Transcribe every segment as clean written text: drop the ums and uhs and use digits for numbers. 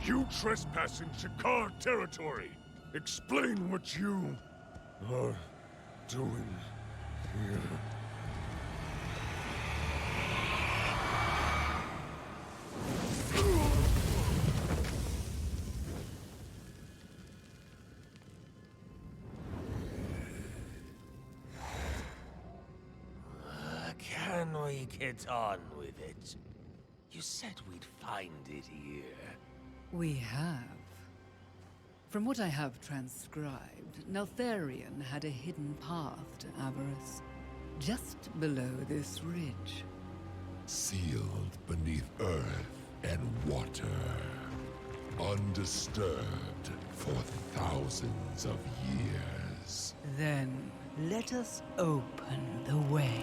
You trespassing Shakar territory. Explain what you are doing here. Can we get on with it? You said we'd find it here. We have. From what I have transcribed, Neltharion had a hidden path to Avarice, just below this ridge. Sealed beneath earth and water. Undisturbed for thousands of years. Then, let us open the way.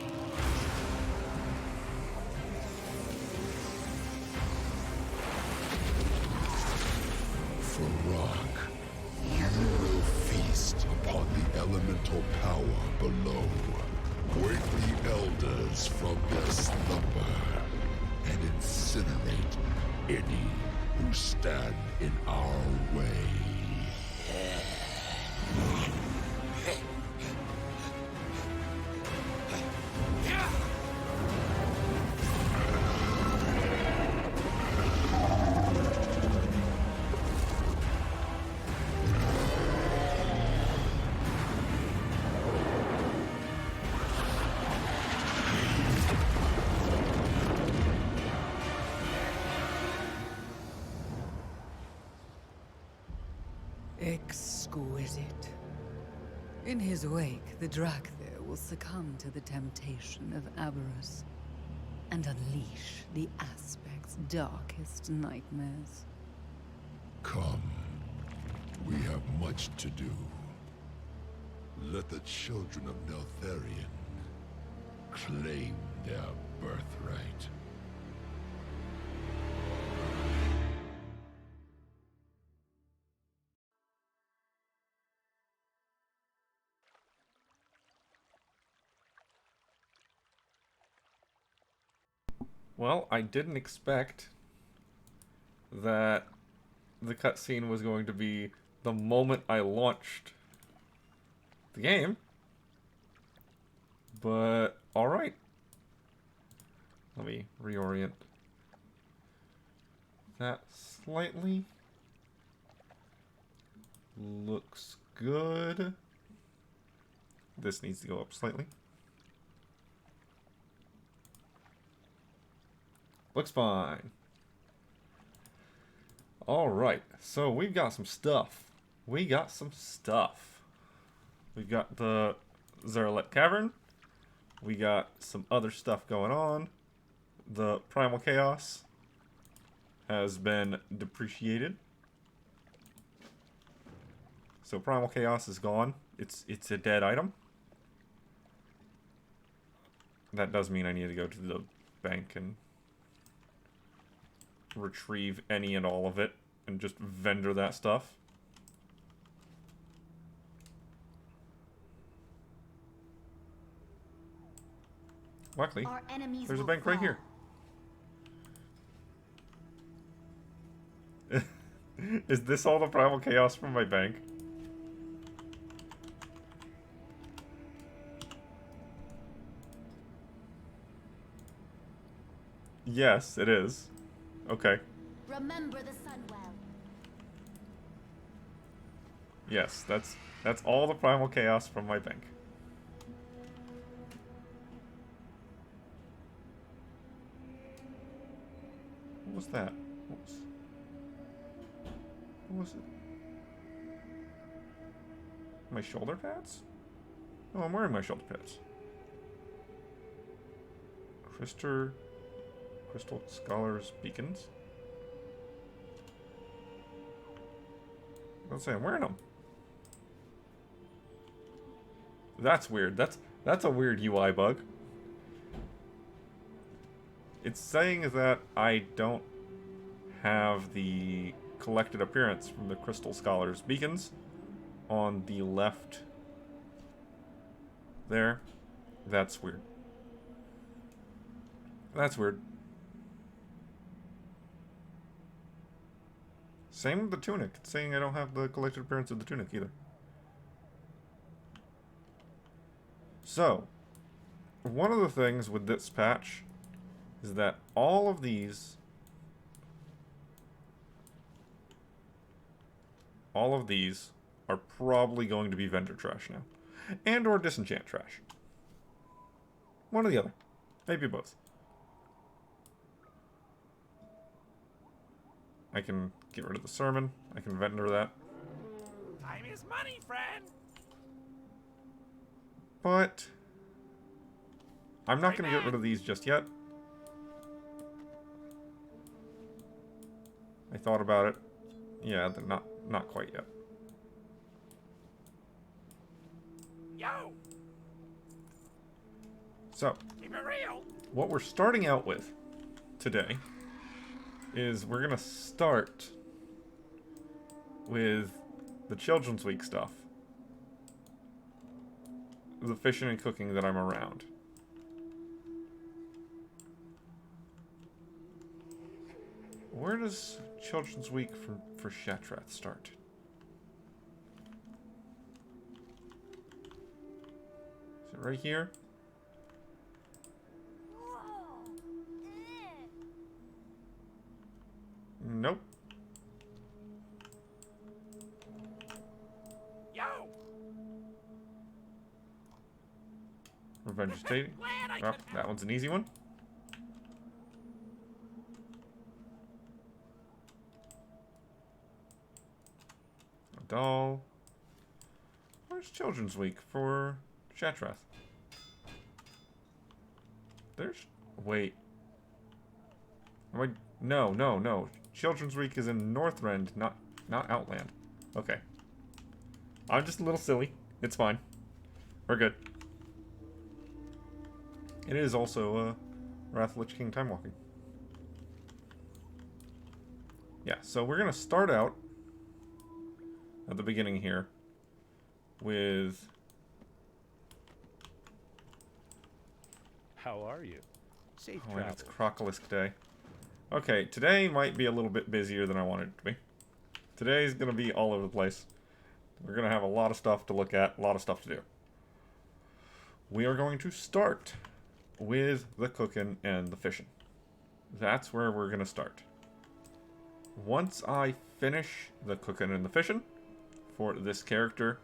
For rock, you will feast upon the elemental power below. Wake the elders from their slumber and incinerate any who stand in our way. Exquisite. In his wake, the Drakthir will succumb to the temptation of avarice and unleash the aspect's darkest nightmares. Come. We have much to do. Let the children of Neltharion claim their birthright. Well, I didn't expect that the cutscene was going to be the moment I launched the game. But, alright. Let me reorient that slightly. Looks good. This needs to go up slightly. Looks fine. Alright, so we've got some stuff. We got the Zerlet Cavern. We got some other stuff going on. The Primal Chaos has been depreciated. So Primal Chaos is gone. It's a dead item. That does mean I need to go to the bank and retrieve any and all of it and just vendor that stuff. Luckily, there's a bank right here. Is this all the Primal Chaos from my bank? Yes, it is. Okay. Remember the sun well. Yes, that's all the Primal Chaos from my bank. What was that? What was it? My shoulder pads? Oh, I'm wearing my shoulder pads. Crystal Scholars Beacons. Let's say I'm wearing them. That's weird. That's a weird UI bug. It's saying that I don't have the collected appearance from the Crystal Scholars Beacons on the left there. That's weird. That's weird. Same with the tunic. It's saying I don't have the collected appearance of the tunic either. So, one of the things with this patch is that all of these are probably going to be vendor trash now. And or disenchant trash. One or the other. Maybe both. I can get rid of the sermon. I can vendor that. Time is money, friend. But I'm not going to get rid of these just yet. I thought about it. Yeah, they're not quite yet. Yo, So, keep it real. what we're starting out with today is we're going to start with the Children's Week stuff. The fishing and cooking that I'm around. Where does Children's Week for Shattrath start? Is it right here? Nope. Yo, Revenge Estate. glad I Oh, could that one's an easy one. A doll. Where's Children's Week for Shattrath? There's... Wait. Am I... No. Children's Week is in Northrend, not Outland. Okay. I'm just a little silly. It's fine. We're good. It is also Wrath of Lich King Time Walking. Yeah, so we're gonna start out at the beginning here with... How are you? Safe Oh, wait, travel. it's Crocolisk Day. Okay, today might be a little bit busier than I wanted it to be. Today's gonna be all over the place. We're gonna have a lot of stuff to look at, a lot of stuff to do. We are going to start with the cooking and the fishing. That's where we're gonna start. Once I finish the cooking and the fishing for this character...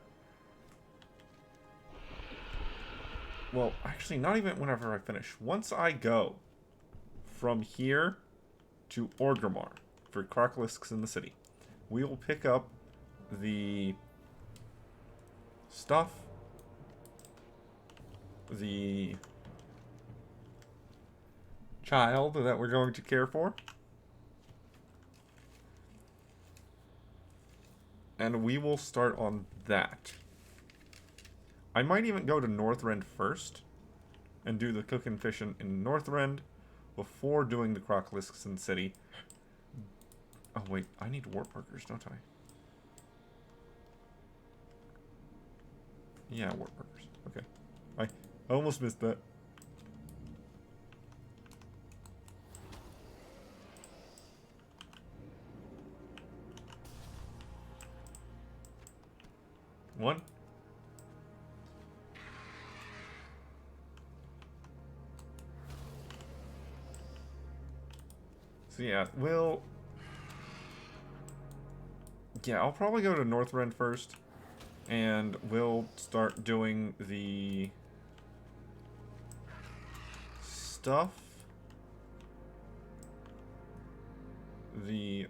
Well, actually, not even whenever I finish. Once I go from here to Orgrimmar for Crocolisks in the city, we will pick up the stuff, the child that we're going to care for, and we will start on that. I might even go to Northrend first and do the cooking and fishing in Northrend before doing the Crocolisks in the city. Oh wait, I need warp workers, don't I? Yeah, warp workers. Okay. I almost missed that. One. So yeah, I'll probably go to Northrend first, and we'll start doing the stuff, the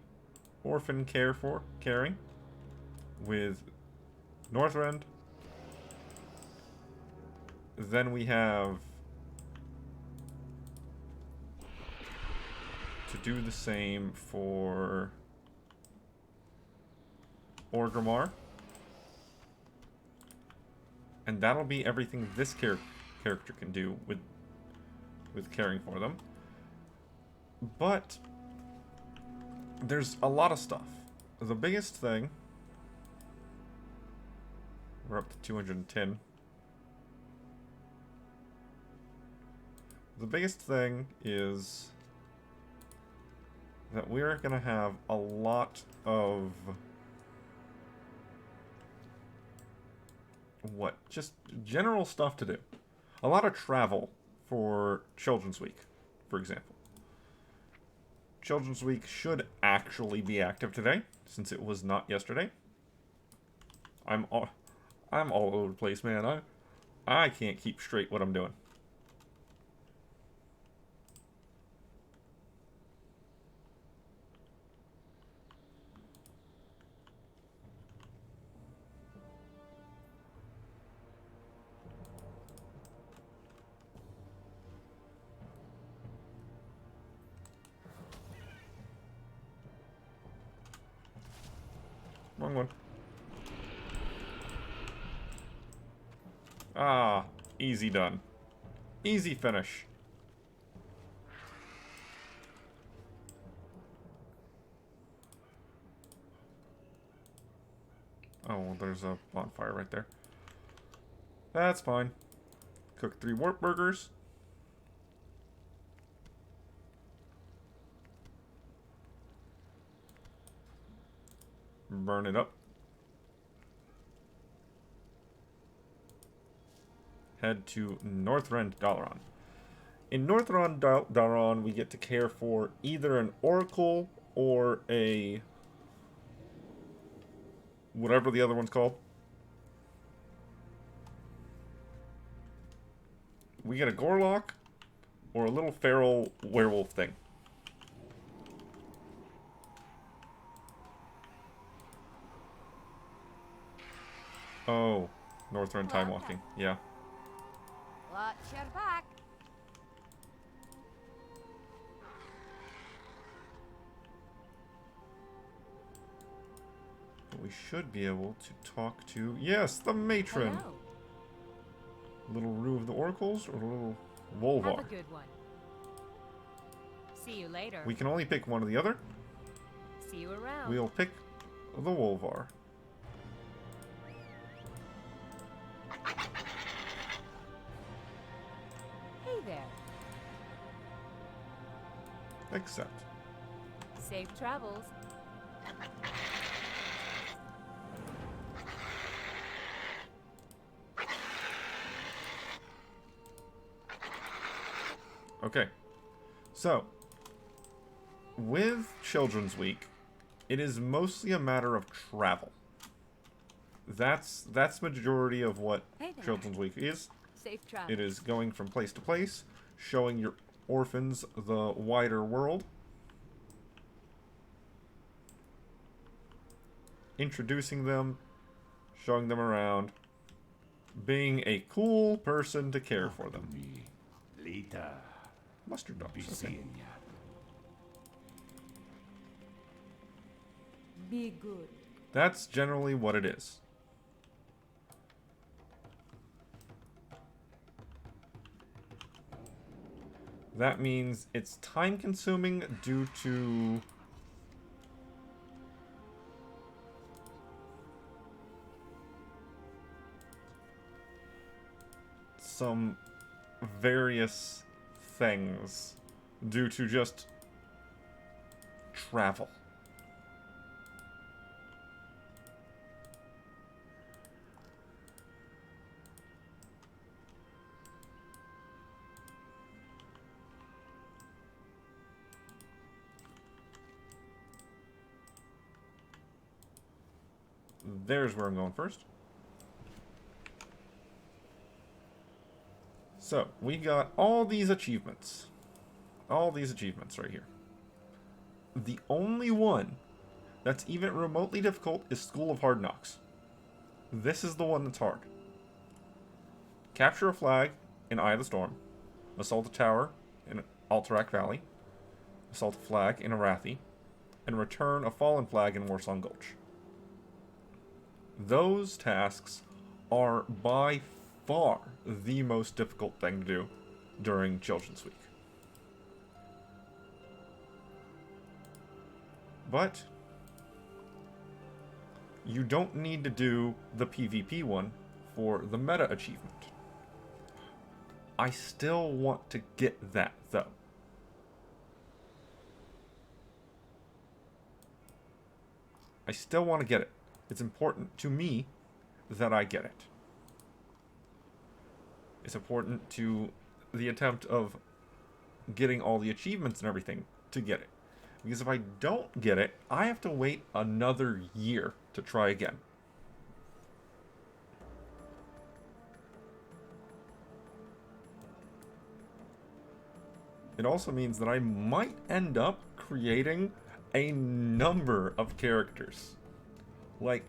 orphan caring with Northrend. Then we have to do the same for Orgrimmar. And that'll be everything this character can do with caring for them. But there's a lot of stuff. The biggest thing... We're up to 210. The biggest thing is that we're going to have a lot of... just general stuff to do. A lot of travel for Children's Week, for example. Children's Week should actually be active today, since it was not yesterday. I'm all over the place, man. I can't keep straight what I'm doing. Wrong one. Ah, easy done. Easy finish. Oh, well, there's a bonfire right there. That's fine. Cook 3 warp burgers. Burn it up. Head to Northrend Dalaran. In Northrend Dalaran, we get to care for either an oracle or a... whatever the other one's called. We get a Gorlock or a little feral werewolf thing. Oh, Northrend time walking. Yeah. Watch your back. But we should be able to talk to... yes, the matron! Hello. Little Rue of the Oracles or little Have Wolvar? a good one. See you later. We can only pick one or the other. See you around. We'll pick the Wolvar. Hey there. Accept. Safe travels. Okay. So, with Children's Week, it is mostly a matter of travel. That's majority of what Hey there. Children's Week is. Safe travels. It is going from place to place, showing your orphans the wider world, introducing them, showing them around, being a cool person to care for them. Later. Mustard dogs. Be Okay. seeing ya. Be good. That's generally what it is. That means it's time consuming due to some various things due to just travel. There's where I'm going first. So, we got all these achievements. All these achievements right here. The only one that's even remotely difficult is School of Hard Knocks. This is the one that's hard. Capture a flag in Eye of the Storm. Assault a tower in Alterac Valley. Assault a flag in Arathi. And return a fallen flag in Warsong Gulch. Those tasks are by far the most difficult thing to do during Children's Week. But you don't need to do the PvP one for the meta achievement. I still want to get that, though. I still want to get it. It's important to me that I get it. It's important to the attempt of getting all the achievements and everything to get it. Because if I don't get it, I have to wait another year to try again. It also means that I might end up creating a number of characters. Like,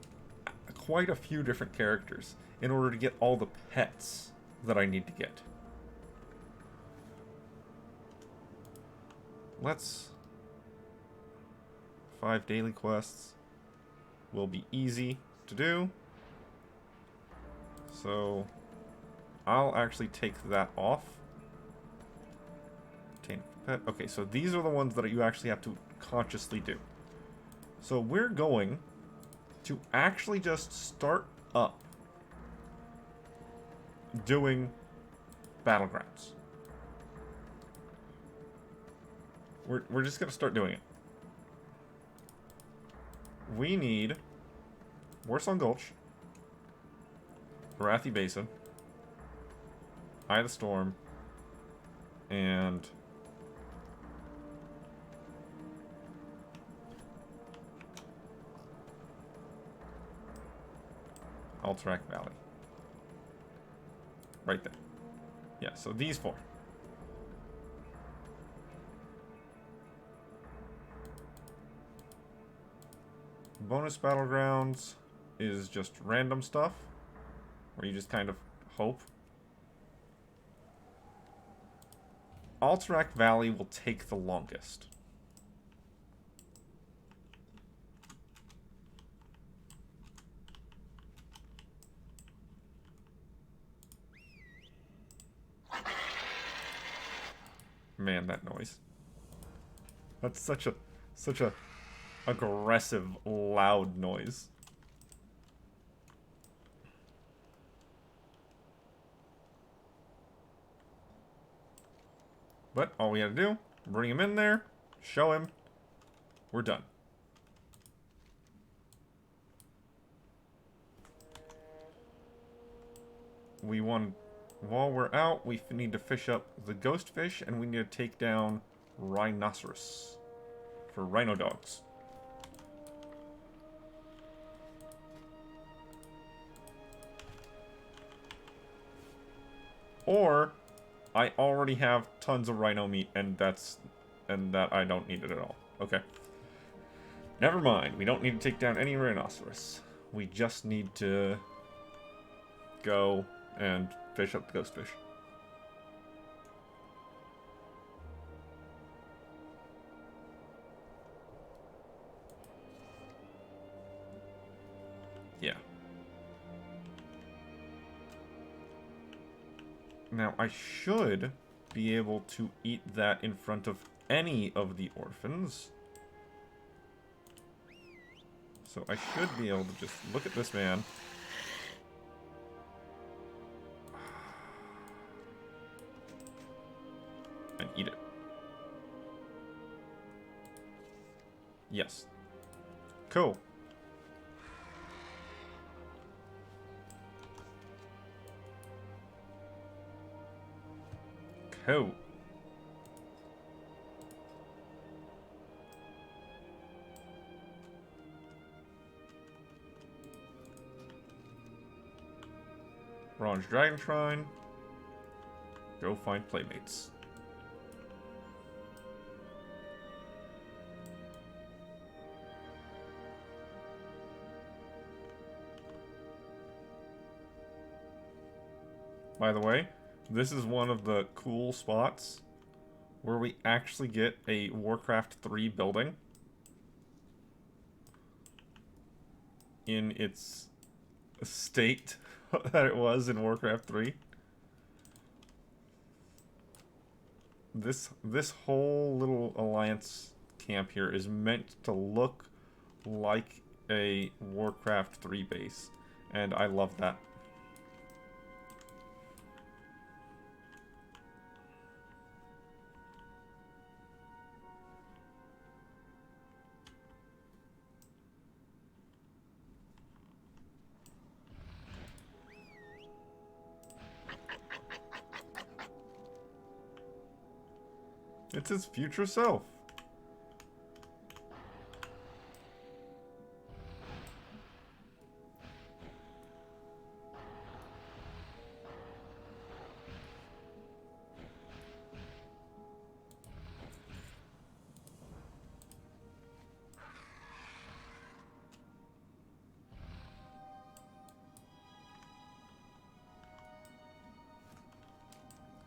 quite a few different characters in order to get all the pets that I need to get. Let's... 5 daily quests will be easy to do. So, I'll actually take that off. Obtain pet. Okay, so these are the ones that you actually have to consciously do. So we're going to actually just start up doing battlegrounds. We're just going to start doing it. We need Warsong Gulch, Barathi Basin, Eye of the Storm, and Alterac Valley. Right there. Yeah, so these 4. Bonus battlegrounds is just random stuff, where you just kind of hope. Alterac Valley will take the longest. Man, that noise. That's such a aggressive, loud noise. But all we had to do, bring him in there, show him, we're done. While we're out, we need to fish up the ghost fish, and we need to take down rhinoceros for rhino dogs. Or I already have tons of rhino meat, and that I don't need it at all. Okay. Never mind. We don't need to take down any rhinoceros. We just need to go and fish up the ghost fish. Yeah. Now, I should be able to eat that in front of any of the orphans. So I should be able to just look at this man. And eat it. Yes. Cool. Cool. Bronze Dragon Shrine. Go find playmates. By the way, this is one of the cool spots where we actually get a Warcraft 3 building in its state that it was in Warcraft 3. This whole little Alliance camp here is meant to look like a Warcraft 3 base, and I love that. It's his future self.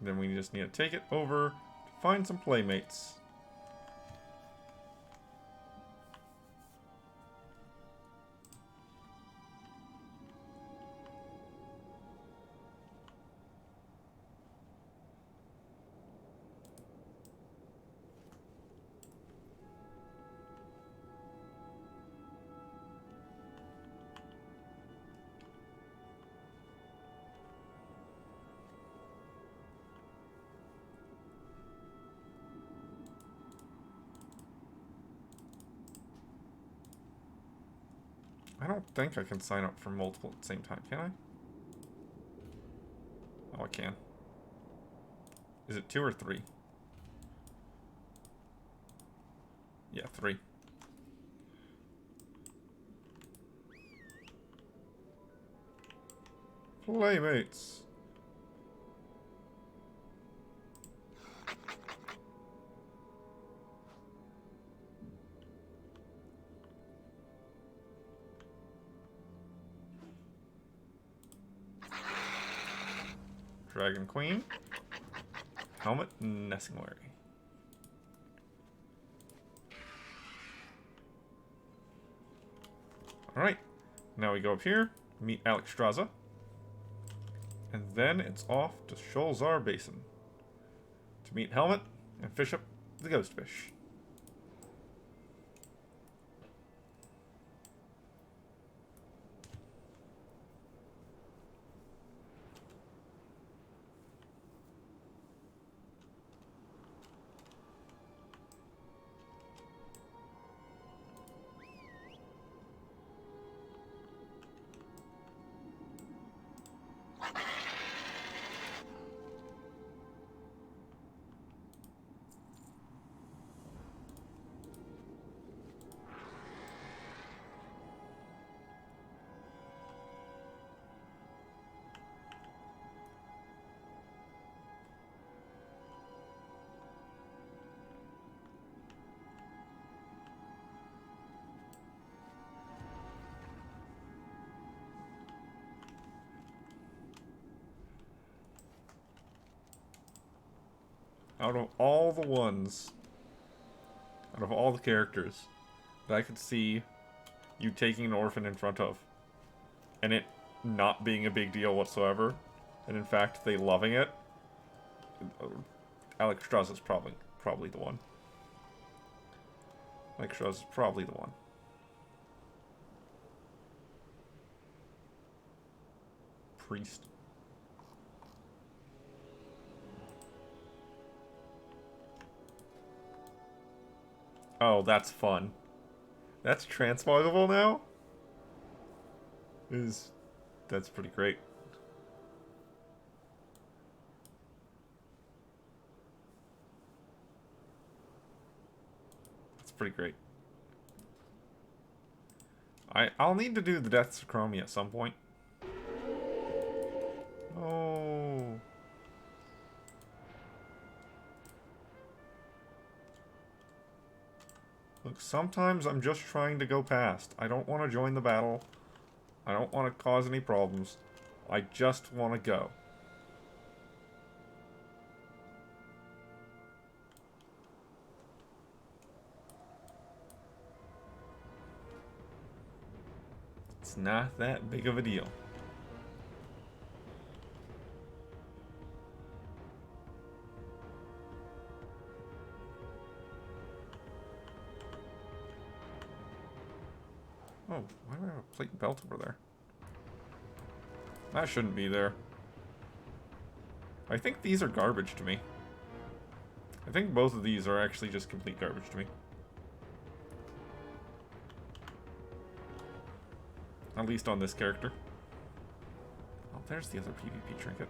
Then we just need to take it over to find some playmates. I don't think I can sign up for multiple at the same time, can I? Oh, I can. Is it 2 or 3? Yeah, 3. Playmates. Dragon Queen. Helmet Nessingwary. Alright. Now we go up here, meet Alexstrasza. And then it's off to Sholzar Basin to meet Helmet and fish up the ghost fish. Out of all the ones, out of all the characters that I could see you taking an orphan in front of, and it not being a big deal whatsoever, and in fact they loving it, Alexstrasza is probably the one. Alexstrasza is probably the one. Priest. Oh, that's fun. That's transposable now? That's pretty great. That's pretty great. I'll need to do the Deaths of Chromie at some point. Oh. Look, sometimes I'm just trying to go past. I don't want to join the battle. I don't want to cause any problems. I just want to go. It's not that big of a deal. Oh, why do I have a plate and belt over there? That shouldn't be there. I think these are garbage to me. I think both of these are actually just complete garbage to me. At least on this character. Oh, there's the other PvP trinket.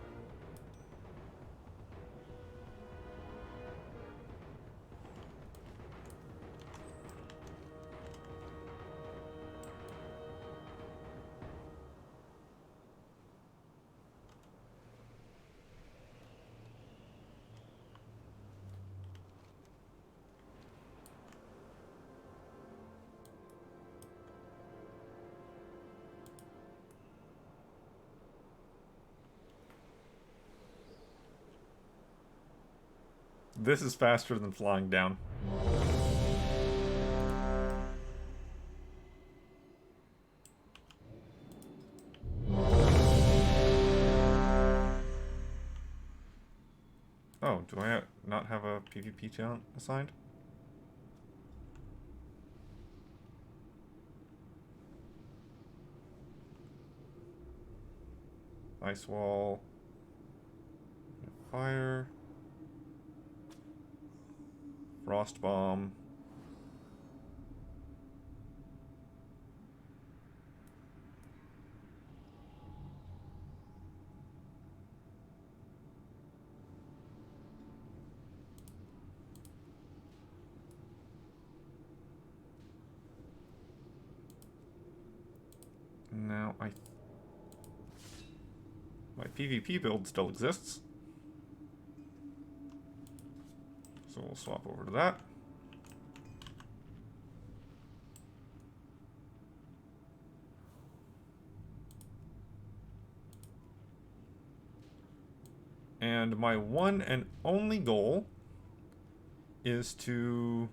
This is faster than flying down. Oh, do I not have a PvP challenge assigned? Ice wall. Fire. Frost bomb. Now my PvP build still exists. So we'll swap over to that. And my one and only goal is to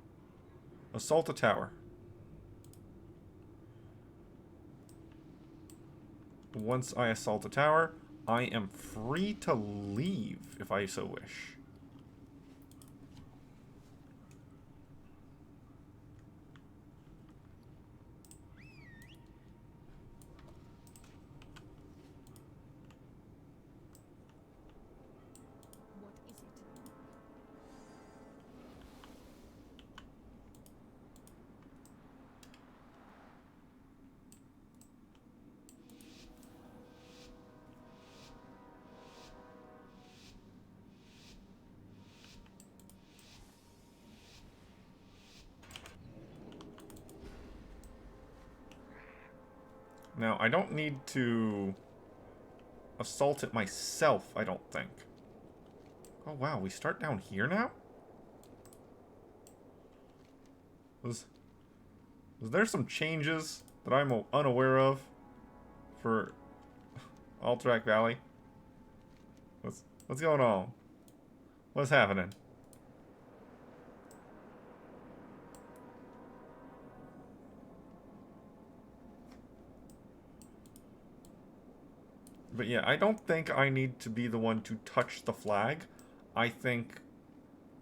assault a tower. Once I assault a tower, I am free to leave if I so wish. What is it? Now, I don't need to assault it myself, I don't think. Oh, wow, we start down here now? Was there some changes that I'm unaware of for Alterac Valley? What's going on? What's happening? But yeah, I don't think I need to be the one to touch the flag. I think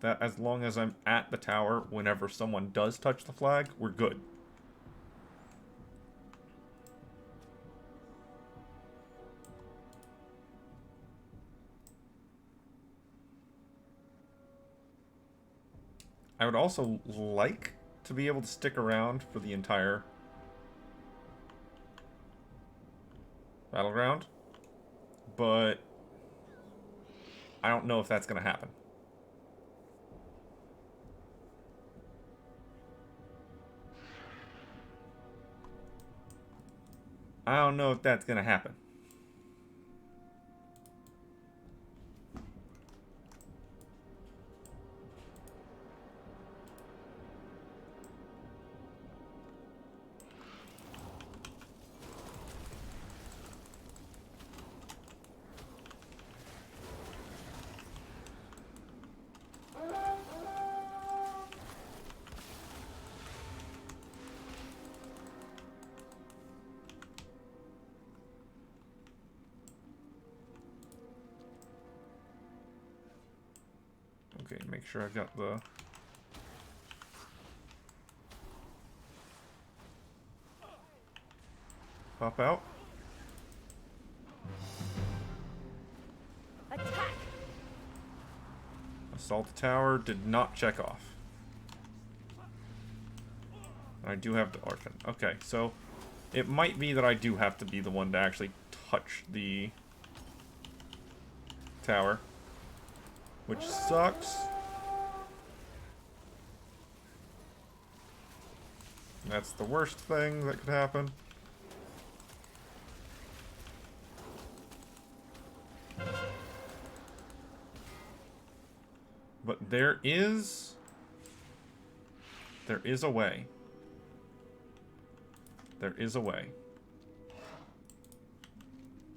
that as long as I'm at the tower whenever someone does touch the flag, we're good. I would also like to be able to stick around for the entire battleground, but I don't know if that's going to happen. I don't know if that's going to happen. Okay, make sure I've got the... Pop out. Attack! Assault the tower did not check off. I do have the orphan. Okay, so it might be that I do have to be the one to actually touch the tower, which sucks. That's the worst thing that could happen. But there is a way. There is a way.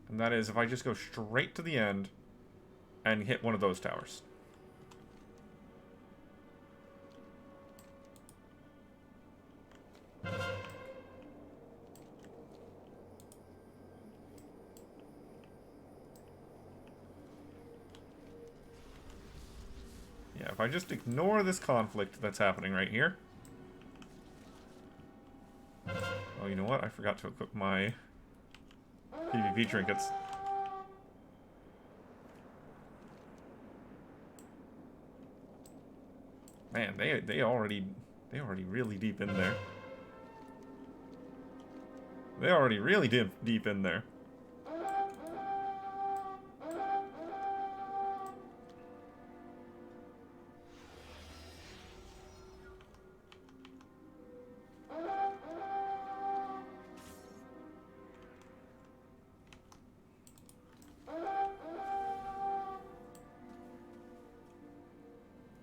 And that is if I just go straight to the end and hit one of those towers. Yeah, if I just ignore this conflict that's happening right here. Oh, you know what? I forgot to equip my PvP trinkets. Man, they already really deep in there. They already really deep in there.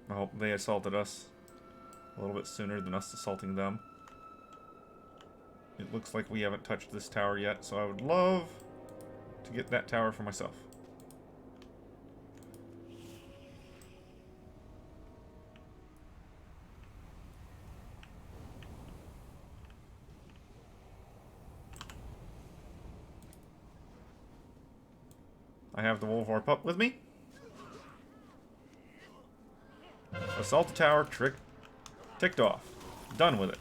Oh, they assaulted us a little bit sooner than us assaulting them. It looks like we haven't touched this tower yet, so I would love to get that tower for myself. I have the Wolvar pup with me. Assault the tower, ticked off. Done with it.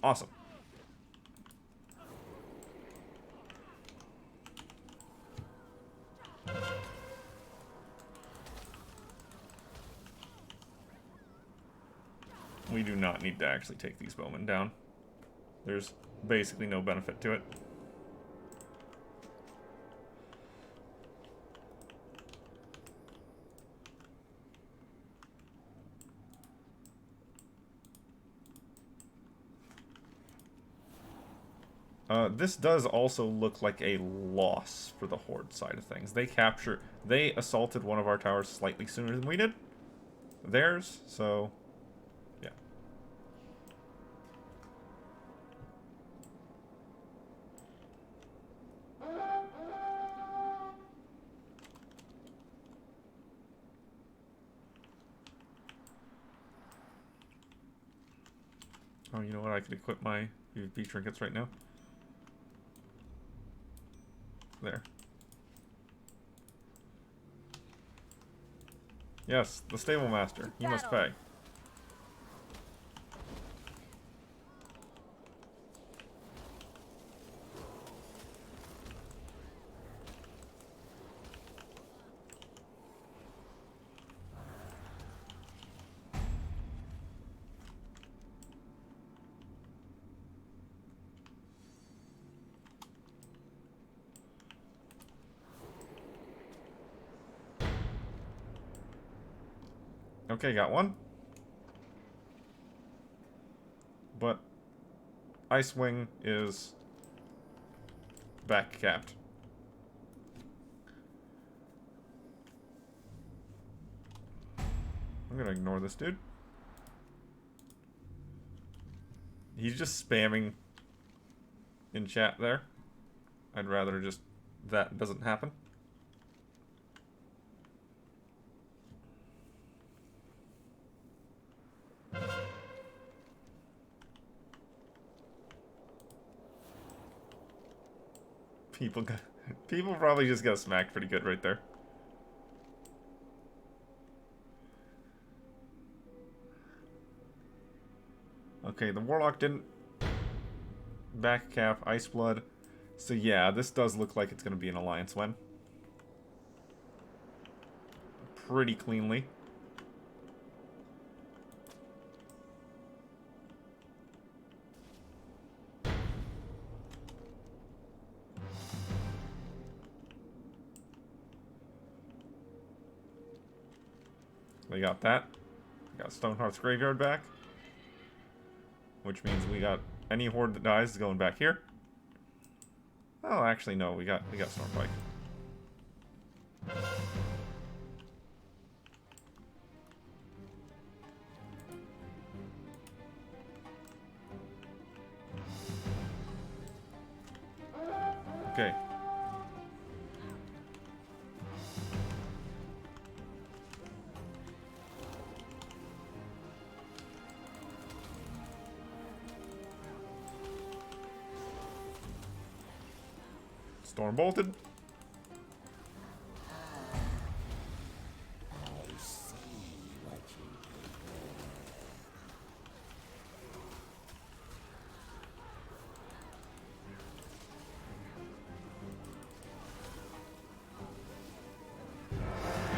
Awesome. We do not need to actually take these bowmen down. There's basically no benefit to it. This does also look like a loss for the Horde side of things. They assaulted one of our towers slightly sooner than we did. Theirs, so, yeah. Oh, you know what? I could equip my PvP trinkets right now. There. Yes, the stable master. You must pay. Okay, got one. But Icewing is back capped. I'm gonna ignore this dude. He's just spamming in chat there. I'd rather just that doesn't happen. People probably just got smacked pretty good right there. Okay, the Warlock didn't back cap Iceblood. So yeah, this does look like it's going to be an Alliance win. Pretty cleanly. We got that. We got Stonehearth's Graveyard back. Which means we got any horde that dies is going back here. Oh, actually no, we got Stormpike. Okay. Storm bolted.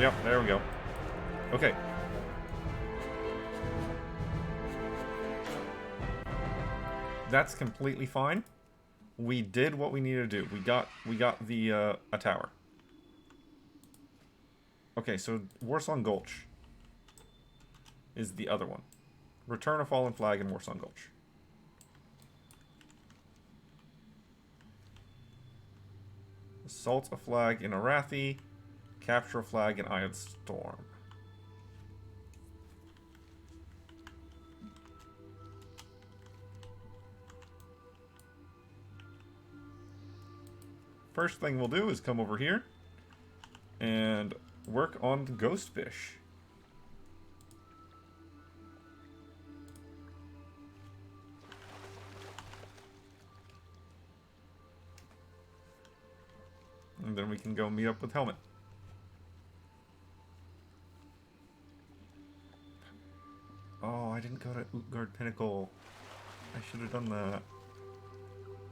Yep, there we go. Okay. That's completely fine. We did what we needed to do. We got the a tower. Okay, so Warsong Gulch is the other one. Return a fallen flag in Warsong Gulch. Assault a flag in Arathi. Capture a flag in Iron Storm. First thing we'll do is come over here and work on the Ghostfish. And then we can go meet up with Helmet. Oh, I didn't go to Utgard Pinnacle. I should have done that.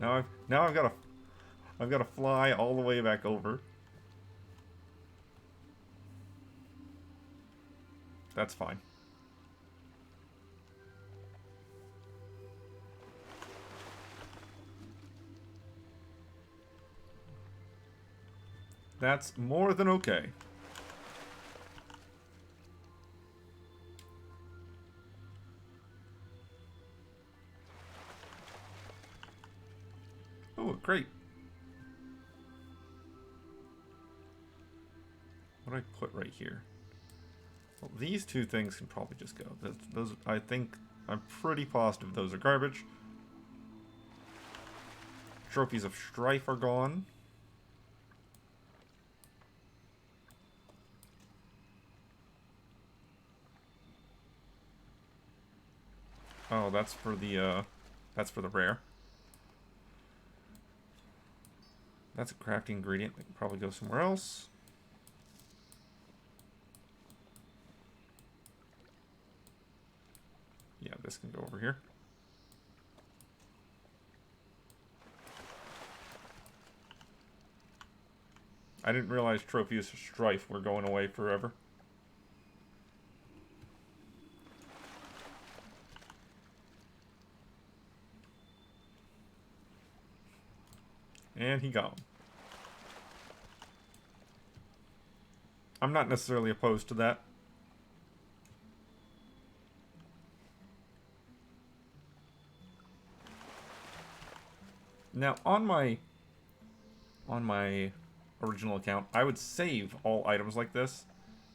Now I've got to fly all the way back over. That's fine. That's more than okay. Oh, great. What do I put right here? Well, these two things can probably just go. Those, I think, I'm pretty positive those are garbage. Trophies of Strife are gone. Oh, that's for the rare. That's a crafting ingredient that can probably go somewhere else. Yeah, this can go over here. I didn't realize Trophies of Strife were going away forever. And he gone. I'm not necessarily opposed to that. Now, on my original account, I would save all items like this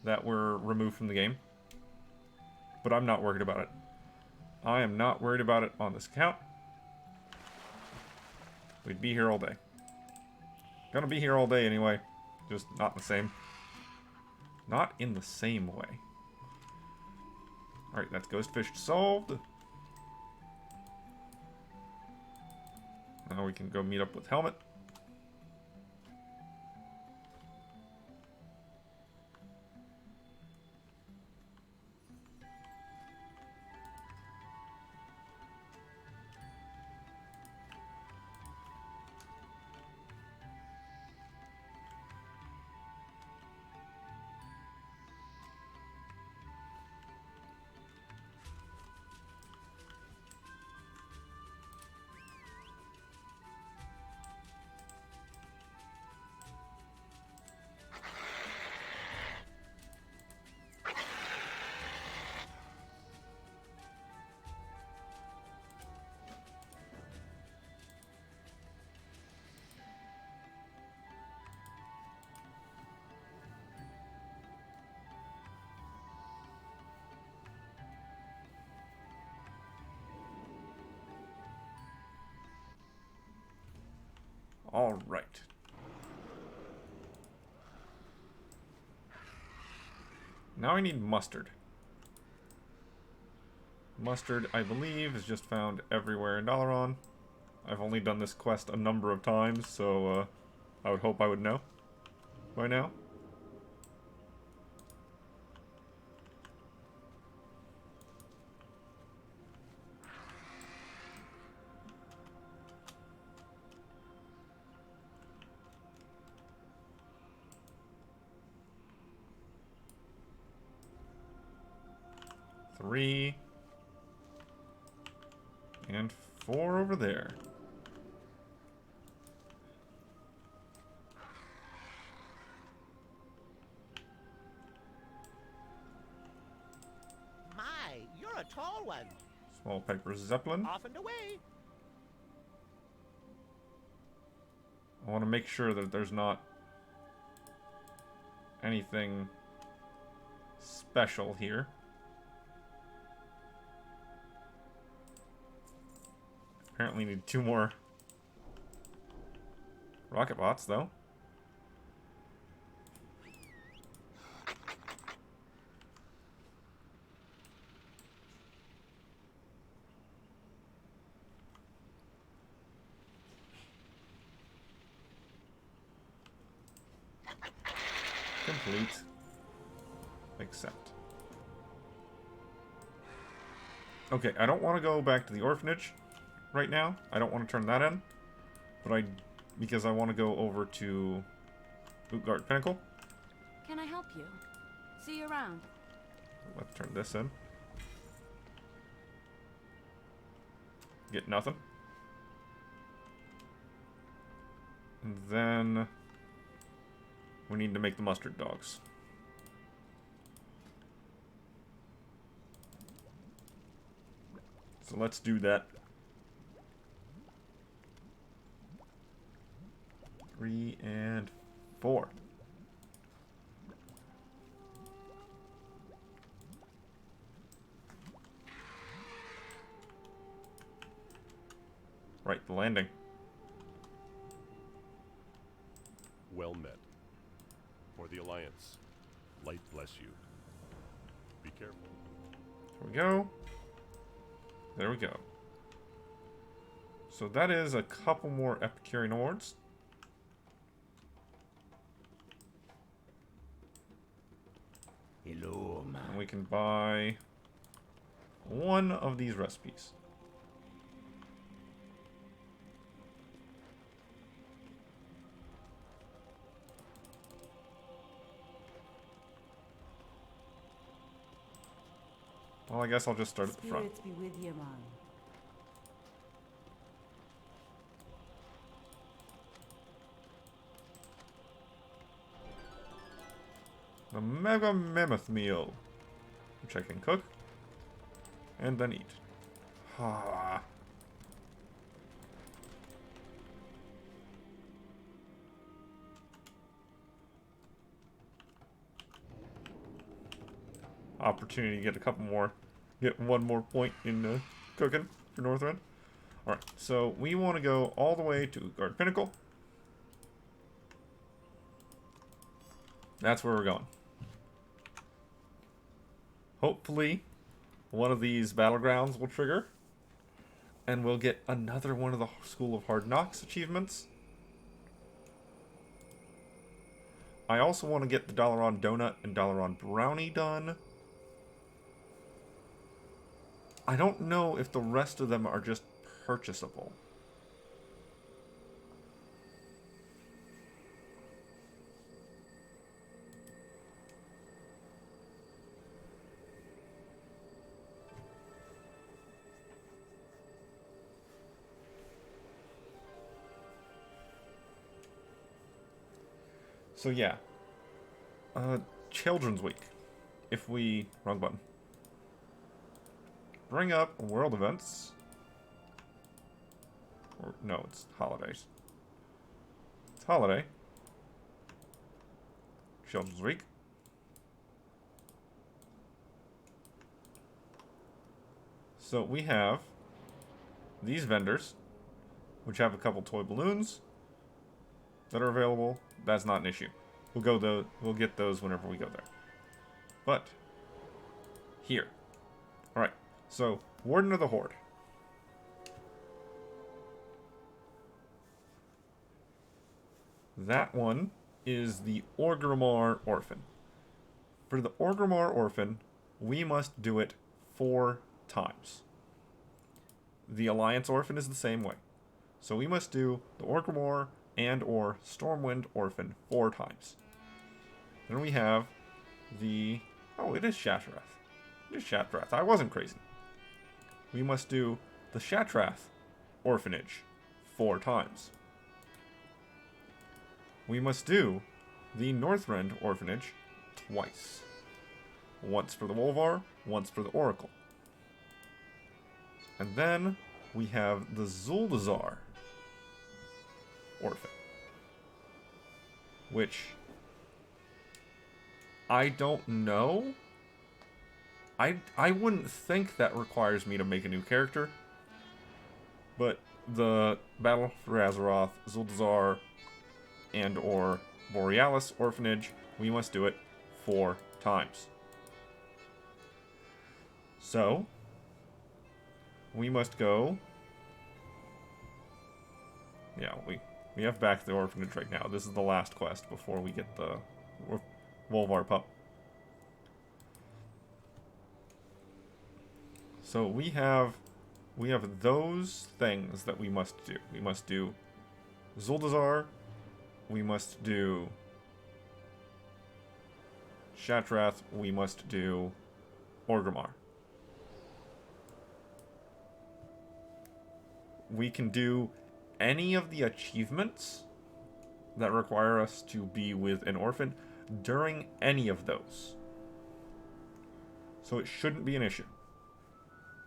that were removed from the game. But I'm not worried about it. I am not worried about it on this account. We'd be here all day. Gonna be here all day anyway. Just not the same. Not in the same way. Alright, that's Ghostfish solved. Now we can go meet up with Helmet. All right. Now I need mustard. Mustard, I believe, is just found everywhere in Dalaran. I've only done this quest a number of times, so I would hope I would know by now. 3. And 4 over there. My, you're a tall one. Small Piper Zeppelin. Off and away. I want to make sure that there's not anything special here. Apparently need 2 more rocket bots, though. Complete. Accept. Okay, I don't want to go back to the orphanage right now. I don't want to turn that in. But because I want to go over to Utgard Pinnacle. Can I help you? See you around. Let's turn this in. Get nothing. And then we need to make the mustard dogs. So let's do that. 3 and 4. Right, the landing. Well met. For the Alliance, light bless you. Be careful. There we go. There we go. So that is a couple more Epicurean awards. Hello, man. And we can buy one of these recipes. Well, I guess I'll just start at the front. Spirits be with you, man. The Mega Mammoth Meal, which I can cook and then eat. Ah. Opportunity to get a couple more, get 1 more point in cooking for Northrend. Alright, so we want to go all the way to Utgard Pinnacle. That's where we're going. Hopefully, one of these battlegrounds will trigger, and we'll get another one of the School of Hard Knocks achievements. I also want to get the Dalaran Donut and Dalaran Brownie done. I don't know if the rest of them are just purchasable. So yeah, Children's Week. If we, wrong button. Bring up world events. Or, no, it's holidays. It's holiday. Children's Week. So we have these vendors, which have a couple toy balloons that are available. That's not an issue. We'll get those whenever we go there. But here. Alright. So, Warden of the Horde. That one is the Orgrimmar Orphan. For the Orgrimmar Orphan, we must do it 4 times. The Alliance Orphan is the same way. So we must do the Orgrimmar and or Stormwind Orphan 4 times. Then we have the... Oh, it is Shattereth. Shatrath. I wasn't crazy. We must do the Shatrath orphanage 4 times. We must do the Northrend orphanage twice. Once for the Wolvar, once for the Oracle. And then we have the Zuldazar orphan. Which I don't know. I wouldn't think that requires me to make a new character. But the Battle for Azeroth, Zuldazar, and or Borealis orphanage, we must do it 4 times. So, we must go... Yeah, we have back to the orphanage right now. This is the last quest before we get the Wolvar pup. So we have those things that we must do. We must do Zuldazar. We must do Shatrath. We must do Orgrimmar. We can do any of the achievements that require us to be with an orphan during any of those. So it shouldn't be an issue.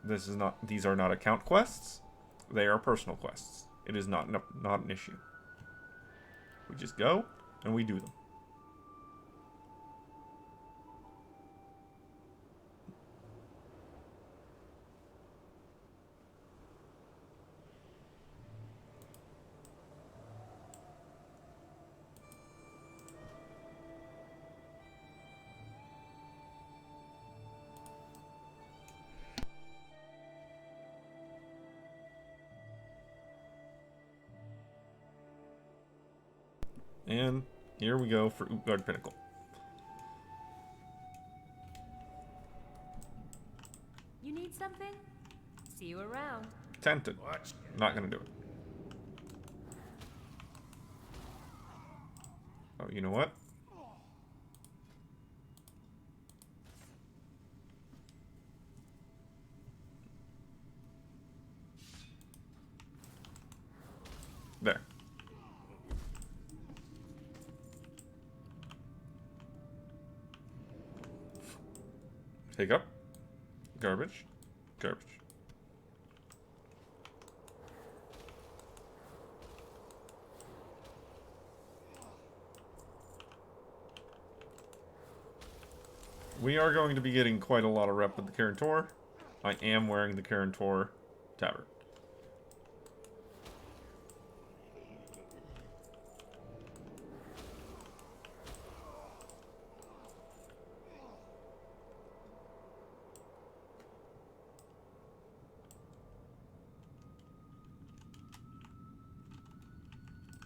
These are not account quests. They are personal quests. It is not an issue. We just go and we do them. And here we go for Utgard Pinnacle. You need something? See you around. Tempted. Not gonna do it. Oh, you know what? There. Take up. Garbage. Garbage. We are going to be getting quite a lot of rep with the Karen Tor. I am wearing the Karen Tor tabard.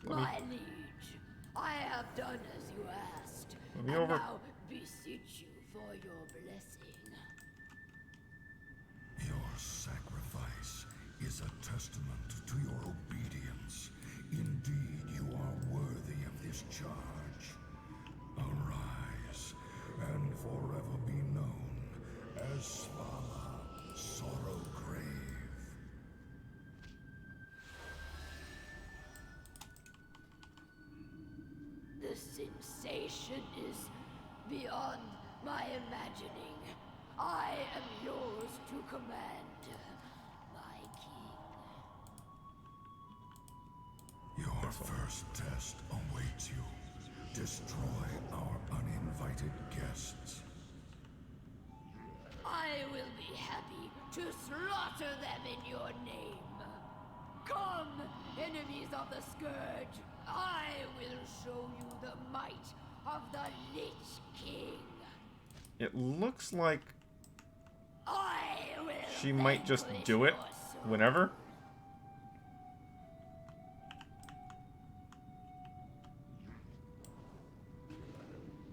My liege, I have done as you asked, Let me and over. now beseech you for your blessing. Your sacrifice is a testament to your obedience. Indeed, you are worthy of this charge. Arise, and forever be known as Svala, Sorrow Grave. The sensation is beyond my imagining. I am yours to command, my king. Your first test awaits you. Destroy our uninvited guests. I will be happy to slaughter them in your name. Come, enemies of the Scourge. I will show you the might of the Lich King. It looks like I will she might just vanquish do it your soul. whenever.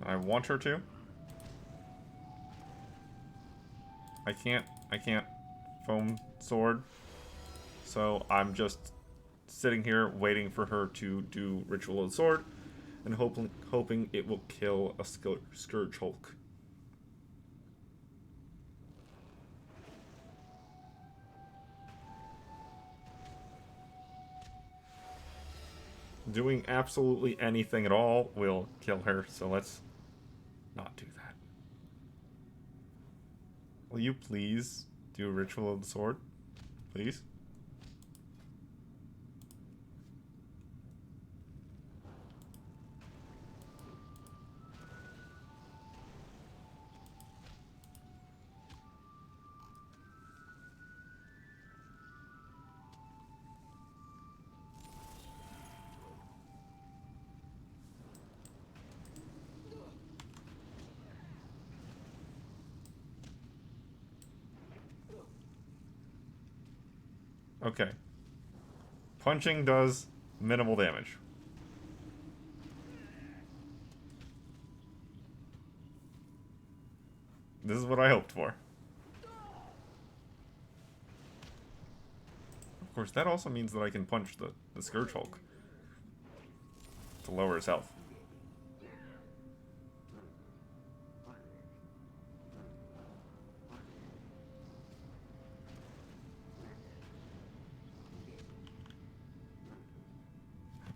I want her to. I can't foam sword. So I'm just sitting here waiting for her to do Ritual of the Sword and hoping it will kill a Scourge Hulk. doing absolutely anything at all will kill her, so let's not do that. Will you please do a ritual of the sword? Please? Okay. Punching does minimal damage. This is what I hoped for. Of course, that also means that I can punch the Scourge Hulk to lower his health.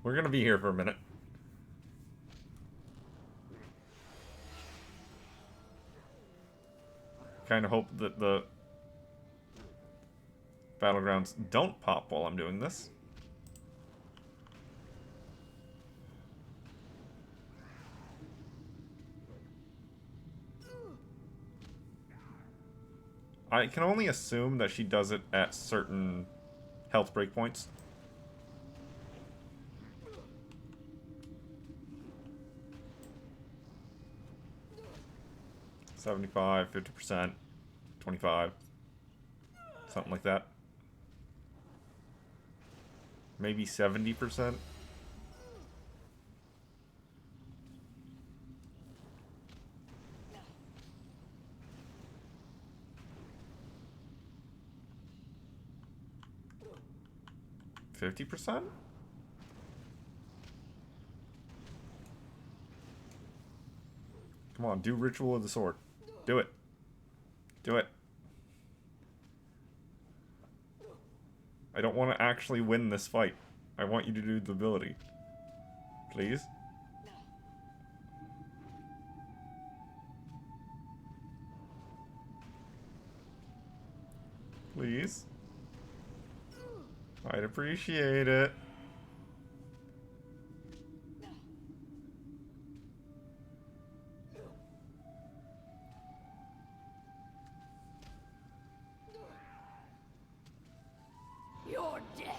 We're gonna be here for a minute. Kind of hope that the battlegrounds don't pop while I'm doing this. I can only assume that she does it at certain health breakpoints. $75, 50%, 25, something like that. Maybe 70%. $50%? Come on, do Ritual of the Sword. Do it. Do it. I don't want to actually win this fight. I want you to do the ability. Please? Please? I'd appreciate it.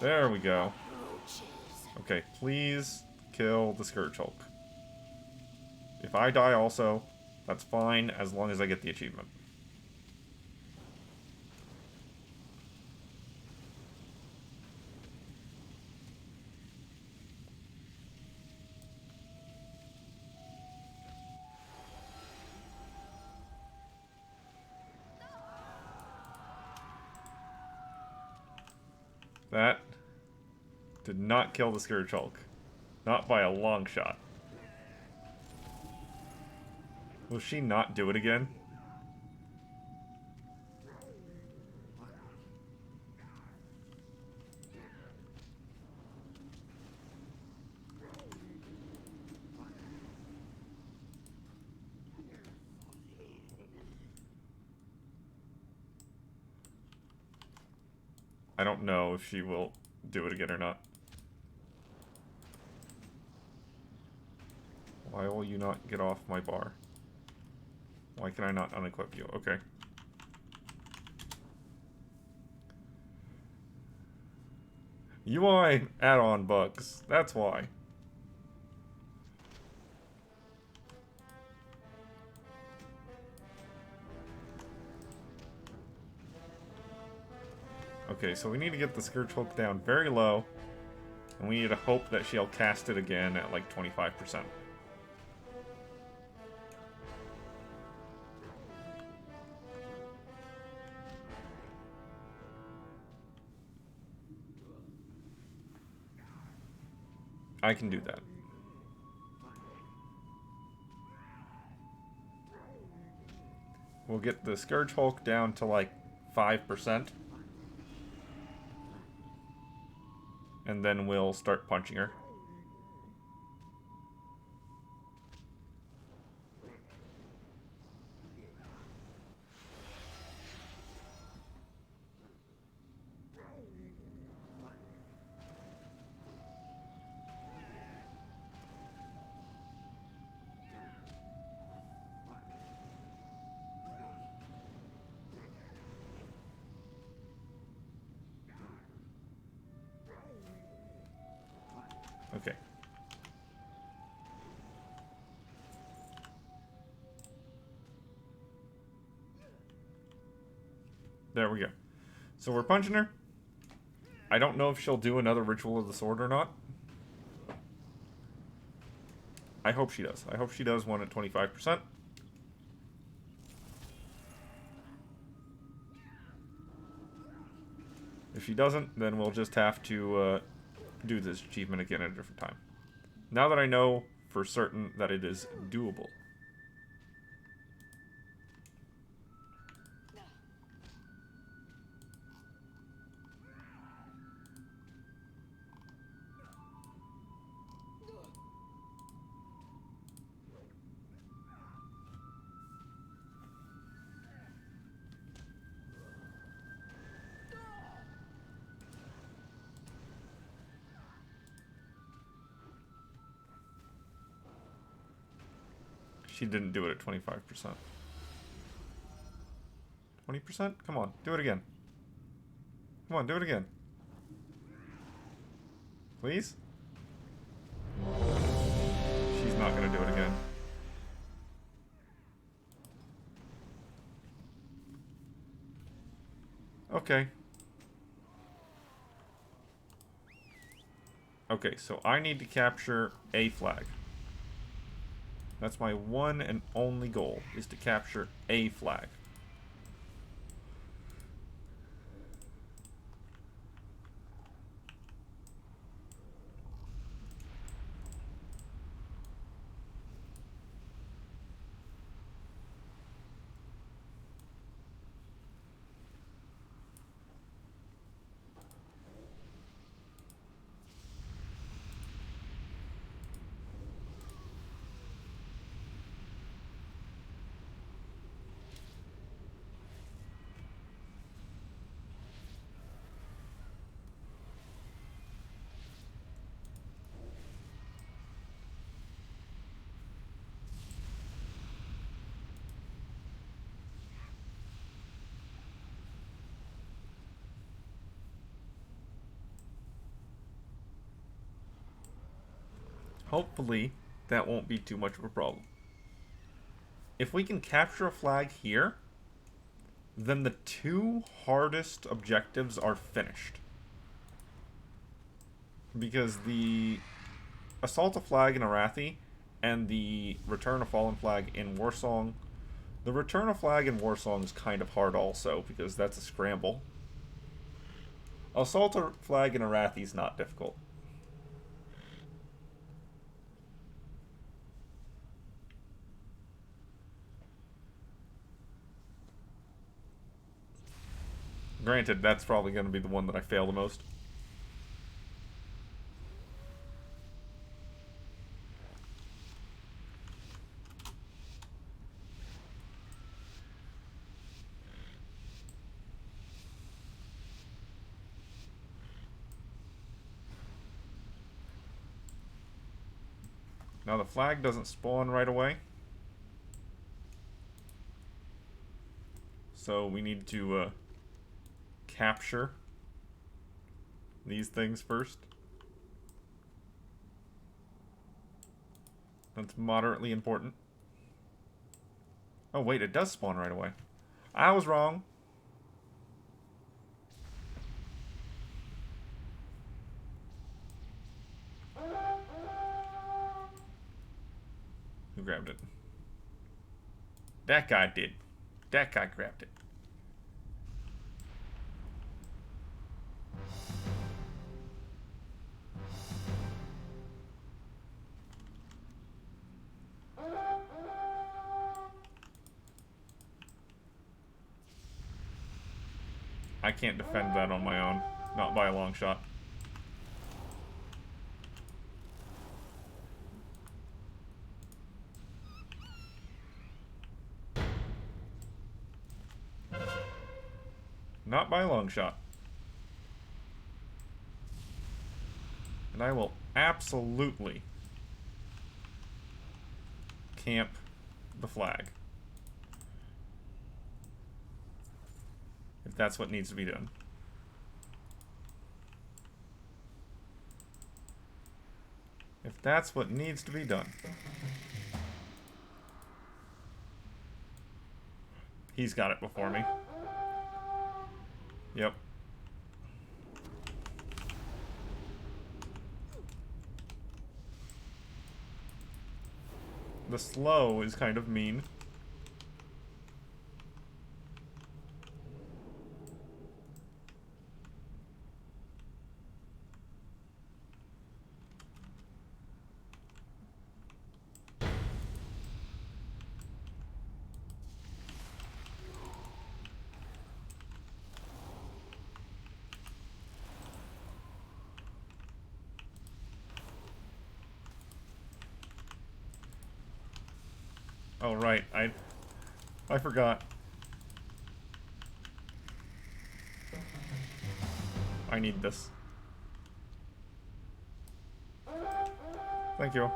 There we go. Okay, please kill the Scourge Hulk. If I die also, that's fine as long as I get the achievement. That did not kill the Scourge Hulk. Not by a long shot. Will she not do it again? I don't know if she will do it again or not. Why will you not get off my bar? Why can I not unequip you? Okay. UI add-on bugs. That's why. Okay, so we need to get the Scourge Hulk down very low. And we need to hope that she'll cast it again at like 25%. I can do that. We'll get the Scourge Hulk down to like 5%. And then we'll start punching her. Okay. There we go. So we're punching her. I don't know if she'll do another Ritual of the Sword or not. I hope she does. I hope she does one at 25%. If she doesn't, then we'll just have to do this achievement again at a different time. Now that I know for certain that it is doable. She didn't do it at 25%. 20%? Come on, do it again. Come on, do it again. Please? She's not gonna do it again. Okay. Okay, so I need to capture a flag. That's my one and only goal, is to capture a flag. Hopefully, that won't be too much of a problem. If we can capture a flag here, then the two hardest objectives are finished. Because the Assault a Flag in Arathi and the Return a Fallen Flag in Warsong, the Return a Flag in Warsong is kind of hard also, because that's a scramble. Assault a Flag in Arathi is not difficult. Granted, that's probably going to be the one that I fail the most. Now the flag doesn't spawn right away. So we need to capture these things first. That's moderately important. Oh wait, it does spawn right away. I was wrong. Who grabbed it? That guy did. That guy grabbed it. I can't defend that on my own. Not by a long shot. Not by a long shot. And I will absolutely camp the flag. If that's what needs to be done. If that's what needs to be done. He's got it before me. Yep. The slow is kind of mean. Oh, right. I forgot. I need this. Thank you.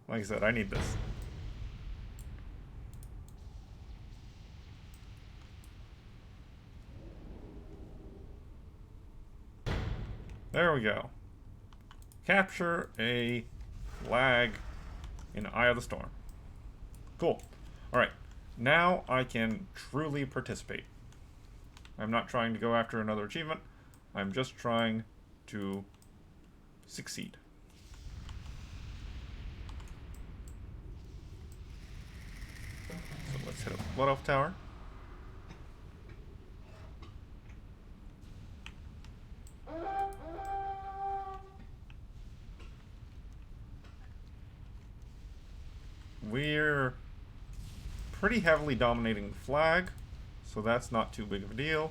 Like I said, I need this. There we go. Capture a flag in Eye of the Storm. Cool. Alright. Now I can truly participate. I'm not trying to go after another achievement. I'm just trying to succeed. So let's hit a Blood Elf Tower. We're pretty heavily dominating the flag, so that's not too big of a deal.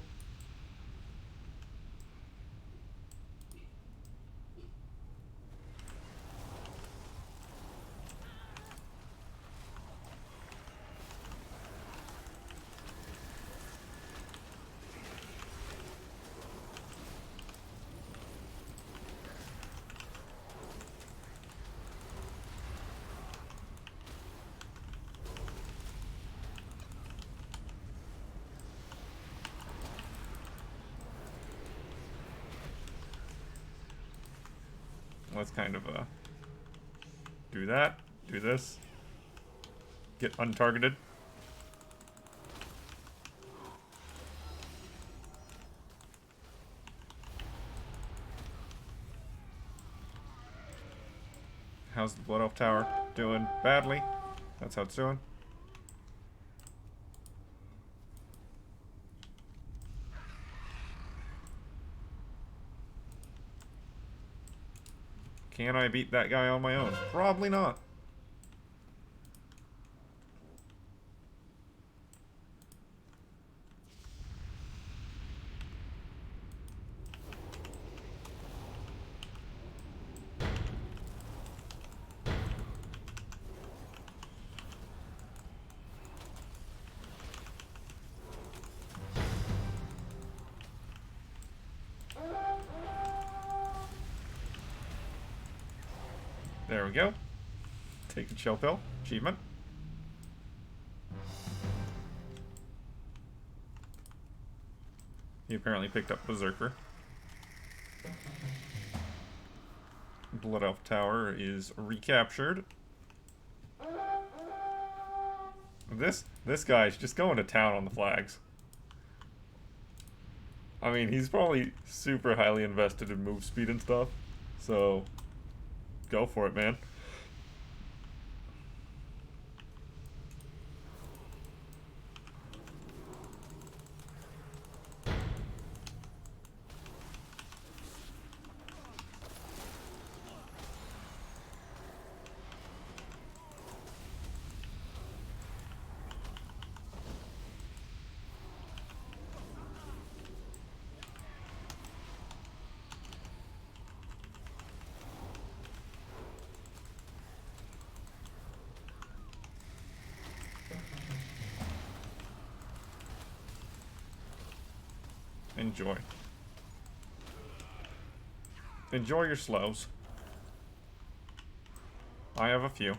Let's kind of do that, do this, get untargeted. How's the Blood Elf Tower doing? Badly. That's how it's doing. Can I beat that guy on my own? Probably not. There we go. Take the chill pill. Achievement. He apparently picked up Berserker. Blood Elf Tower is recaptured. This guy's just going to town on the flags. I mean, he's probably super highly invested in move speed and stuff. So go for it, man. Enjoy. enjoy your slows. I have a few.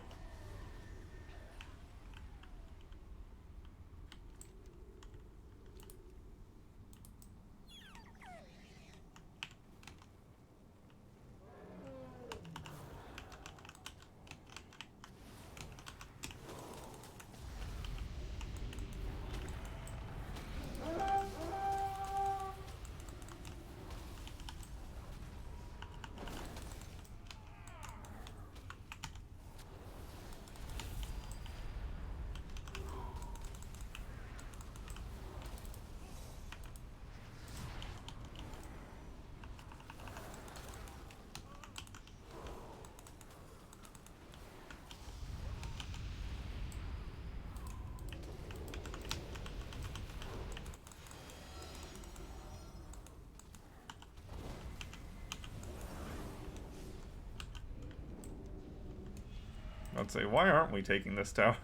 I'd say, why aren't we taking this tower?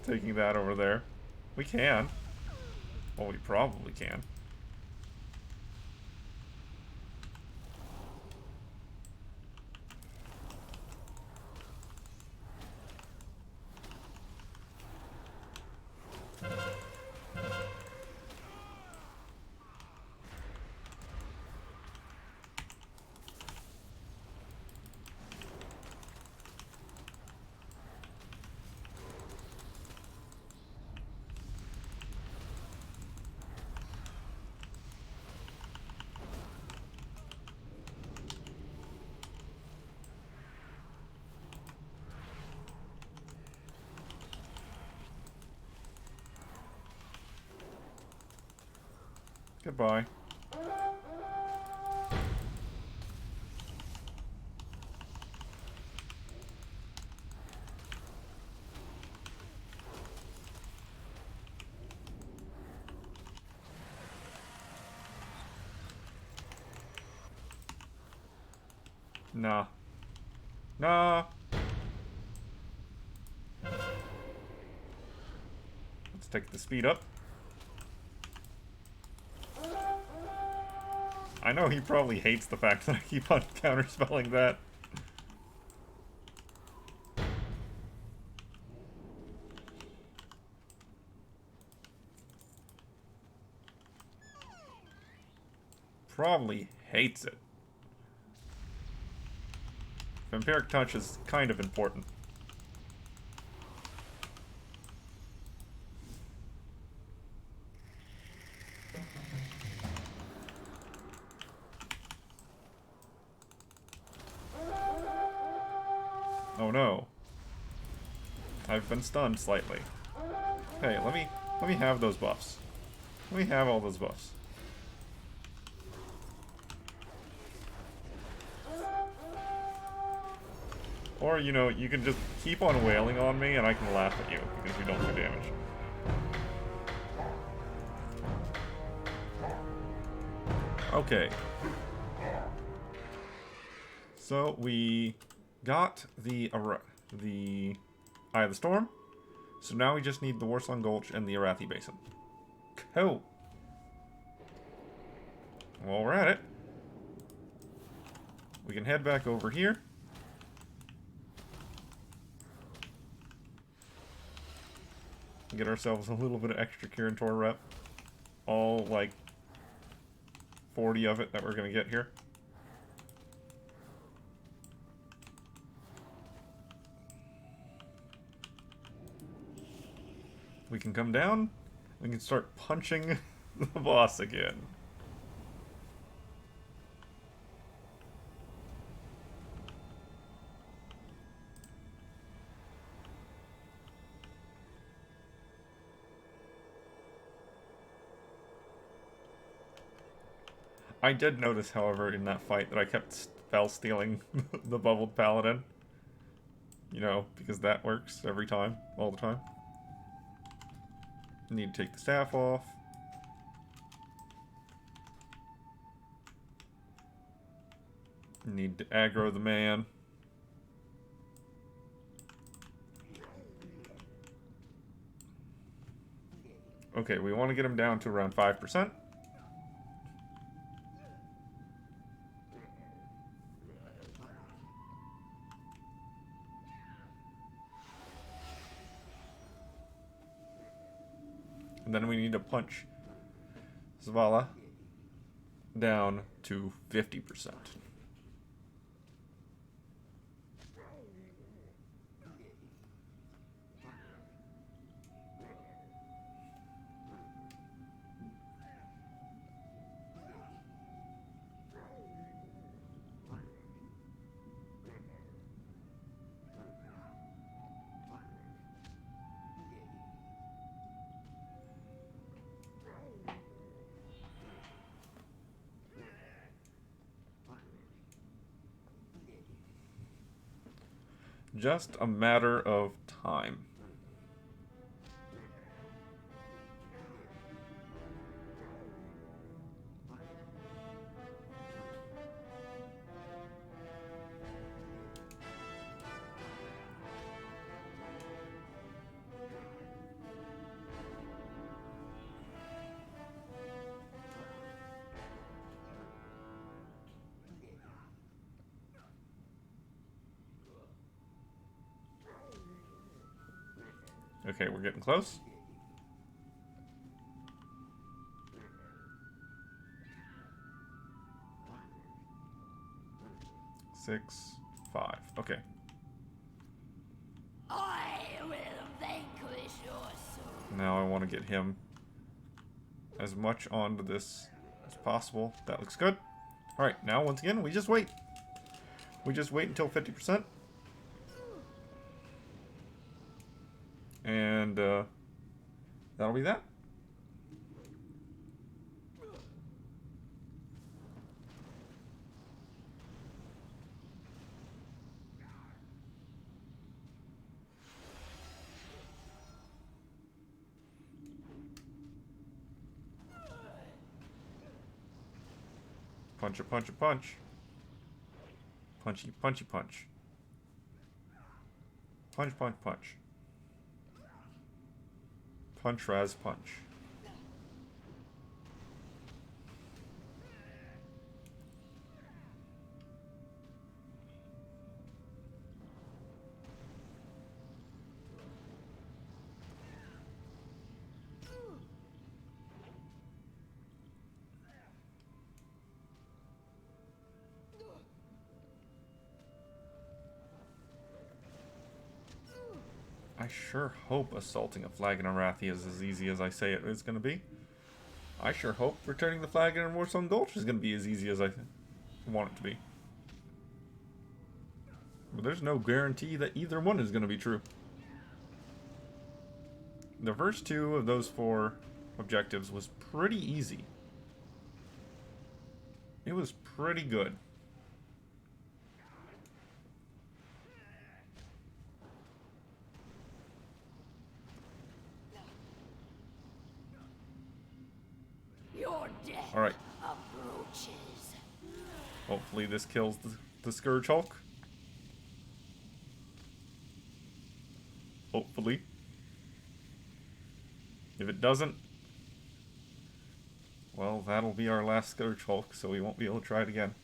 Taking that over there. We can. Well, we probably can. Goodbye. Nah. Nah. Let's take the speed up. I know he probably hates the fact that I keep on counterspelling that. Probably hates it. Vampiric Touch is kind of important. Oh no. I've been stunned slightly. Hey, let me have those buffs. Let me have all those buffs. Or, you know, you can just keep on wailing on me and I can laugh at you because you don't do damage. Okay. So we got the Eye of the Storm. So now we just need the Warsong Gulch and the Arathi Basin. Cool. While we're at it, we can head back over here. Get ourselves a little bit of extra Kirin rep. All, like, 40 of it that we're going to get here. We can come down. We can start punching the boss again. I did notice, however, in that fight that I kept spell stealing the bubbled paladin. You know, because that works every time, all the time. Need to take the staff off. Need to aggro the man. Okay, we want to get him down to around 5%. And then we need to punch Zavala down to 50%. Just a matter of time. Okay, we're getting close. Six, 5. Okay. I will vanquish your soul. Now I want to get him as much onto this as possible. That looks good. Alright, now once again, we just wait. We just wait until 50%. And that'll be that. Punch a punch a punch. Punchy punchy punch. Punch punch punch. Punch Raz punch. I sure hope assaulting a flagon of Wrathi is as easy as I say it is going to be. I sure hope returning the flagon in Warstone Gulch is going to be as easy as I want it to be. But there's no guarantee that either one is going to be true. The first 2 of those 4 objectives was pretty easy. It was pretty good. Your death Alright. approaches. Hopefully this kills the Scourge Hulk. Hopefully. If it doesn't, well, that'll be our last Scourge Hulk, so we won't be able to try it again.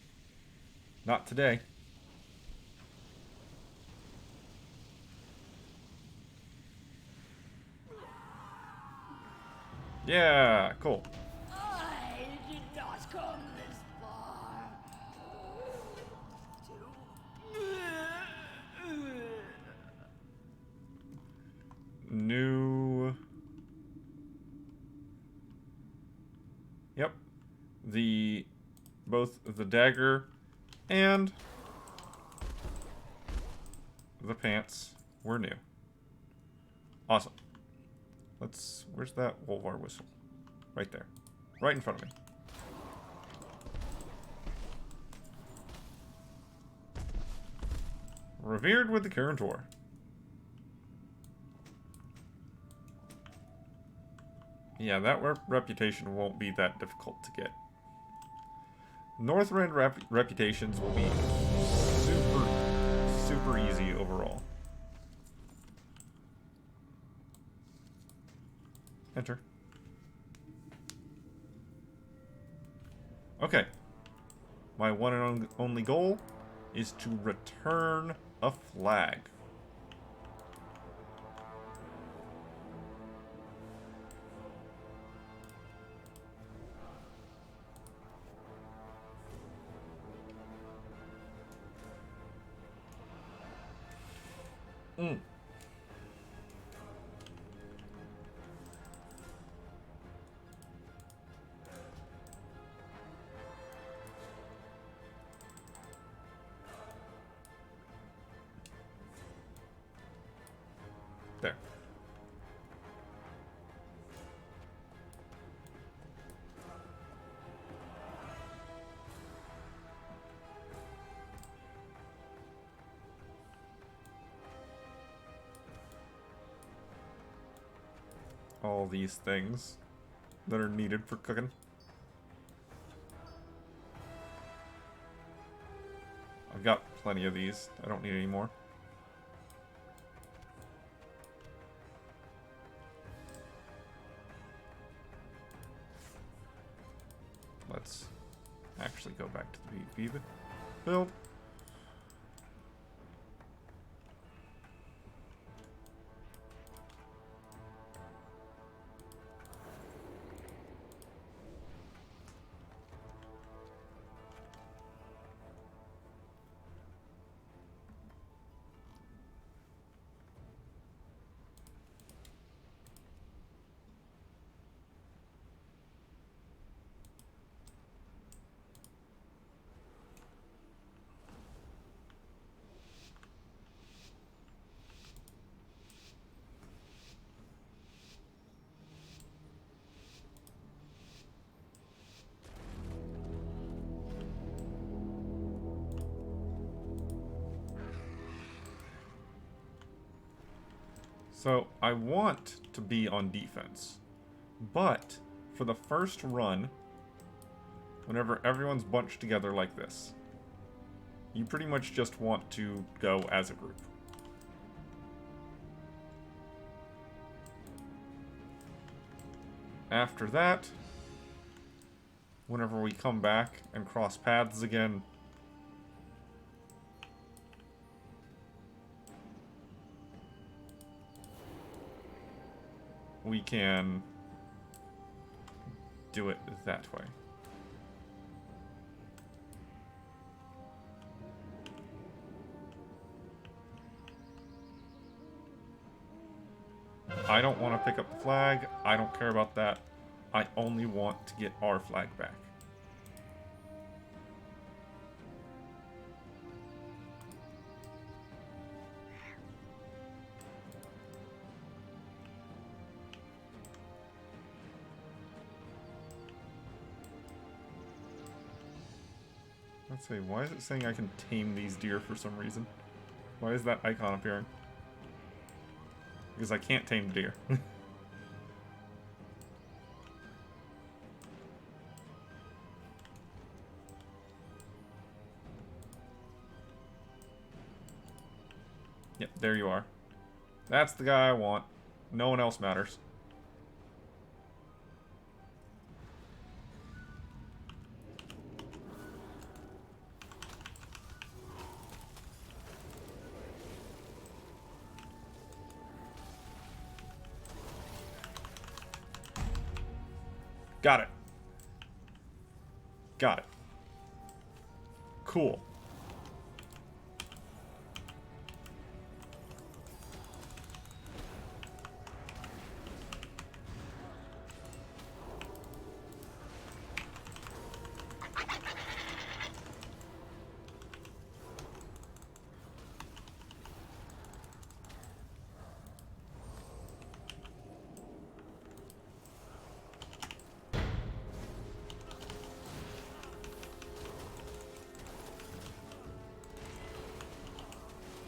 Not today. Yeah, cool. I did not come this far. New... Yep. Both the dagger and the pants were new. Awesome. Where's that Wolvar whistle? Right there. Right in front of me. Revered with the Kurantor. Yeah, that reputation won't be that difficult to get. Northrend reputations will be super easy overall. Enter. Okay. My one and only goal is to return a flag. There. All these things that are needed for cooking. I've got plenty of these. I don't need any more. Let's actually go back to the PvP build. So, I want to be on defense, but for the first run, whenever everyone's bunched together like this, you pretty much just want to go as a group. After that, whenever we come back and cross paths again, we can do it that way. I don't want to pick up the flag. I don't care about that. I only want to get our flag back. Let's see, why is it saying I can tame these deer for some reason? Why is that icon appearing? Because I can't tame deer. Yep, there you are. That's the guy I want. No one else matters. Got it. Got it. Cool.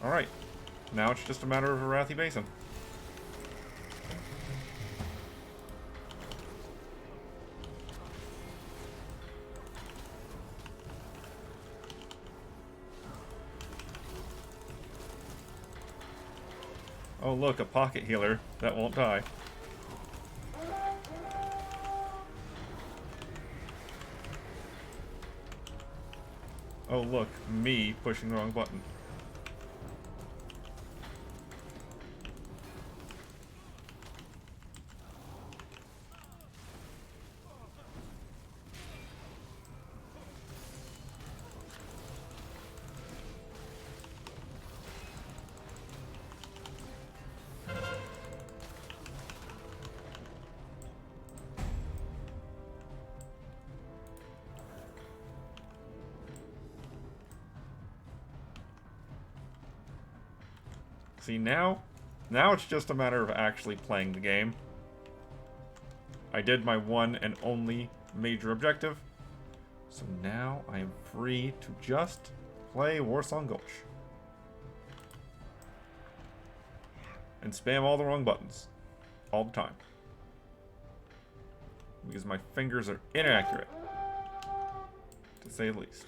Alright, now it's just a matter of Arathi Basin. Oh look, a pocket healer that won't die. Oh look, me pushing the wrong button. See, now it's just a matter of actually playing the game. I did my one and only major objective. So now I am free to just play Warsong Gulch. And spam all the wrong buttons. All the time. Because my fingers are inaccurate. To say the least.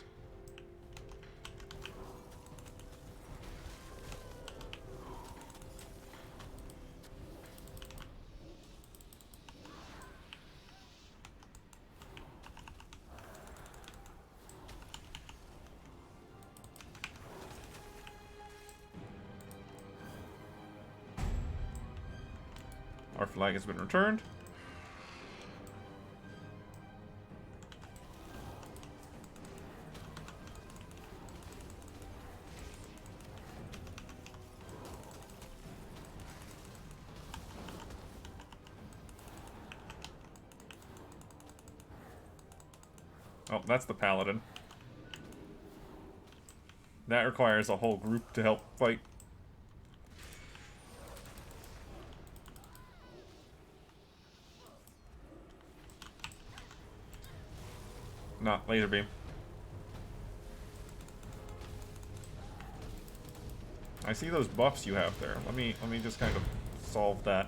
Our flag has been returned. Oh, that's the paladin. That requires a whole group to help fight. Not laser beam. I see those buffs you have there. Let me just kind of solve that.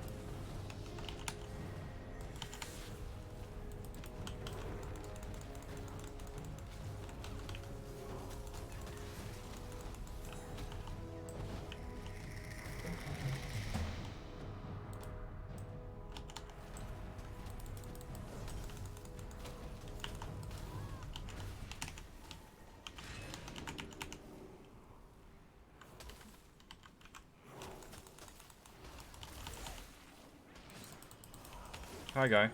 Hi, guy.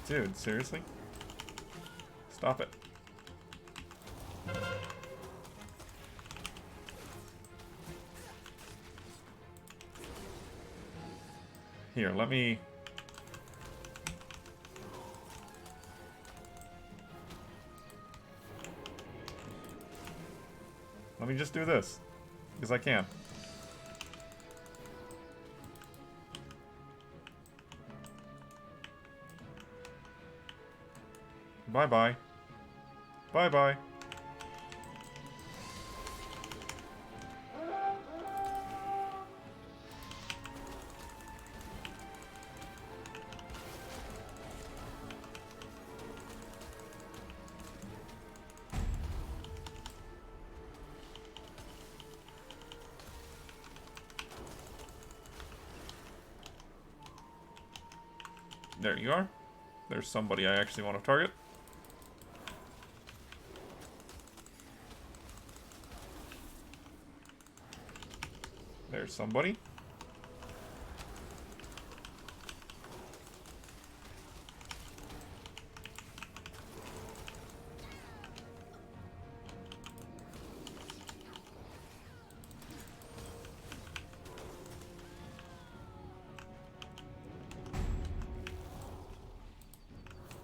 Dude, seriously? Stop it. Here, let me just do this, because I can. Bye-bye. Bye-bye. There you are. There's somebody I actually want to target. There's somebody.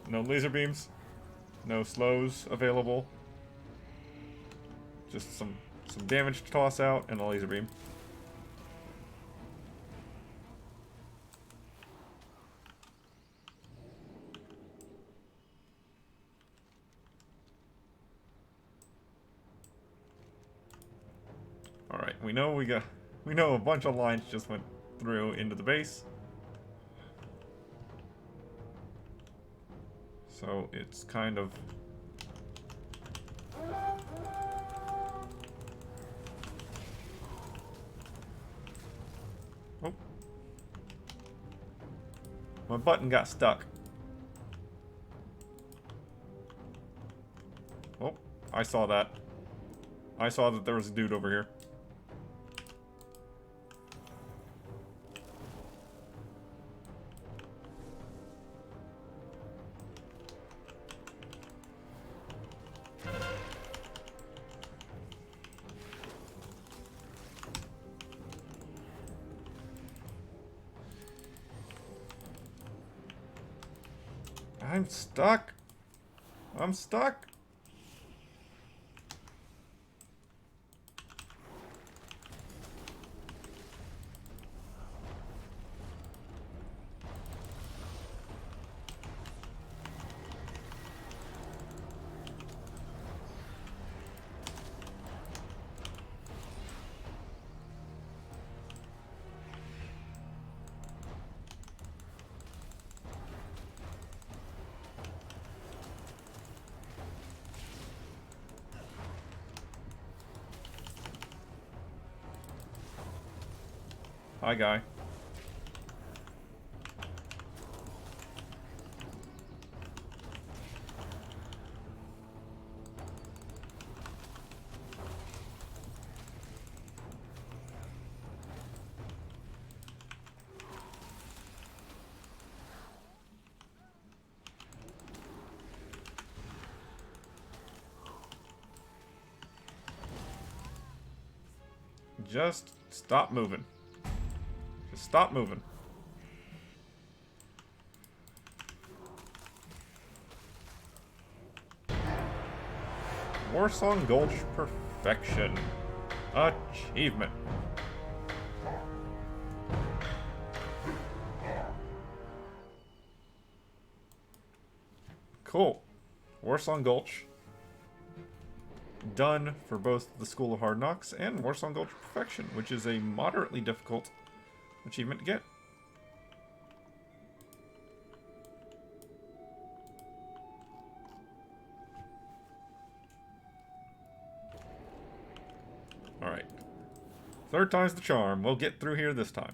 No laser beams. No slows available. Just some damage to toss out and a laser beam. Alright, we know a bunch of lines just went through into the base. So it's kind of oh. My button got stuck. Oh, I saw that. I saw that there was a dude over here. I'm stuck. I'm stuck. Hi, guy. Just stop moving. Just stop moving. Warsong Gulch Perfection. Achievement. Cool. Warsong Gulch. Done for both the School of Hard Knocks and Warsong Gulch Perfection, which is a moderately difficult achievement to get. Alright. Third time's the charm. We'll get through here this time.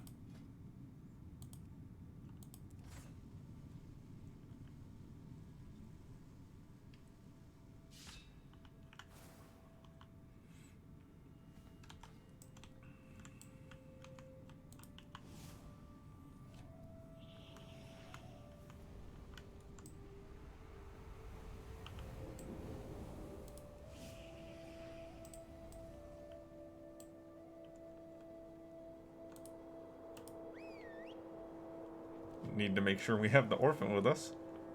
Need to make sure we have the orphan with us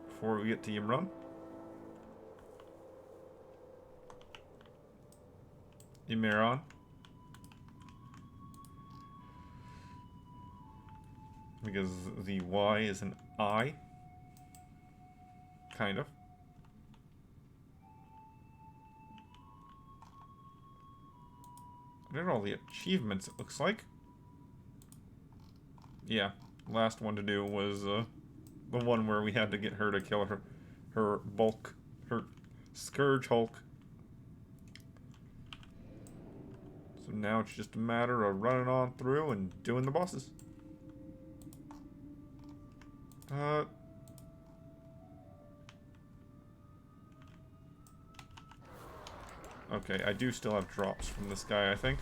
before we get to Yimrun. Ymiron. Because the Y is an I. Kind of. I did all the achievements, it looks like. Yeah. Last one to do was the one where we had to get her to kill her Scourge Hulk. So now it's just a matter of running on through and doing the bosses. Okay, I do still have drops from this guy, I think.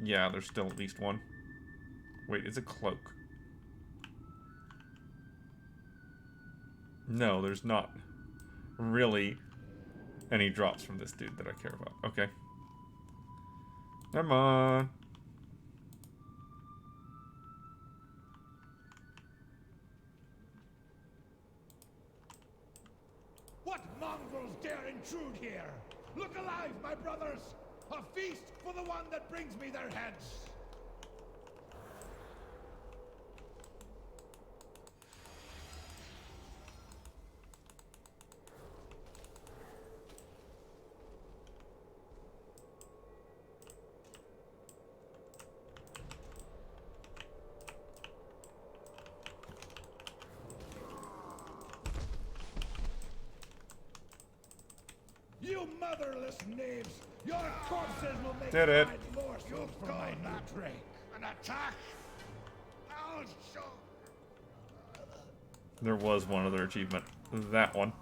Yeah, there's still at least one. Wait, it's a cloak. No, there's not really any drops from this dude that I care about. Okay. Never mind. What mongrels dare intrude here? Look alive, my brothers! A feast for the one that brings me their heads! You motherless knaves! Your corpses will make Did it. more soup for my new drink. An attack! I'll show. There was one other achievement. That one.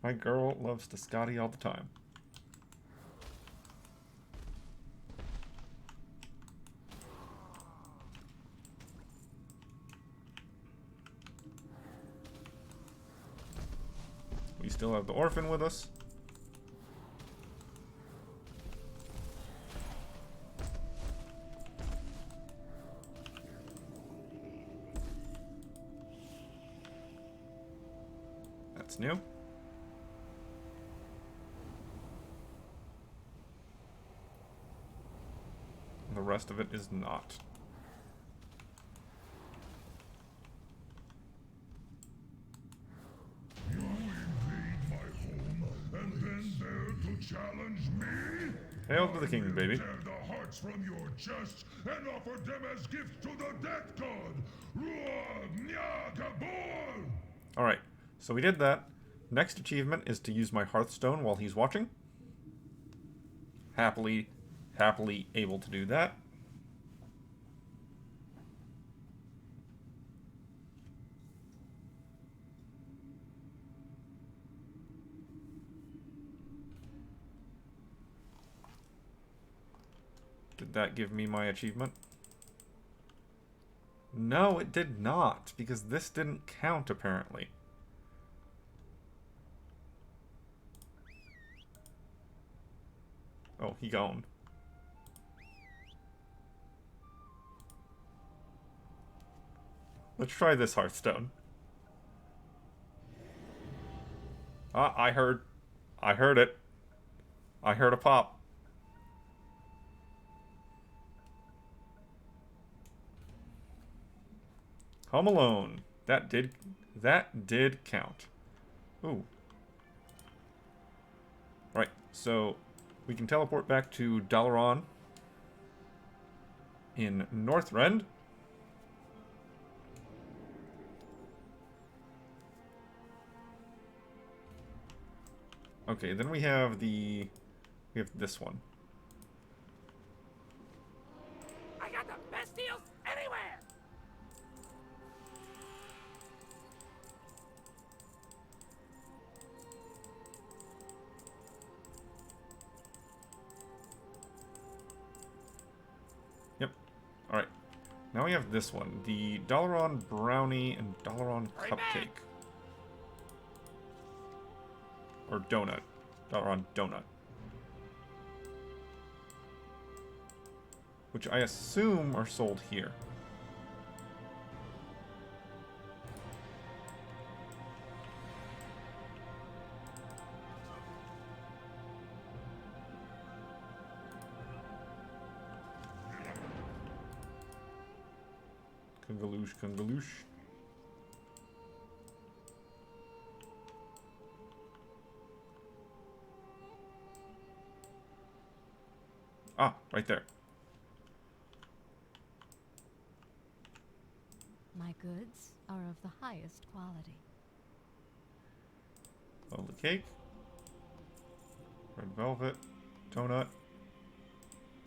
My girl loves to Scotty all the time. We still have the orphan with us. That's new. The rest of it is not. You invade my home and then dare to challenge me? Hail to the king, baby. Tear the hearts from your chests and offer them as gifts to the death god. Ruag Nya Gabor! Alright, so we did that. Next achievement is to use my Hearthstone while he's watching. Happily able to do that. Did that give me my achievement? No, it did not, because this didn't count, apparently. Oh, he gone. Let's try this Hearthstone. Ah, I heard it. I heard a pop. Home Alone. That did count. Ooh. Right, so we can teleport back to Dalaran in Northrend. Okay, then we have this one. I got the best deals anywhere! Yep. Alright. Now we have this one. The Dalaran Brownie and Dalaran Cupcake. Or Donut. Dalaran Donut. Which I assume are sold here. Kungaloosh, kungaloosh. Ah, right there. My goods are of the highest quality. Lovely cake. Red velvet. Donut.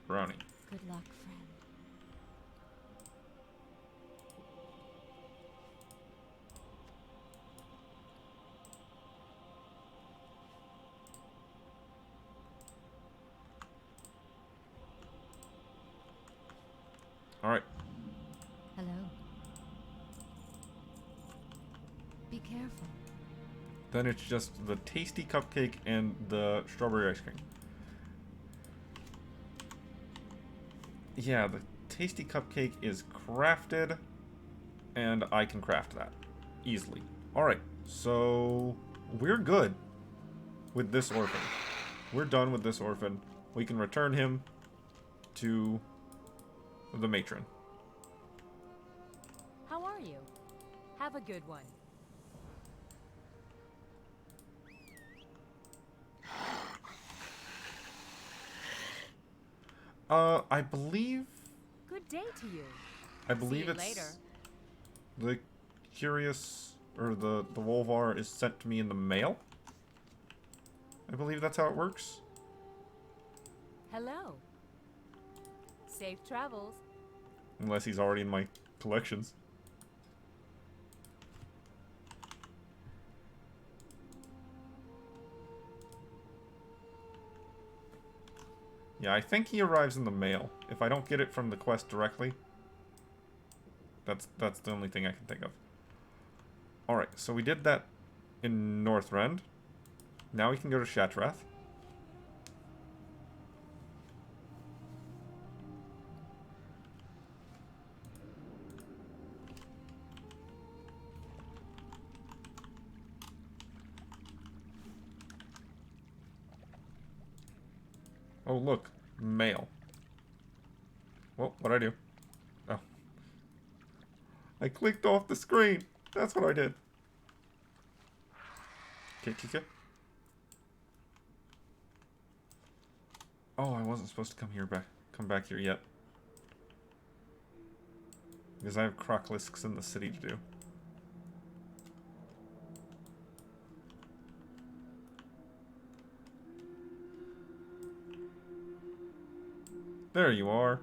Brownie. Good luck, friend. Alright. Hello. Be careful. Then it's just the tasty cupcake and the strawberry ice cream. Yeah, the tasty cupcake is crafted, and I can craft that easily. Alright, so we're good with this orphan. We're done with this orphan. We can return him to the matron. How are you? Have a good one. I believe... Good day to you. I believe See you it's... later. The Curious, or the Wolvar is sent to me in the mail. I believe that's how it works. Hello. Safe travels. Unless he's already in my collections. Yeah, I think he arrives in the mail. If I don't get it from the quest directly. That's the only thing I can think of. Alright, so we did that in Northrend. Now we can go to Shatrath. Oh, look. Mail. Well, what'd I do? Oh. I clicked off the screen. That's what I did. Okay. Oh, I wasn't supposed to come back here yet. Because I have crocolisks in the city to do. There you are.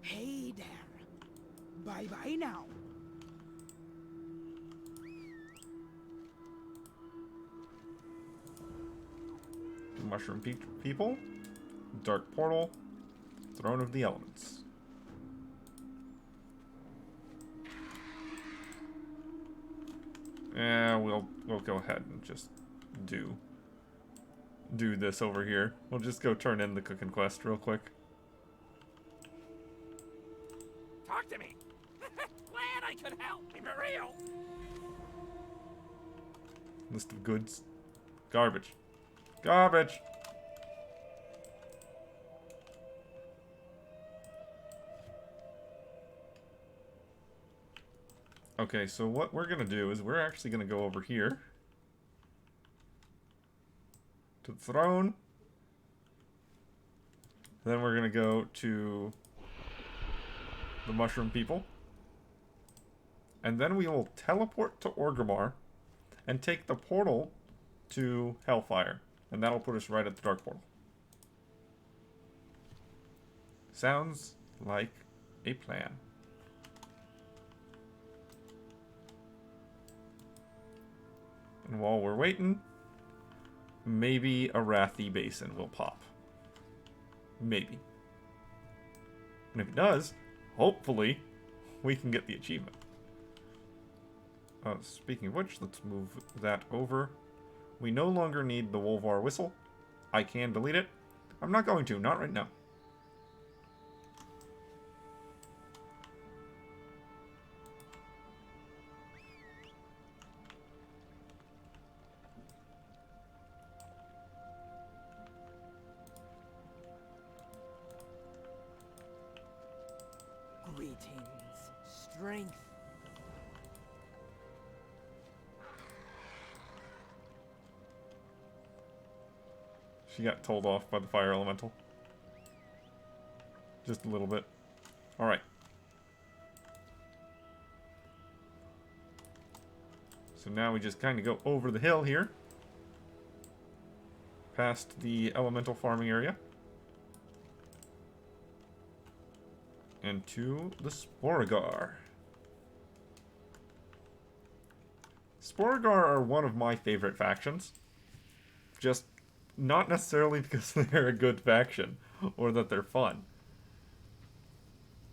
Hey there. Bye-bye now. Mushroom people. Dark portal. Throne of the Elements. Yeah, we'll go ahead and just do this over here. We'll just go turn in the cooking quest real quick. Talk to me. Glad I could help. Be real. List of goods. Garbage. Garbage! Okay, so what we're gonna do is we're actually gonna go over here to the throne. Then we're gonna go to the mushroom people. And then we will teleport to Orgrimmar and take the portal to Hellfire. And that'll put us right at the Dark Portal. Sounds like a plan. And while we're waiting, maybe a Wrathy Basin will pop. Maybe. And if it does, hopefully, we can get the achievement. Speaking of which, let's move that over. We no longer need the Wolvar whistle. I can delete it. I'm not going to, not right now. Greetings, strength. She got told off by the fire elemental. Just a little bit. Alright. So now we just kind of go over the hill here. Past the elemental farming area. And to the Sporagar. Sporagar are one of my favorite factions. Just not necessarily because they're a good faction or that they're fun.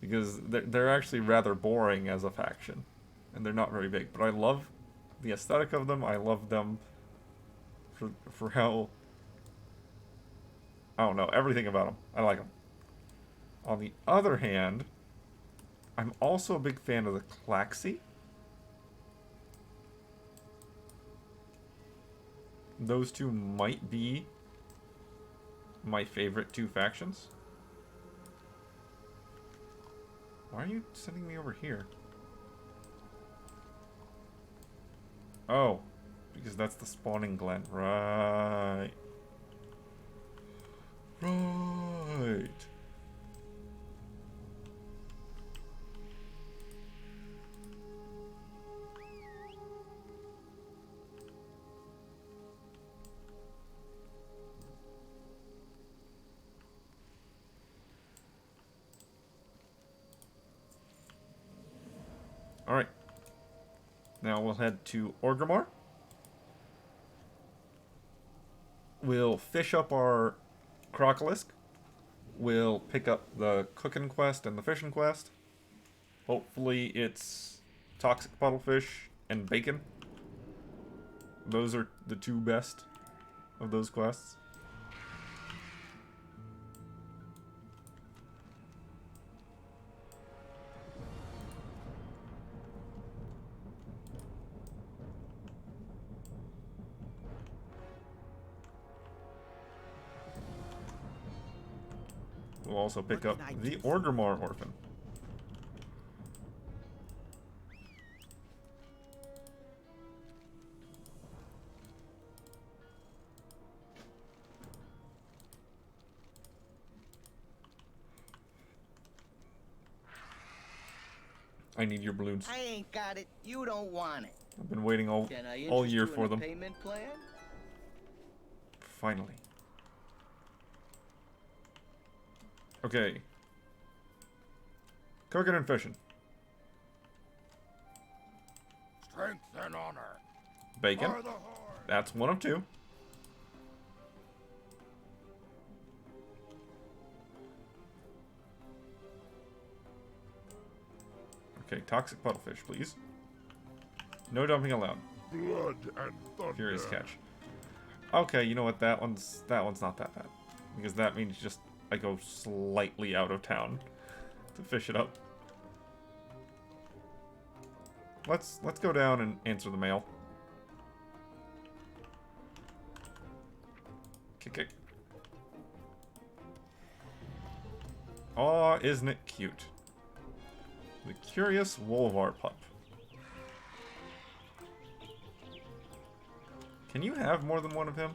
Because they're actually rather boring as a faction. And they're not very big. But I love the aesthetic of them. I love them for how... I don't know, everything about them. I like them. On the other hand, I'm also a big fan of the Klaxi. Those two might be my favorite two factions. Why are you sending me over here? Oh, because that's the spawning glen. Right. Right. Alright. Now we'll head to Orgrimmar. We'll fish up our Crocolisk. We'll pick up the cooking quest and the fishing quest. Hopefully it's toxic puddlefish and bacon. Those are the two best of those quests. We'll also pick What up can I the do for you? Orgrimmar Orphan. I need your balloons. I ain't got it. You don't want it. I've been waiting all Can I all interest year you for in a them. payment plan? Finally. Okay. Cooking and fishing. Strength and honor. Bacon. For the Horde. That's one of two. Okay, toxic puddlefish, please. No dumping allowed. Blood and thunder. Furious catch. Okay, you know what? That one's not that bad, because that means just I go slightly out of town to fish it up. Let's go down and answer the mail. Kick. Aw, isn't it cute? The curious Wolvar pup. Can you have more than one of him?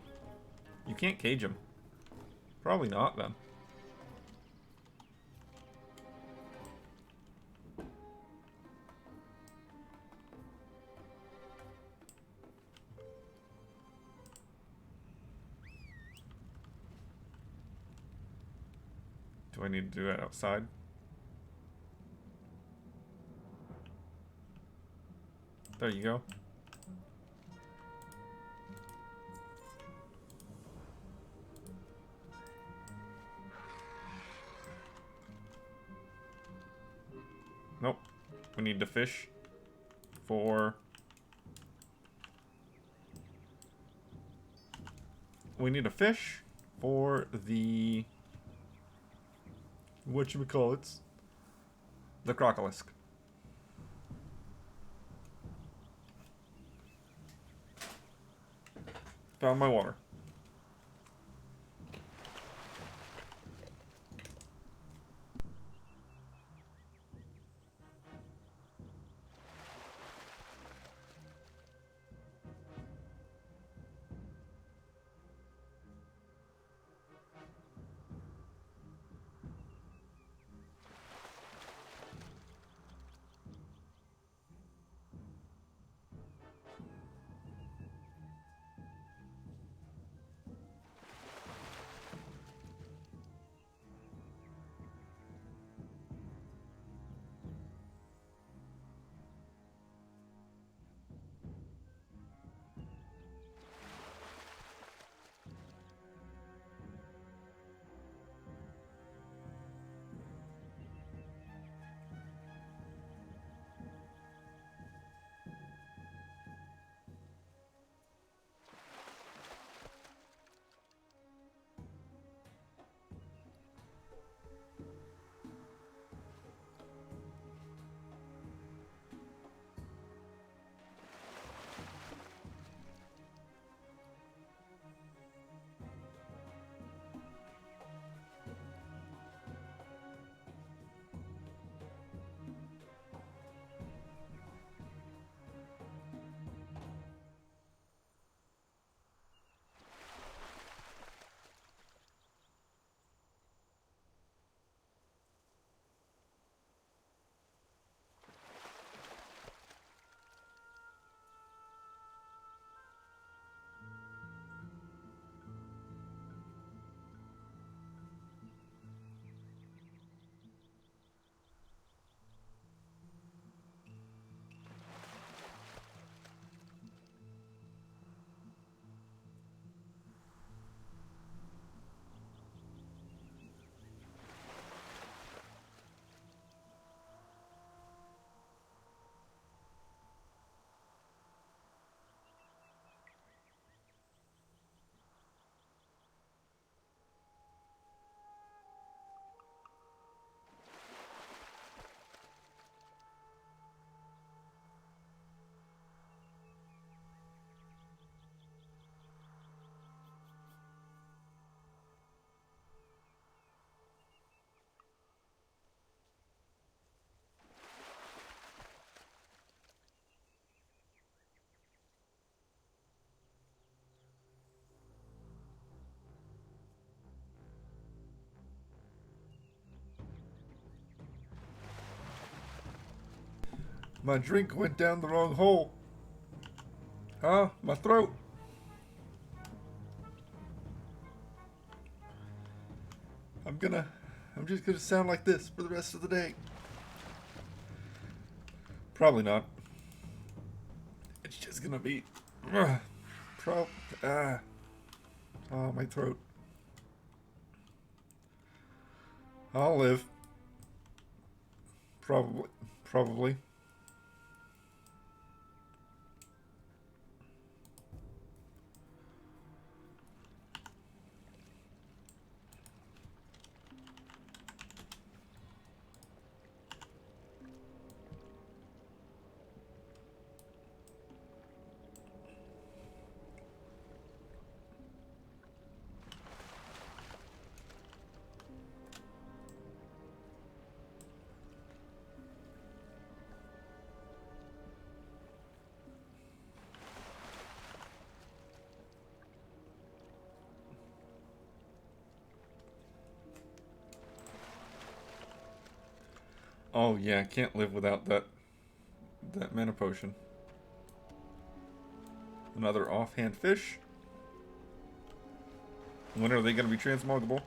You can't cage him. Probably not, then. Do I need to do it outside? There you go. Nope. We need to fish for... We need to fish for the... Whatchamacallits? The crocolisk. Found my water. My drink went down the wrong hole. Ah, my throat. I'm just gonna sound like this for the rest of the day. Probably not. It's just gonna be, oh, my throat. I'll live. Probably. Oh yeah, can't live without that mana potion. Another offhand fish. When are they going to be transmogable?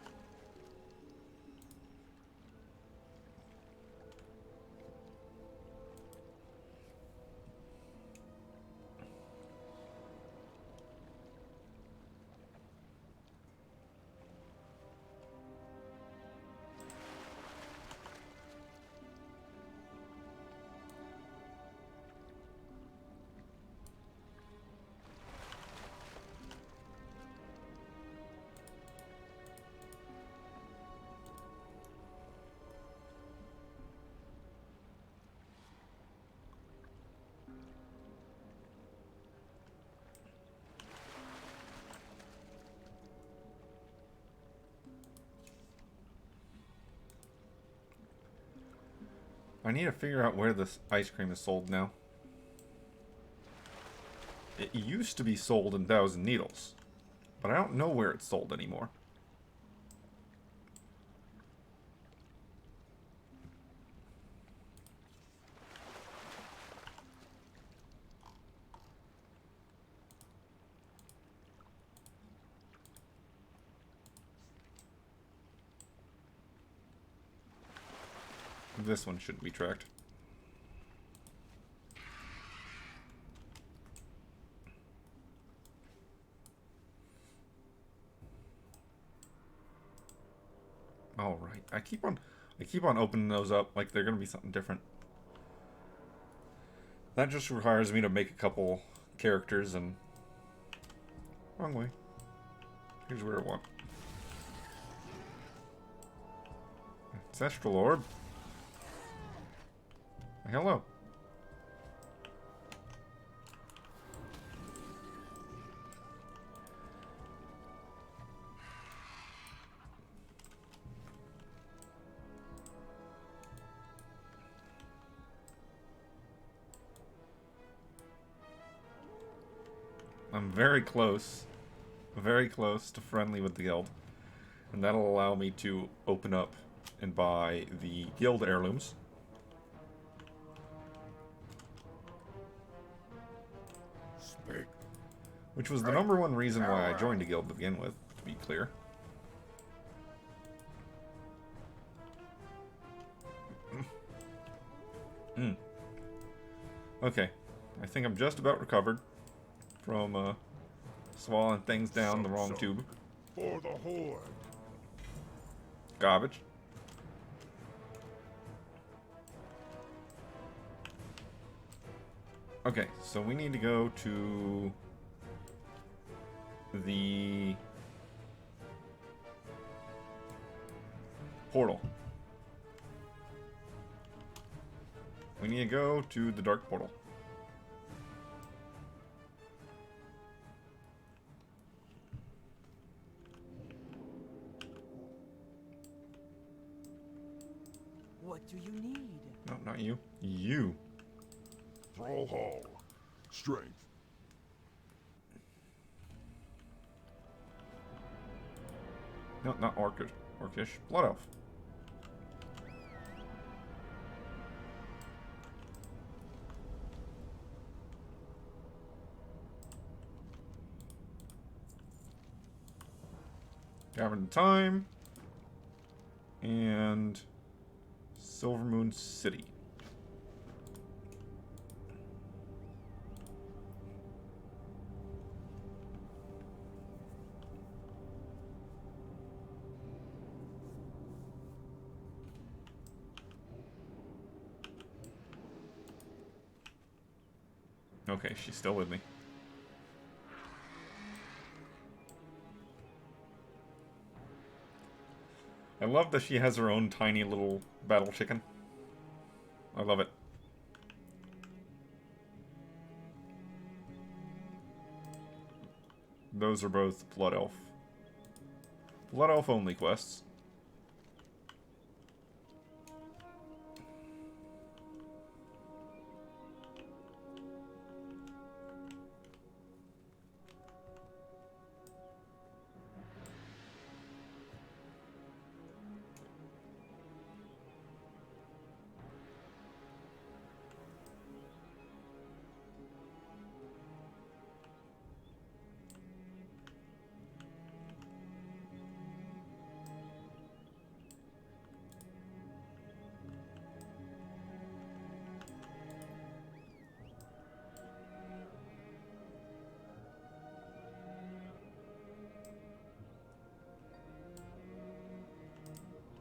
I need to figure out where this ice cream is sold now. It used to be sold in Thousand Needles, but I don't know where it's sold anymore. This one shouldn't be tracked. All right, I keep on opening those up like they're gonna be something different. That just requires me to make a couple characters and wrong way. Here's where I want. Ancestral orb. Hello. I'm very close to friendly with the guild, and that'll allow me to open up and buy the guild heirlooms. Which was the #1 reason why I joined a guild to begin with, to be clear. Okay, I think I'm just about recovered from swallowing things down the wrong tube. For the Horde. Garbage. Okay, so we need to go to the portal. We need to go to the dark portal. What do you need? No, not you. You. Thrall Hall. Strength. No, not orcish. Orcish. Blood elf. Cavern of Time. And Silvermoon City. Okay, she's still with me. I love that she has her own tiny little battle chicken. I love it. Those are both Blood Elf. Blood Elf only quests.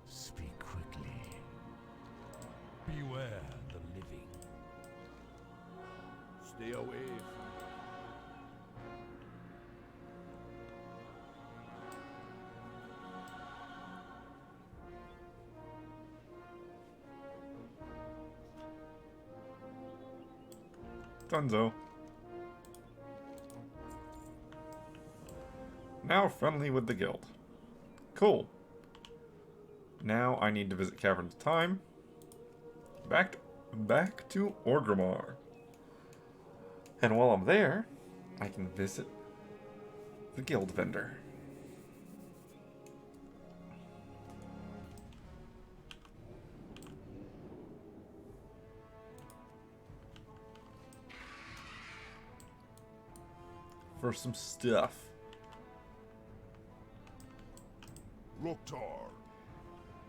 Speak quickly. Beware the living. Stay away Dunzo. Now friendly with the guild. Cool. Now I need to visit Cavern of Time. Back to Orgrimmar. And while I'm there, I can visit the guild vendor. For some stuff. Loktar.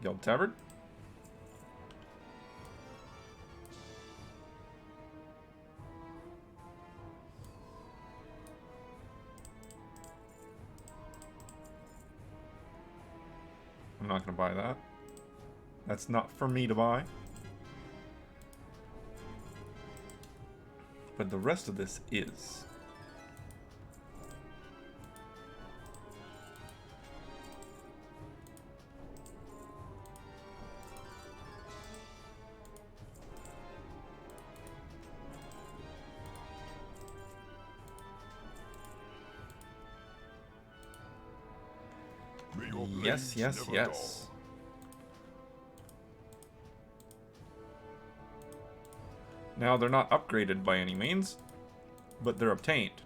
Guild Tavern. I'm not going to buy that. That's not for me to buy. But the rest of this is. May your Yes, blades yes, never yes. Now, they're not upgraded by any means, but they're obtained.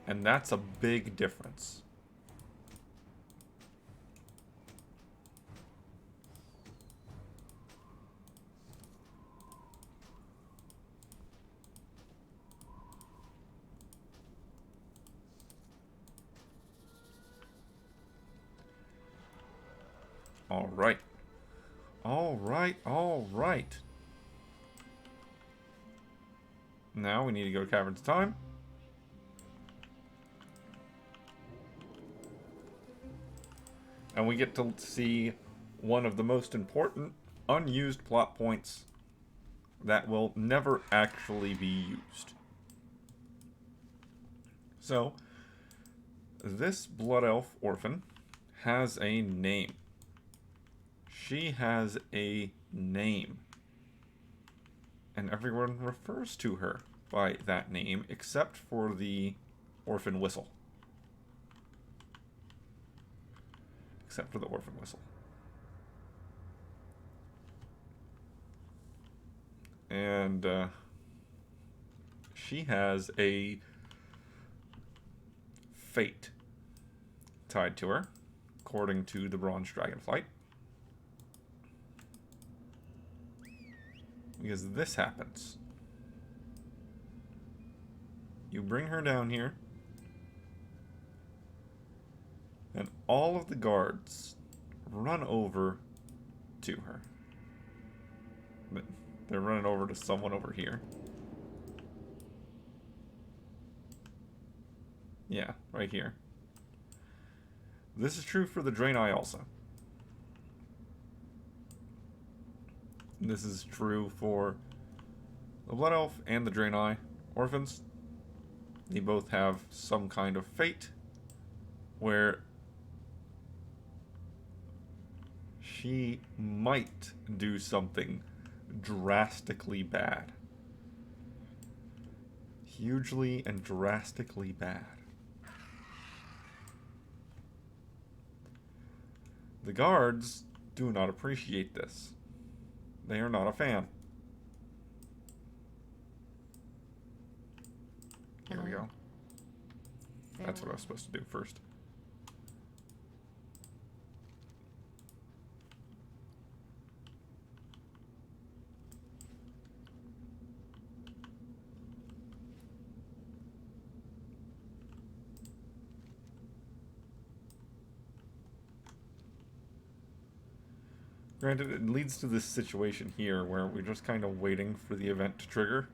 And that's a big difference. All right. All right, all right. Now we need to go to Caverns of Time. And we get to see one of the most important unused plot points that will never actually be used. So, this Blood Elf orphan has a name. She has a name. And everyone refers to her by that name, except for the orphan whistle. Except for the orphan whistle. And she has a fate tied to her, according to the Bronze Dragonflight. Because this happens. You bring her down here. And all of the guards run over to her. They're running over to someone over here. Yeah, right here. This is true for the Draenei also. This is true for the Blood Elf and the Draenei orphans. They both have some kind of fate where she might do something drastically bad. Hugely and drastically bad. The guards do not appreciate this. They are not a fan. Here we go. That's what I was supposed to do first. Granted, it leads to this situation here where we're just kind of waiting for the event to trigger.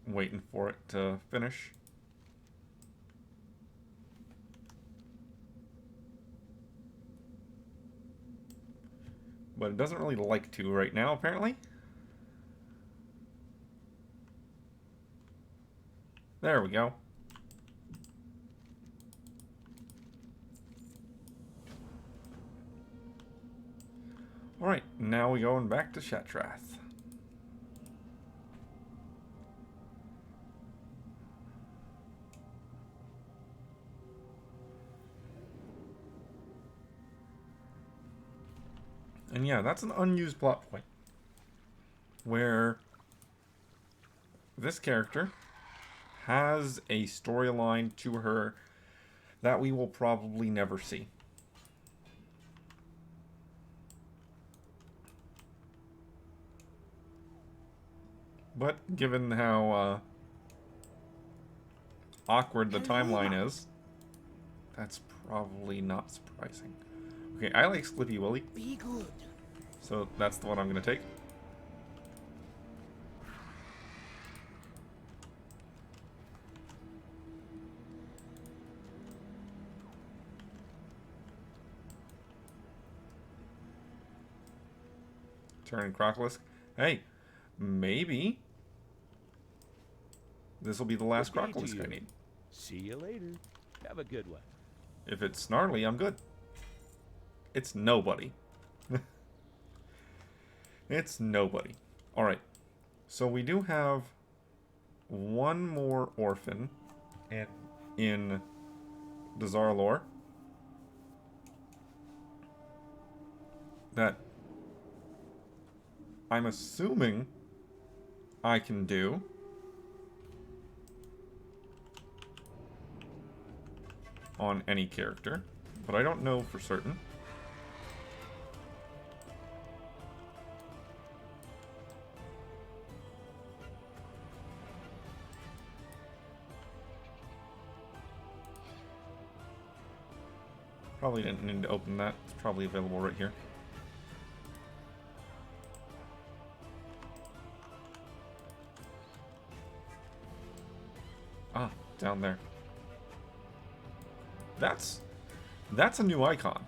Waiting for it to finish. But it doesn't really like to right now, apparently. There we go. Alright, now we're going back to Shatrath. And yeah, that's an unused plot point. Where this character has a storyline to her that we will probably never see. But given how awkward the timeline is, that's probably not surprising. Okay, I like Slippy Willy. Be good. So that's the one I'm going to take. Turn Crocolisk. Hey, maybe this will be the last Crocolisk I need. See you later. Have a good one. If it's Snarly, I'm good. It's nobody. It's nobody. Alright. So we do have one more orphan in Dazar'alor that I'm assuming I can do. On any character, but I don't know for certain. Probably didn't need to open that. It's probably available right here. Ah, down there. That's a new icon.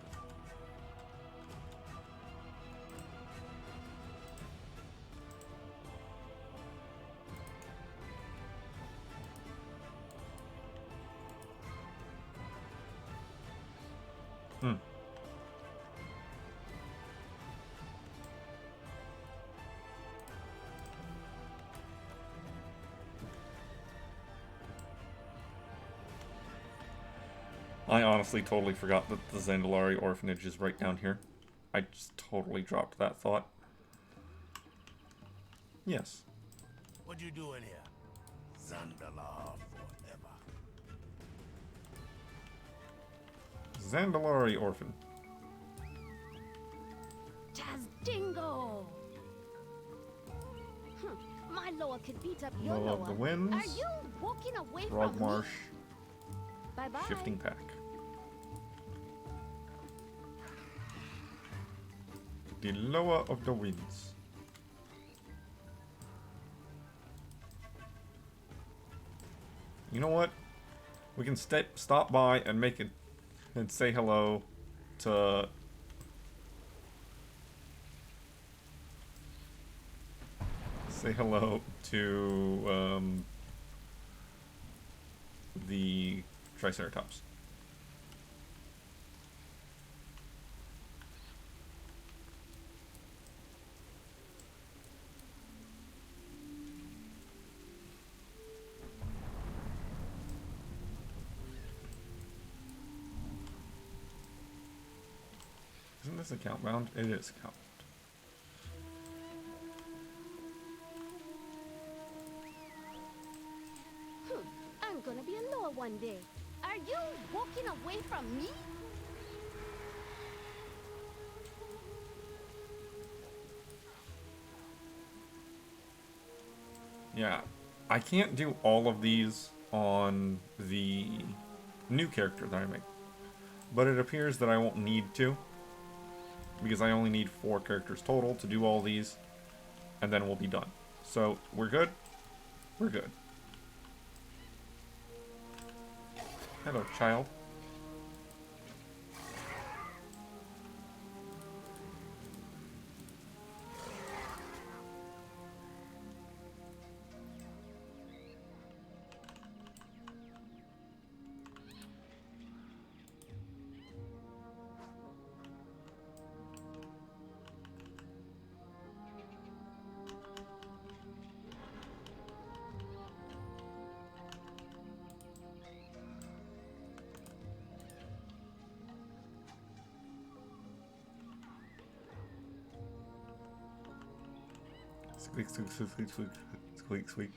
I honestly totally forgot that the Zandalari orphanage is right down here. I just totally dropped that thought. Yes. What you doing here? Zandalar forever. Zandalari Orphan. Dingo! My lower could beat up your Lower of the Winds. Are you walking away Frog from Marsh. me? Bye-bye. Shifting Pack. The Lower of the Winds. You know what? We can stop by and make it and say hello to the Triceratops. Isn't this account bound? It is account bound. I'm gonna be a lower one day. Are you walking away from me? Yeah, I can't do all of these on the new character that I make. But it appears that I won't need to, because I only need 4 characters total to do all these, and then we'll be done. So, we're good? We're good. Hello, child. Squeak, squeak, squeak, squeak, squeak, squeak, squeak.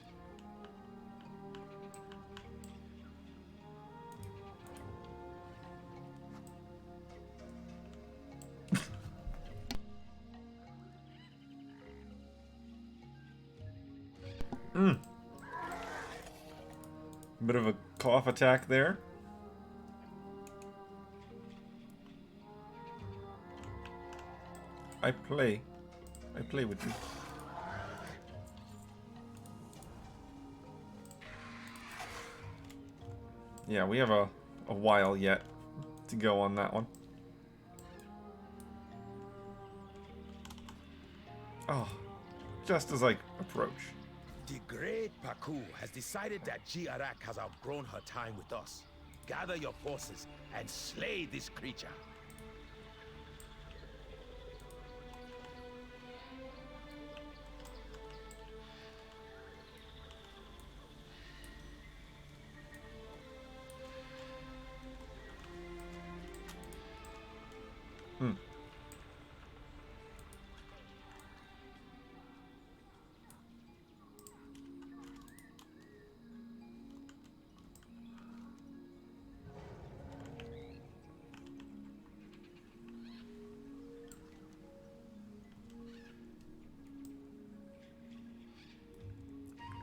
Bit of a cough attack there. I play with you. Yeah, we have a while yet to go on that one. Oh, just as I approach. The great Paku has decided that Jiarak has outgrown her time with us. Gather your forces and slay this creature.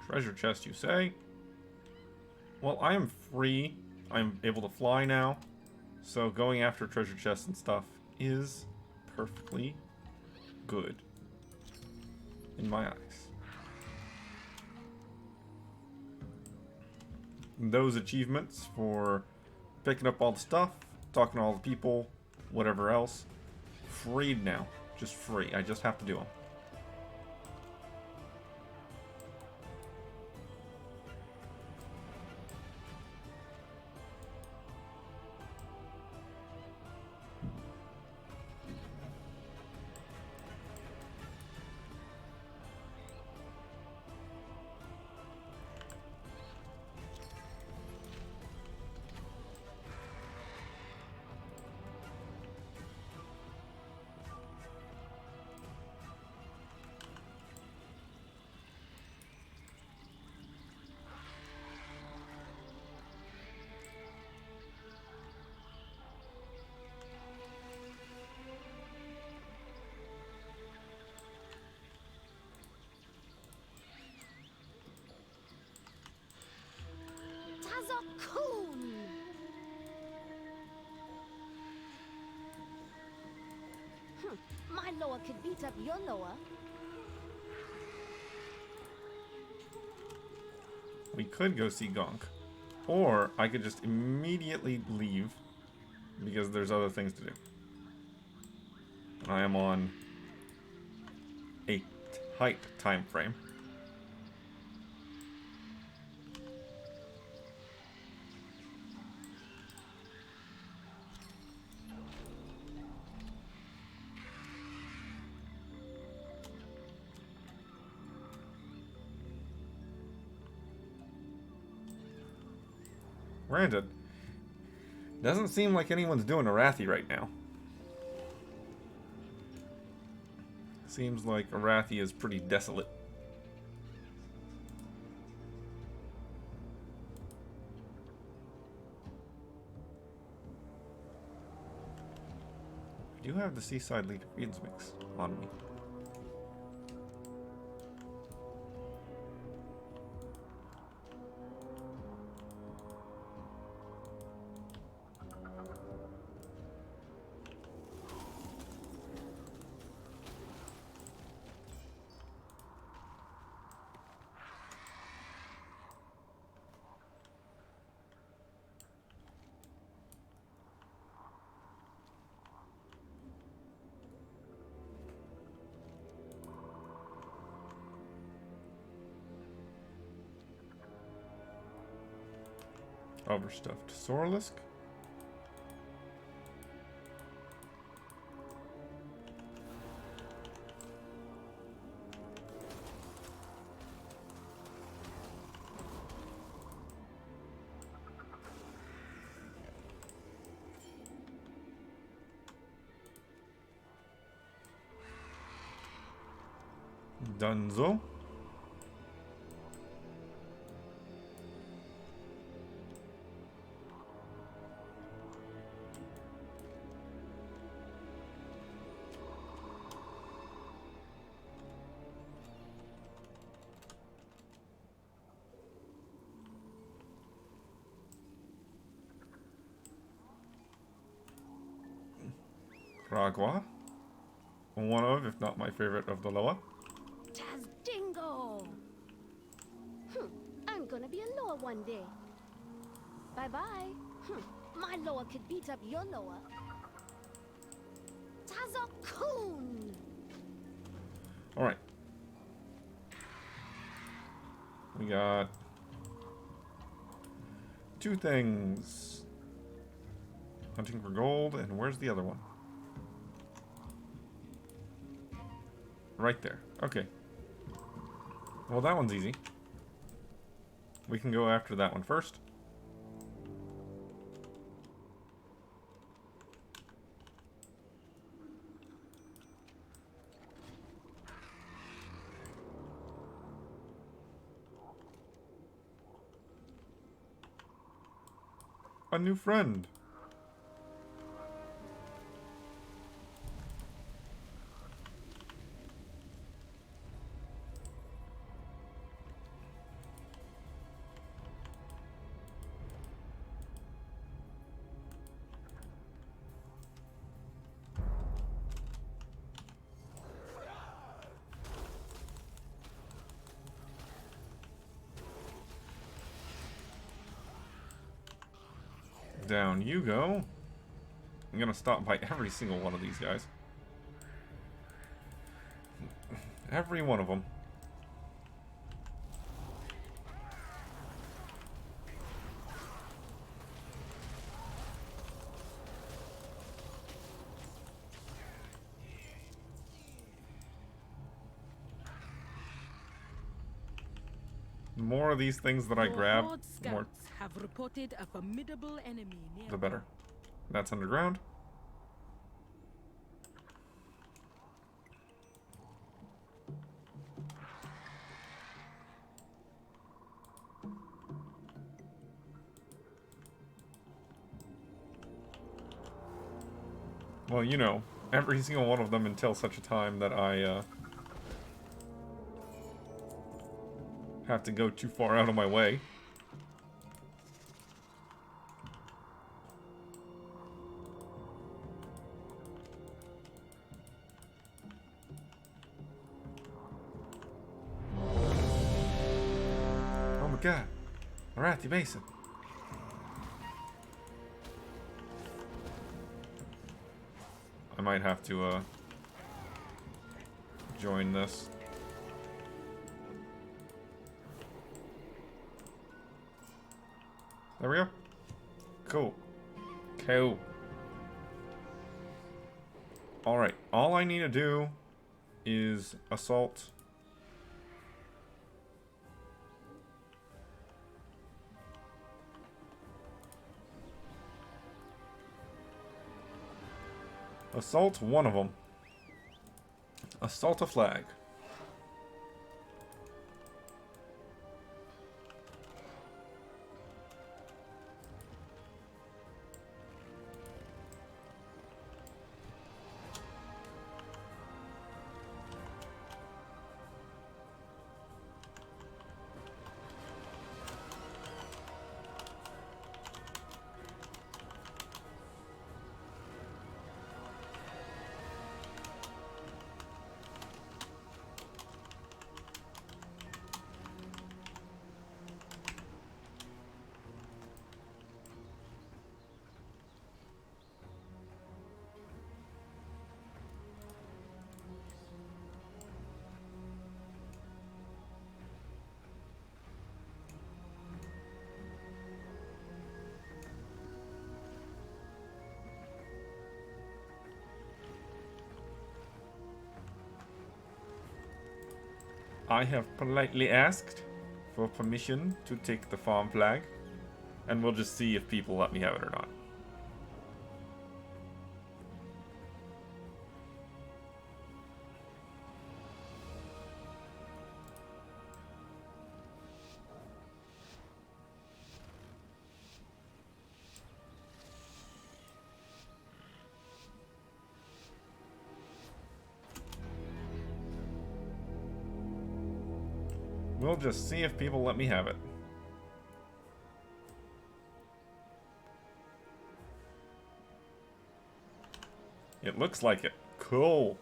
Treasure chest, you say? Well, I am free. I'm able to fly now. So going after treasure chests and stuff is perfectly good in my eyes. And those achievements for picking up all the stuff, talking to all the people, whatever else, freed now. Just free. I just have to do them. My lower could beat up your lower. We could go see Gonk. Or I could just immediately leave because there's other things to do. I am on a tight time frame. Granted, doesn't seem like anyone's doing Arathi right now. Seems like Arathi is pretty desolate. I do have the Seaside Leader Reeds mix on me. Overstuffed Sorlisk. Dunzo. Ragwa. One of, if not my favorite, of the Loa. Taz Dingo! I'm gonna be a lower one day. Bye-bye. My lower could beat up your lower. Tazakun! Alright. We got two things. Hunting for gold, and where's the other one? Right there. Okay. Well, that one's easy. We can go after that one first. A new friend. Down you go. I'm gonna stop by every single one of these guys. Every one of them. The more of these things that I grab, the more have reported a formidable enemy near. the better. That's underground. Well, you know, every single one of them until such a time that I have to go too far out of my way. god. Alrighty, Mason. I might have to join this. There we go. Cool. Cool. Alright, all I need to do is assault. Assault one of them. Assault a flag. I have politely asked for permission to take the farm flag, and we'll just see if people let me have it or not. We'll just see if people let me have it. It looks like it. Cool.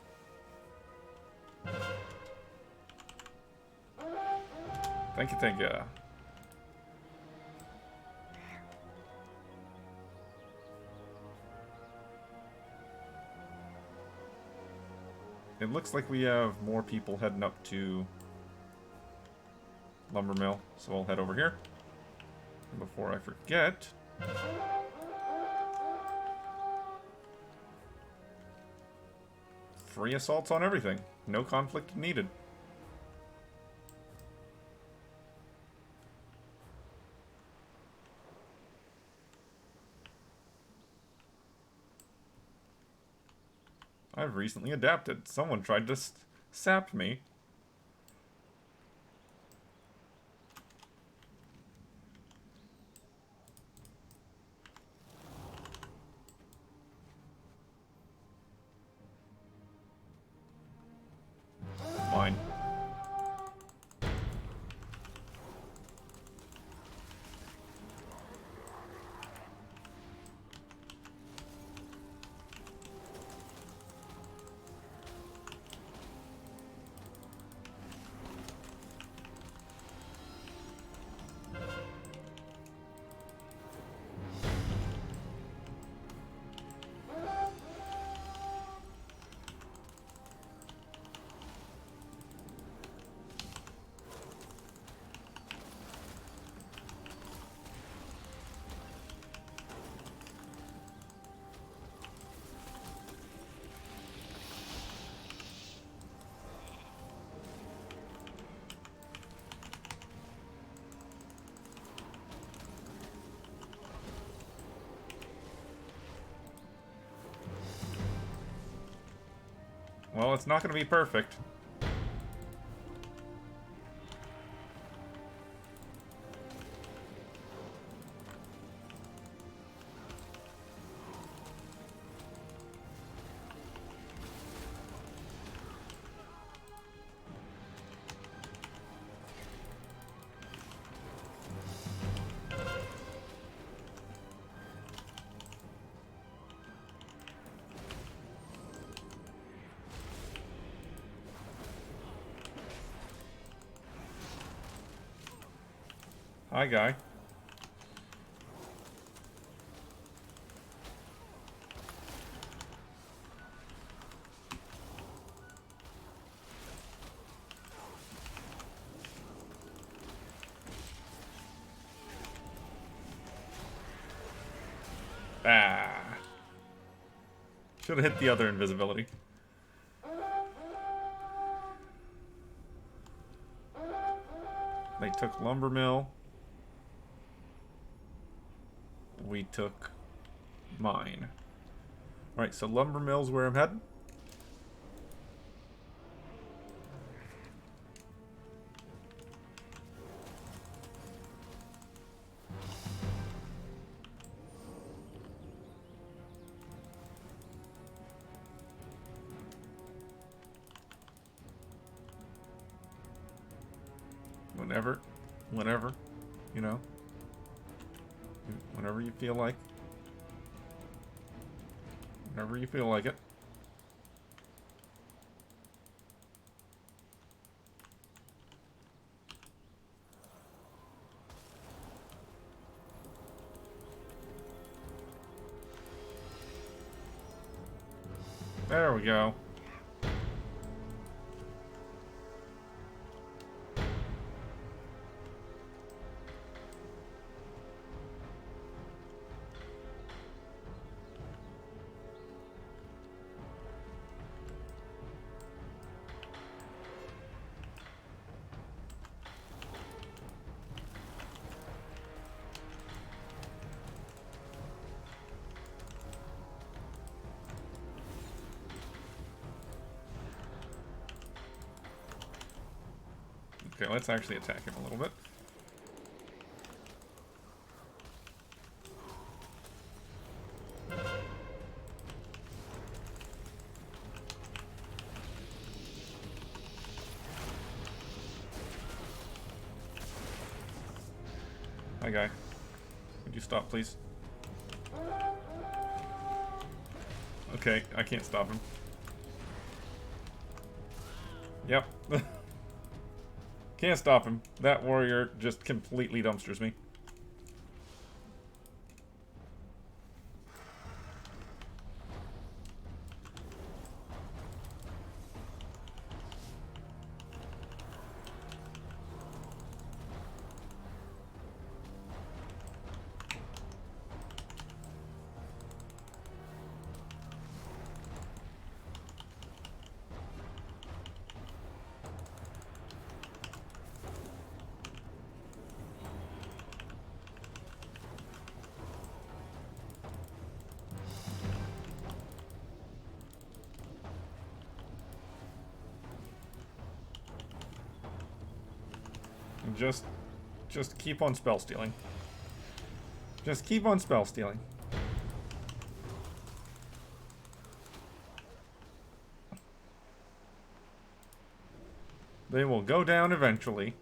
Thank you, thank you. It looks like we have more people heading up to lumber mill, so I'll head over here. And before I forget, free assaults on everything. No conflict needed. I've recently adapted. Someone tried to sap me. Mine. Well, it's not going to be perfect. Hi, guy. Ah. Should have hit the other invisibility. They took lumber mill. We took mine. Alright, so lumber mill's where I'm heading. Whenever, you know, whenever you feel like, whenever you feel like it. There we go. Okay, let's actually attack him a little bit. Hi, guy. Would you stop, please? Okay, I can't stop him. Yep. Can't stop him. That warrior just completely dumpsters me. Just keep on spell stealing. Just keep on spell stealing. They will go down eventually.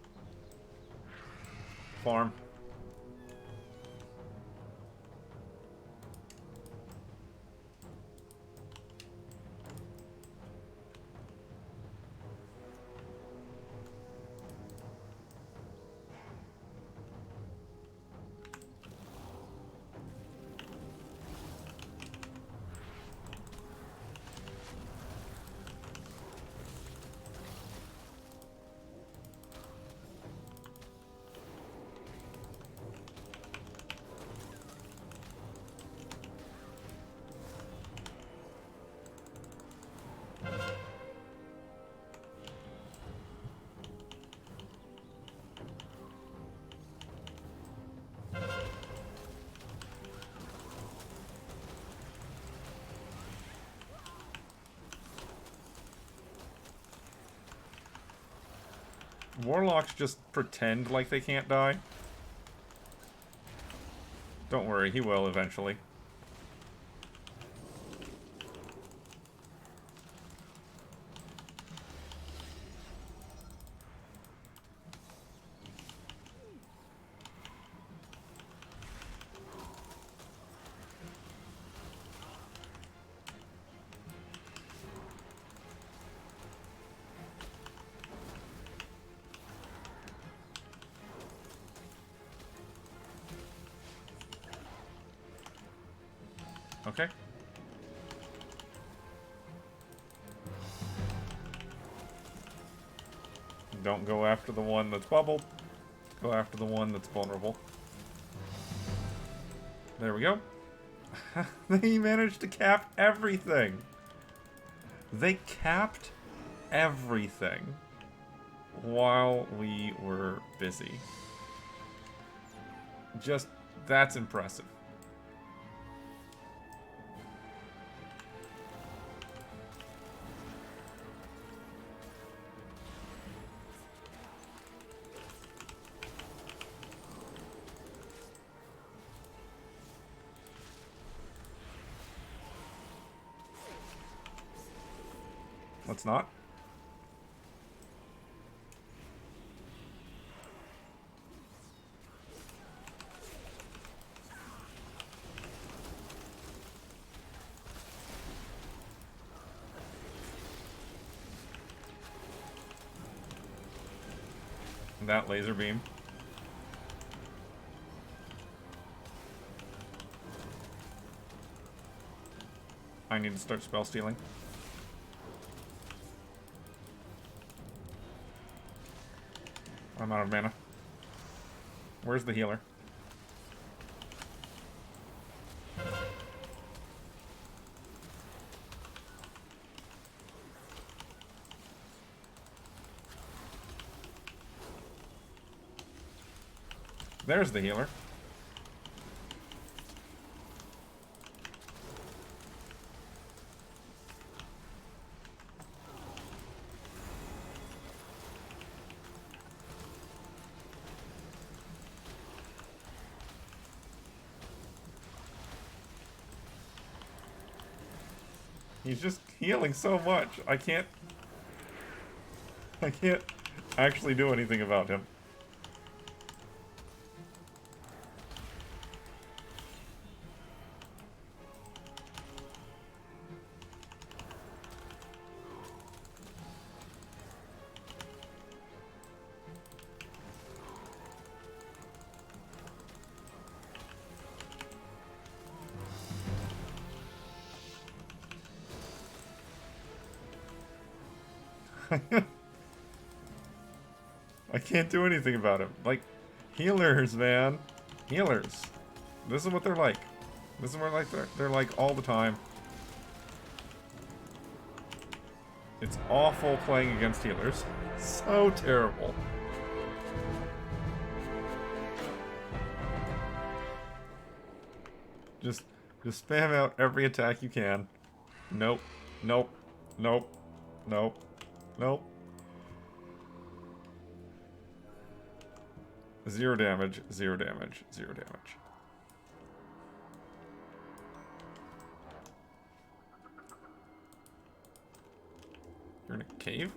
Farm. Warlocks just pretend like they can't die. Don't worry, he will eventually. Okay. Don't go after the one that's bubbled. Go after the one that's vulnerable. There we go. They managed to cap everything. They capped everything while we were busy. Just, that's impressive. Let's not. That laser beam. I need to start spell stealing. I'm out of mana. Where's the healer? There's the healer. He's just healing so much. I can't actually do anything about him. I can't do anything about him. Like, healers, man. Healers. This is what they're like. This is what they're like all the time. It's awful playing against healers. So terrible. Just spam out every attack you can. Nope. Nope. Nope. Nope. Nope. 0 damage, 0 damage, 0 damage. You're in a cave?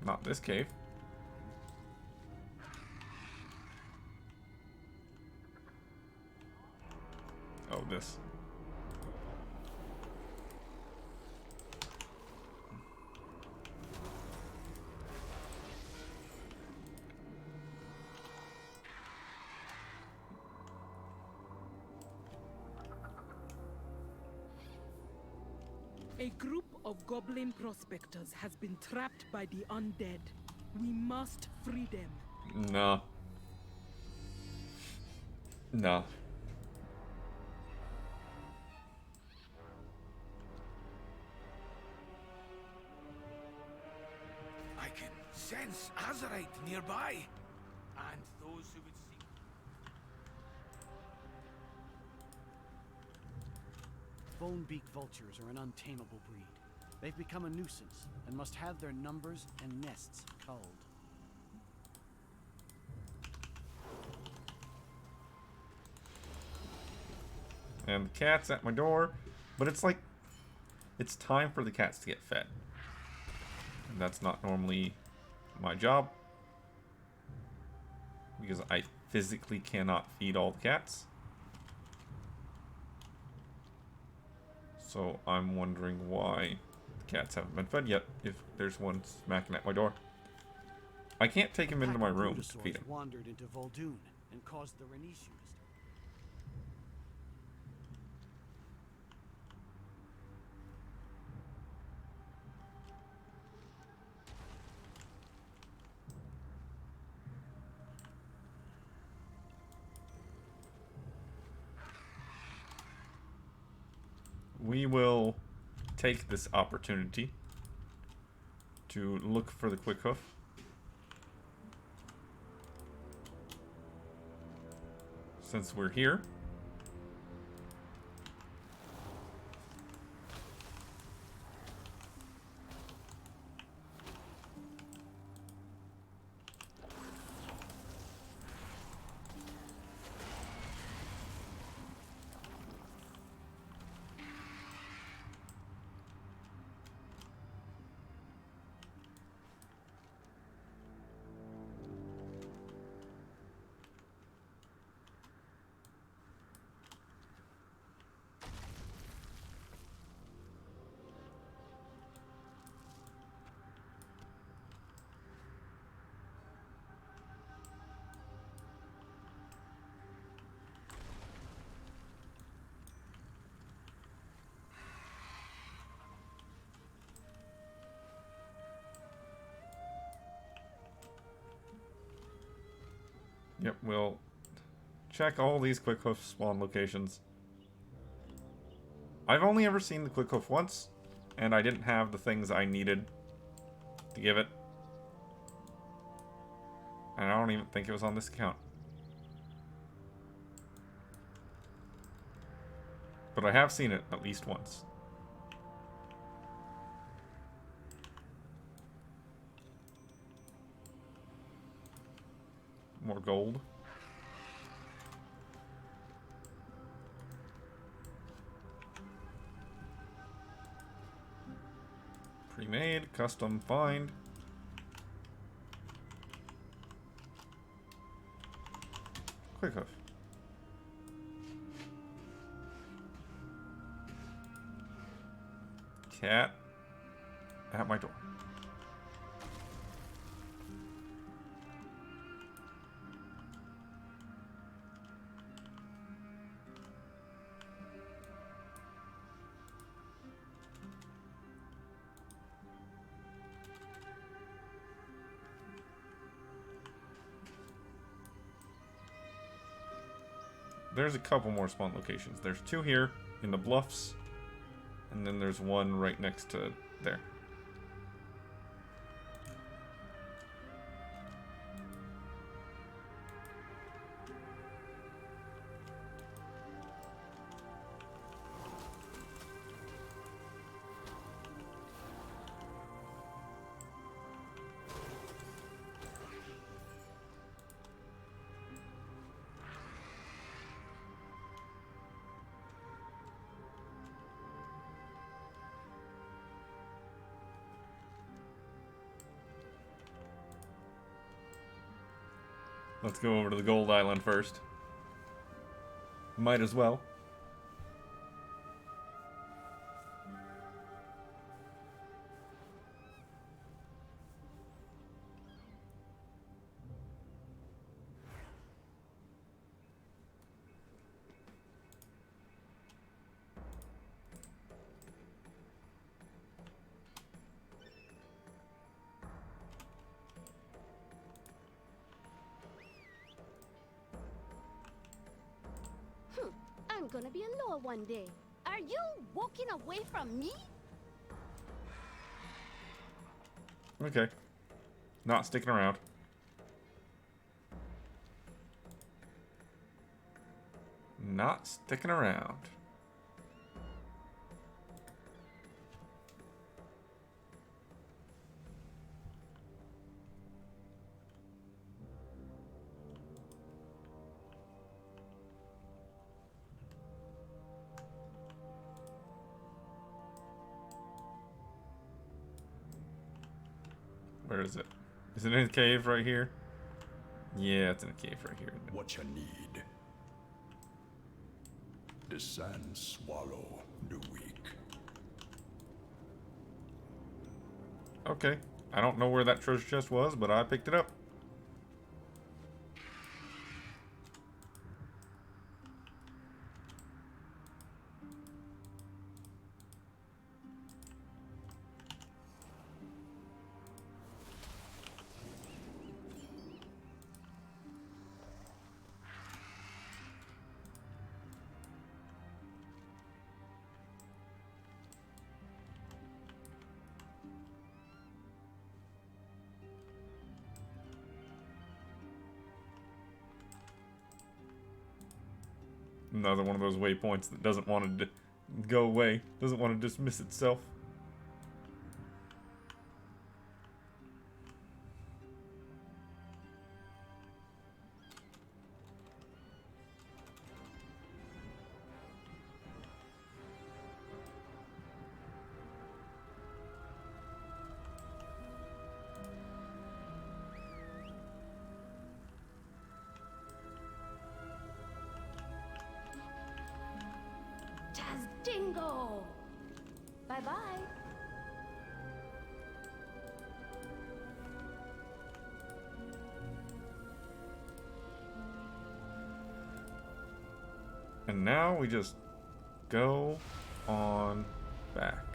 Not this cave. Oh, this. A group of goblin prospectors has been trapped by the undead. We must free them. No. No. I can sense Azerite nearby. And those who would seek... Bone-beak vultures are an untamable breed. They've become a nuisance and must have their numbers and nests culled. And the cat's at my door, but it's like, it's time for the cats to get fed. And that's not normally my job, because I physically cannot feed all the cats. So I'm wondering why the cats haven't been fed yet, if there's one smacking at my door. I can't take him into my room to Brutosaurs feed him. wandered into Vol'dun and caused the Renishu to start. We will take this opportunity to look for the quick hoof. Since we're here. Yep, we'll check all these quick hoof spawn locations. I've only ever seen the quick hoof once, and I didn't have the things I needed to give it. And I don't even think it was on this account. But I have seen it at least once. More gold. Pre-made, custom find. Quick hoof. Cat at my door. There's a couple more spawn locations. There's two here in the bluffs, and then there's one right next to there. Let's go over to the Gold Island first. Might as well. I'm gonna be a lord one day. Are you walking away from me? Okay. Not sticking around. Not sticking around. Where is it? Is it in a cave right here? Yeah, it's in a cave right here. What you need? The sand swallow the weak. Okay. I don't know where that treasure chest was, but I picked it up. Another one of those waypoints that doesn't want to go away, doesn't want to dismiss itself. Dingo! Bye-bye. And now we just go on back.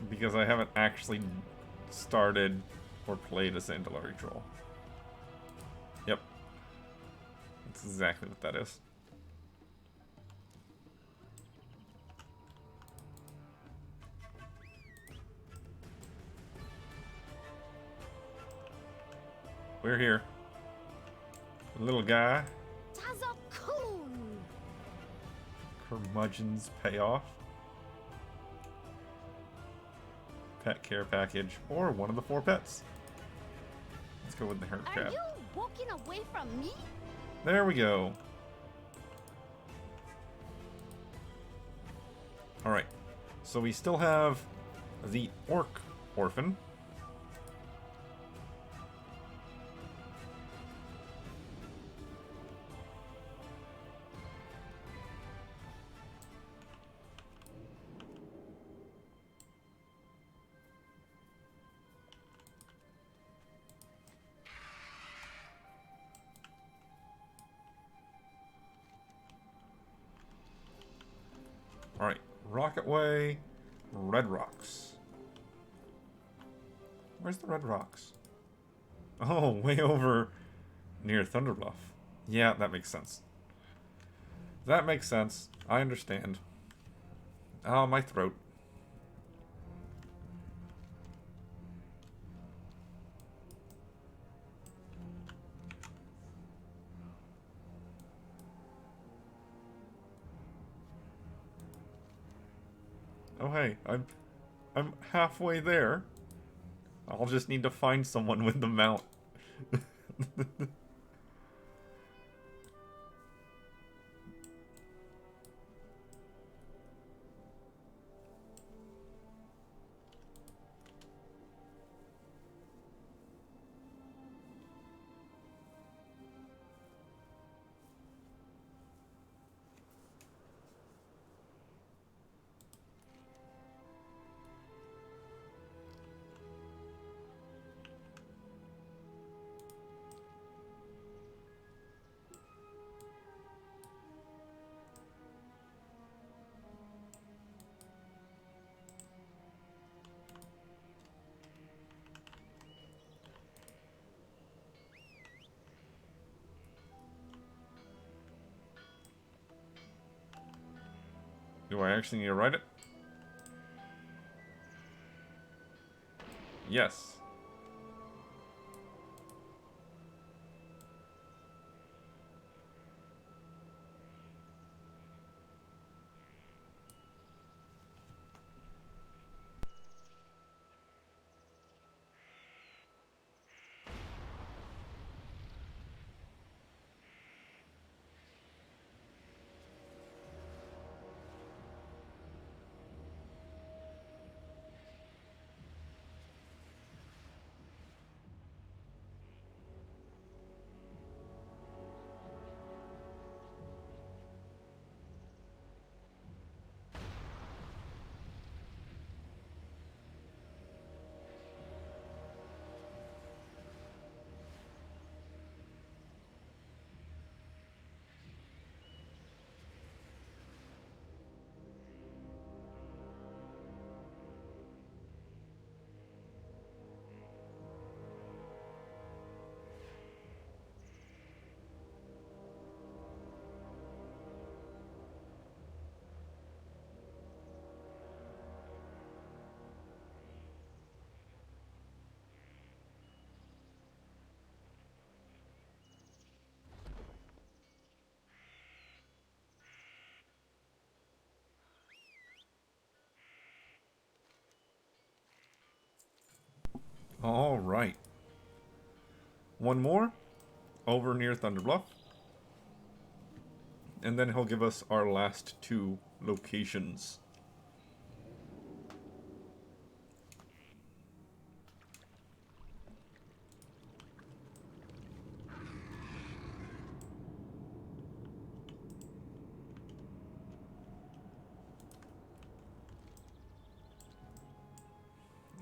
Because I haven't actually started or played a Sandalari Troll. Yep. That's exactly what that is. We're here. Little guy. Tazakun! Curmudgeon's payoff. Pet care package, or one of the 4 pets. Let's go with the herd Are cat. you walking away from me? There we go. Alright, so we still have the orc orphan. Alright, Rocket Way, Red Rocks. Where's the Red Rocks? Oh, way over near Thunderbluff. Yeah, that makes sense. That makes sense. I understand. Oh, my throat. Oh hey, I'm halfway there. I'll just need to find someone with the mount. Do I actually need to write it? Yes. Alright. One more. Over near Thunder Bluff. And then he'll give us our last two locations.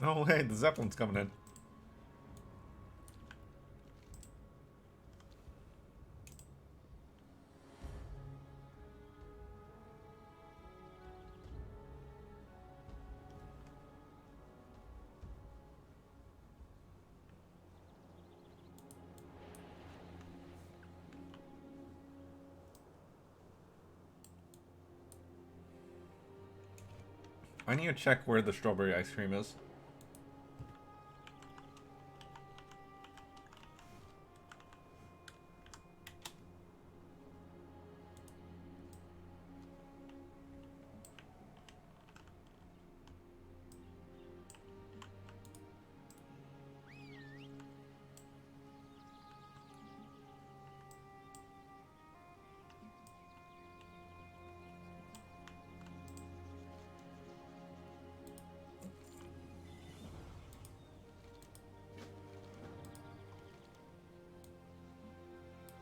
Oh, hey, the Zeppelin's coming in. I need to check where the strawberry ice cream is.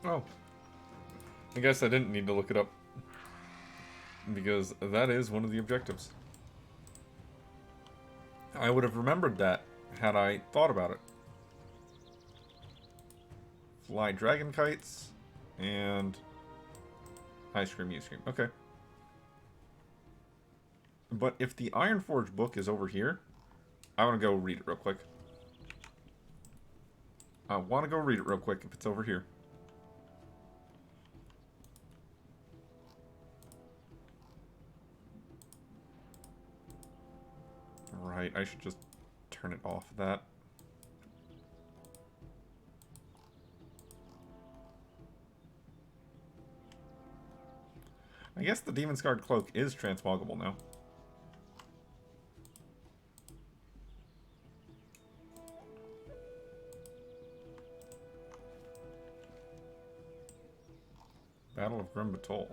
Oh. I guess I didn't need to look it up. Because that is one of the objectives. I would have remembered that had I thought about it. Fly dragon kites and ice cream, Okay. But if the Ironforge book is over here, I want to go read it real quick. I want to go read it real quick if it's over here. Right, I should just turn it off that. I guess the Demon Scarred Cloak is transmoggable now. Battle of Grim Batol.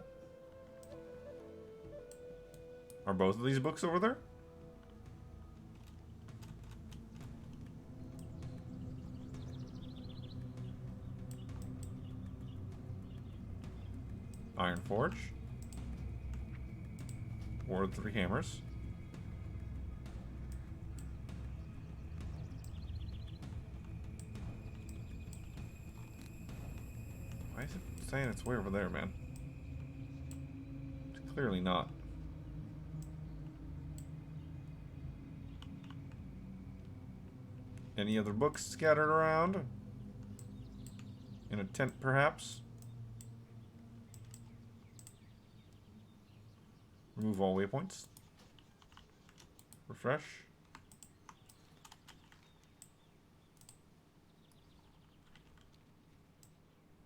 Are both of these books over there? Ironforge. War of the Three Hammers. Why is it saying it's way over there, man? It's clearly not. Any other books scattered around? In a tent, perhaps? Remove all waypoints. Refresh.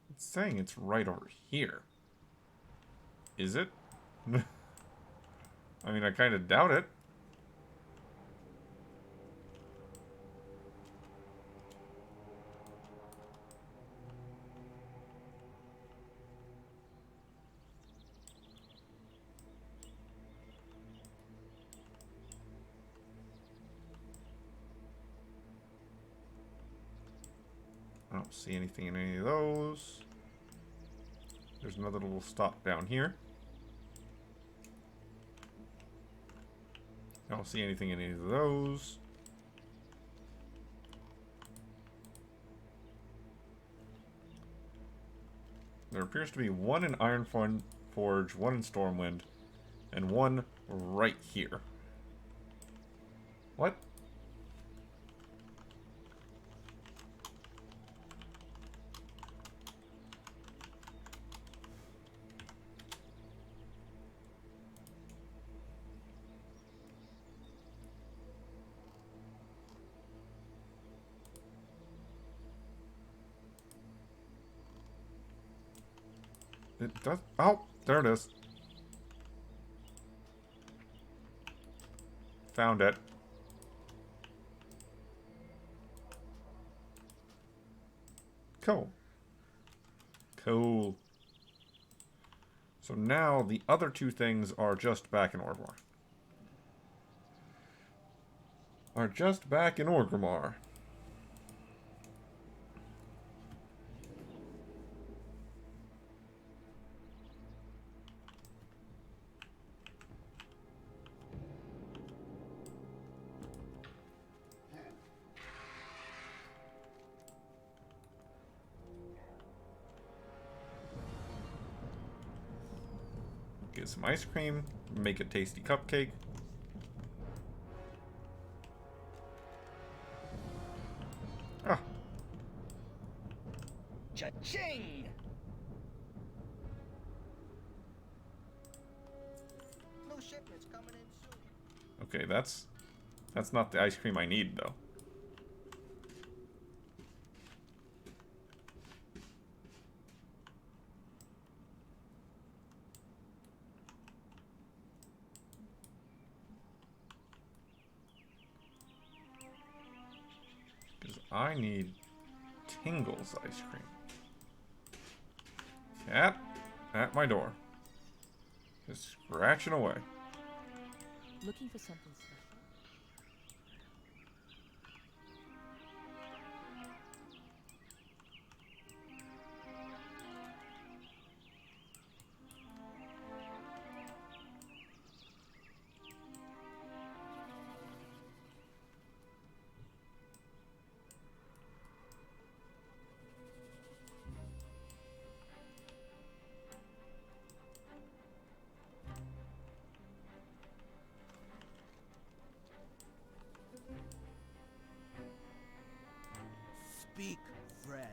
It's saying it's right over here. Is it? I mean, I kind of doubt it. I don't see anything in any of those. There's another little stop down here. I don't see anything in any of those. There appears to be one in Ironforge, one in Stormwind, and one right here. What? It does. Oh, there it is. Found it. Cool. Cool. So now the other two things are just back in Orgrimmar. Get some ice cream, make a tasty cupcake. Ah. Cha-ching! No shipments coming in soon. Okay, that's not the ice cream I need though. Because I need Tingle's ice cream. Cat at my door. Just scratching away. Looking for something special? Speak, friend.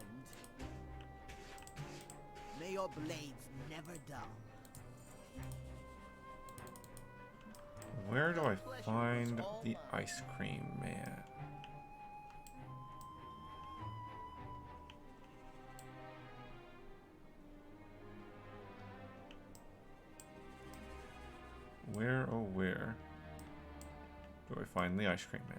May your blades never dull. Where do I find the ice cream man? Where, oh where do I find the ice cream man?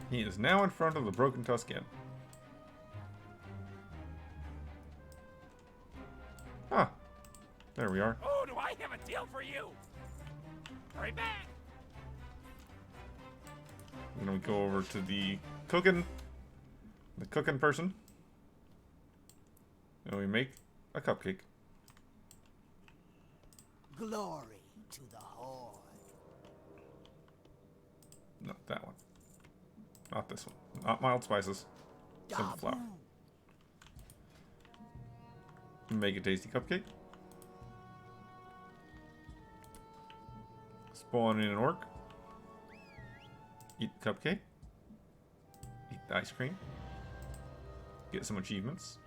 He is now in front of the Broken Tusk Inn. Ah, there we are. Oh, do I have a deal for you? Hurry back! I'm gonna go over to the cooking person. And we make a cupcake. Glory to the Horde. No, that one. Not this one. Not mild spices. Simple flour. Make a tasty cupcake. Spawn in an orc. Eat the cupcake. Eat the ice cream. Get some achievements.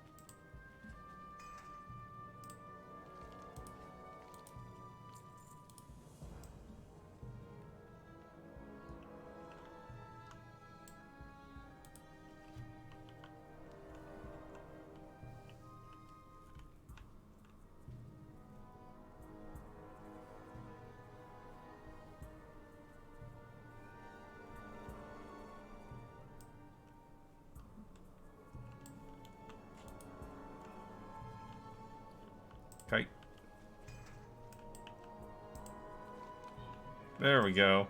Kite. There we go.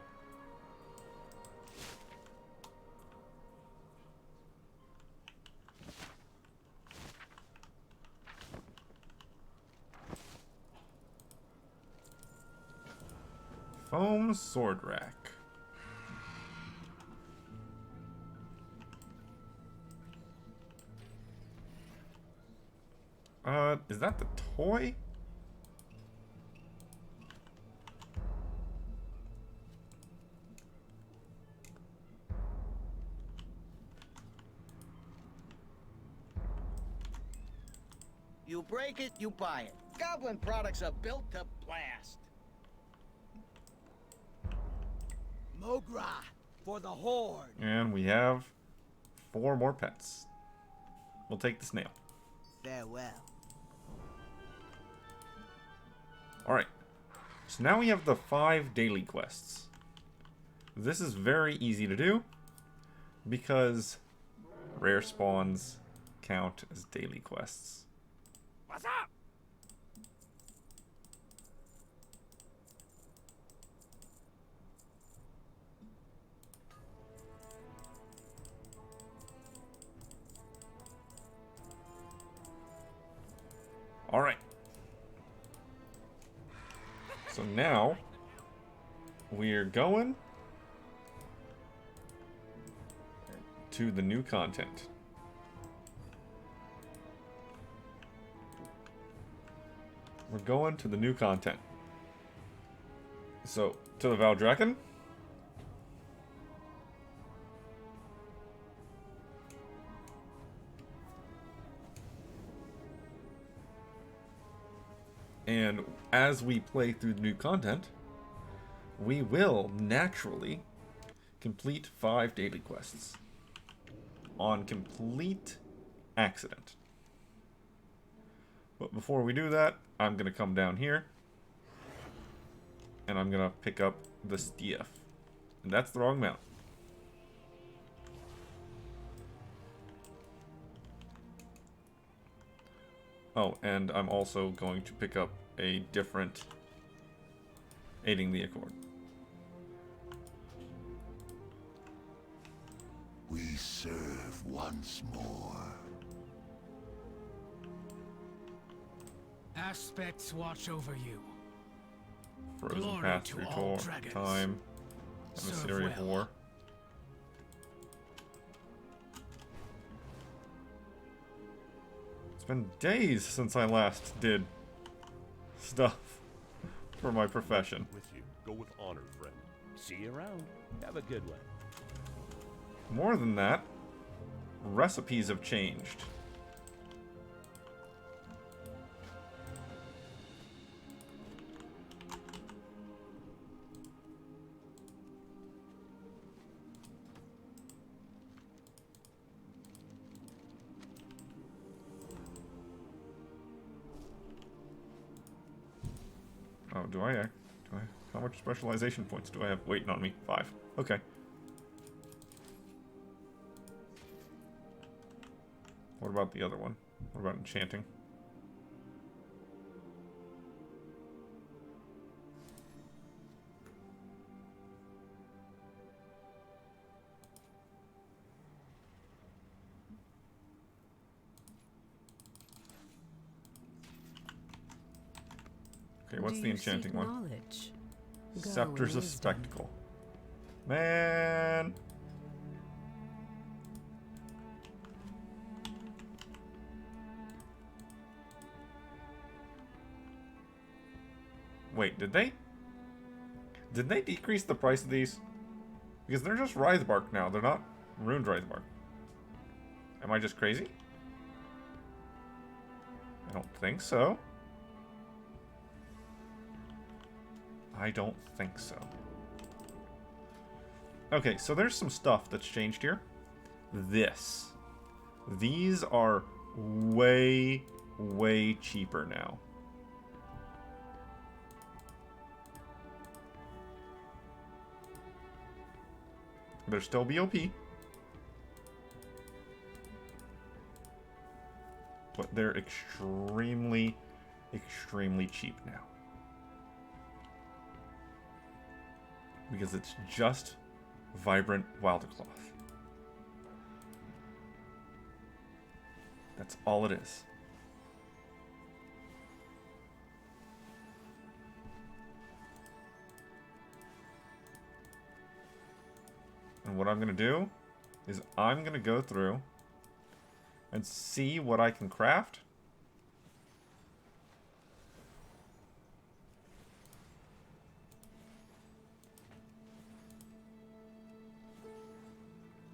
Foam sword rack. Is that the toy? You break it, you buy it. Goblin products are built to blast. Mogra for the Horde. And we have 4 more pets. We'll take the snail. Farewell. Alright. So now we have the 5 daily quests. This is very easy to do because rare spawns count as daily quests. What's up? Alright. So now we're going to the new content. We're going to the new content. So, to the Valdraken. And as we play through the new content, we will naturally complete 5 daily quests on complete accident. But before we do that, I'm going to come down here and I'm going to pick up the Stief. And that's the wrong mount. Oh, and I'm also going to pick up a different Aiding the Accord. We serve once more. Aspects watch over you. Frozen Glory Path to through all dragons. Time. Serve Emissary of well. War. It's been days since I last did stuff for my profession. With you. Go with honor, friend. See you around. Have a good one. More than that, recipes have changed. Oh, do I? How much specialization points do I have waiting on me? 5. Okay. What about the other one? What about enchanting? Okay, what's the enchanting one? Knowledge? Go Scepters of wisdom. Spectacle. Man! Wait, did they? Did they decrease the price of these? Because they're just Wraithbark now. They're not Ruined Wraithbark. Am I just crazy? I don't think so. I don't think so. Okay, so there's some stuff that's changed here. These are way, way cheaper now. They're still BOP. But they're extremely, extremely cheap now. Because it's just vibrant Wildercloth. That's all it is. And what I'm going to do is I'm going to go through and see what I can craft.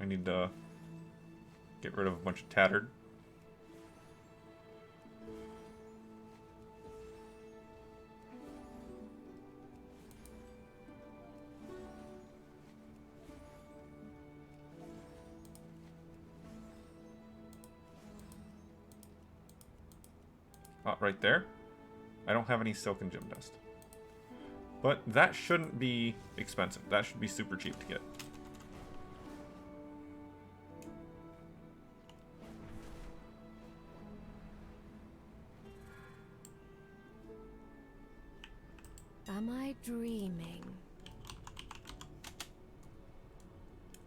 I need to get rid of a bunch of tattered. right there. I don't have any silken gem dust. But that shouldn't be expensive. That should be super cheap to get. Am I dreaming?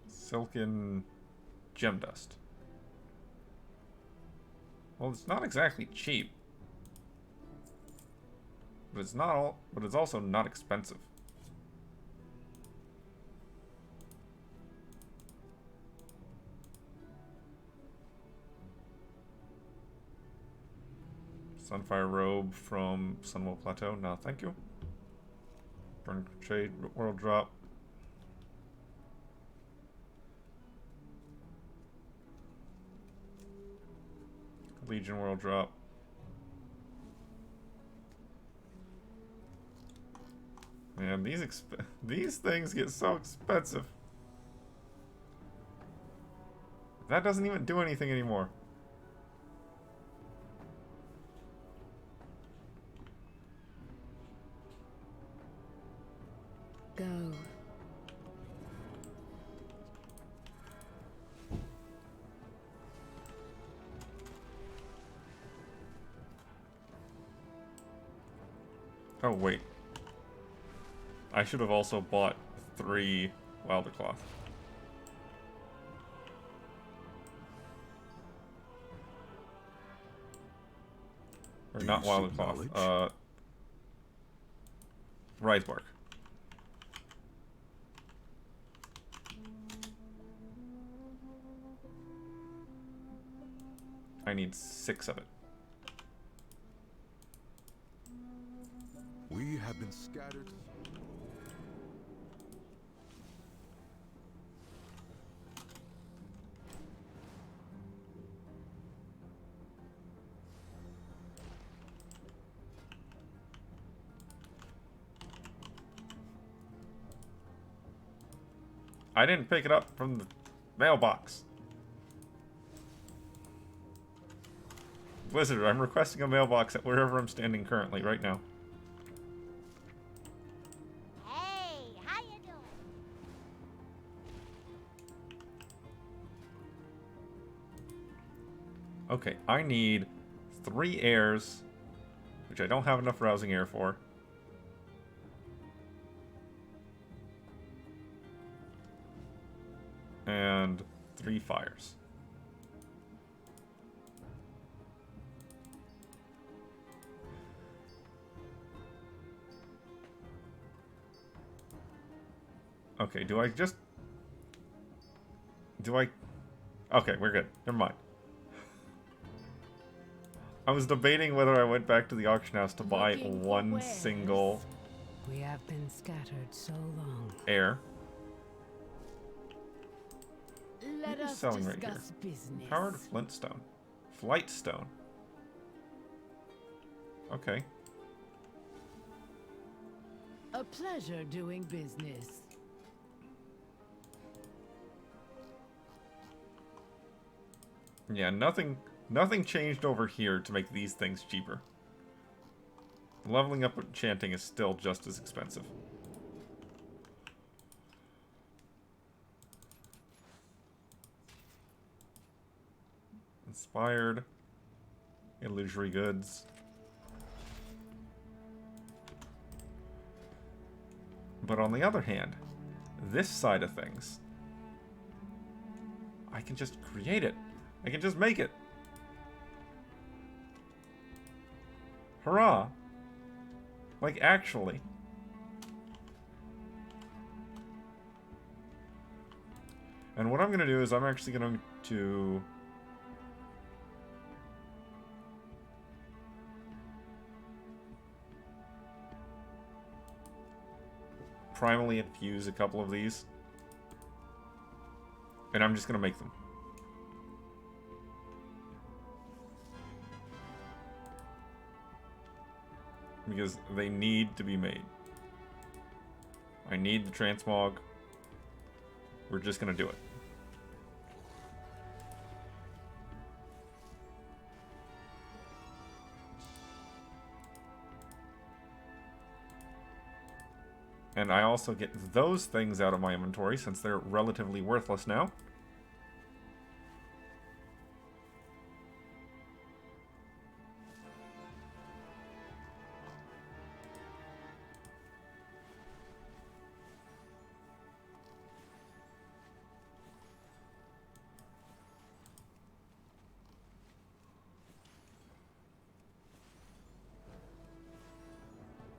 Silken gem dust. Well, it's not exactly cheap. But it's not all, but it's also not expensive. Sunfire robe from Sunwell Plateau. No, thank you. Burn trade world drop. Legion world drop. Man, these things get so expensive. That doesn't even do anything anymore. Go. Oh, wait. I should have also bought 3 Wilder Cloth. Or not Wilder Cloth. Rise Bark. I need 6 of it. We have been scattered. I didn't pick it up from the mailbox. Blizzard, I'm requesting a mailbox at wherever I'm standing currently, right now. Hey, how you doing? Okay, I need 3 airs, which I don't have enough rousing air for. And 3 fires. Okay, do I... Okay, we're good. Never mind. I was debating whether I went back to the auction house to buy one single... We have been scattered so long. Air. Let us selling right here. discuss business. Powered Flintstone. Flightstone. Okay. A pleasure doing business. Yeah, nothing changed over here to make these things cheaper. Leveling up enchanting is still just as expensive. Inspired. Illusory goods. But on the other hand, this side of things, I can just create it. I can just make it. Hurrah! Like, actually. And what I'm going to do is I'm actually going to... primally infuse a couple of these. And I'm just going to make them. Because they need to be made. I need the transmog. We're just going to do it. And I also get those things out of my inventory since they're relatively worthless now.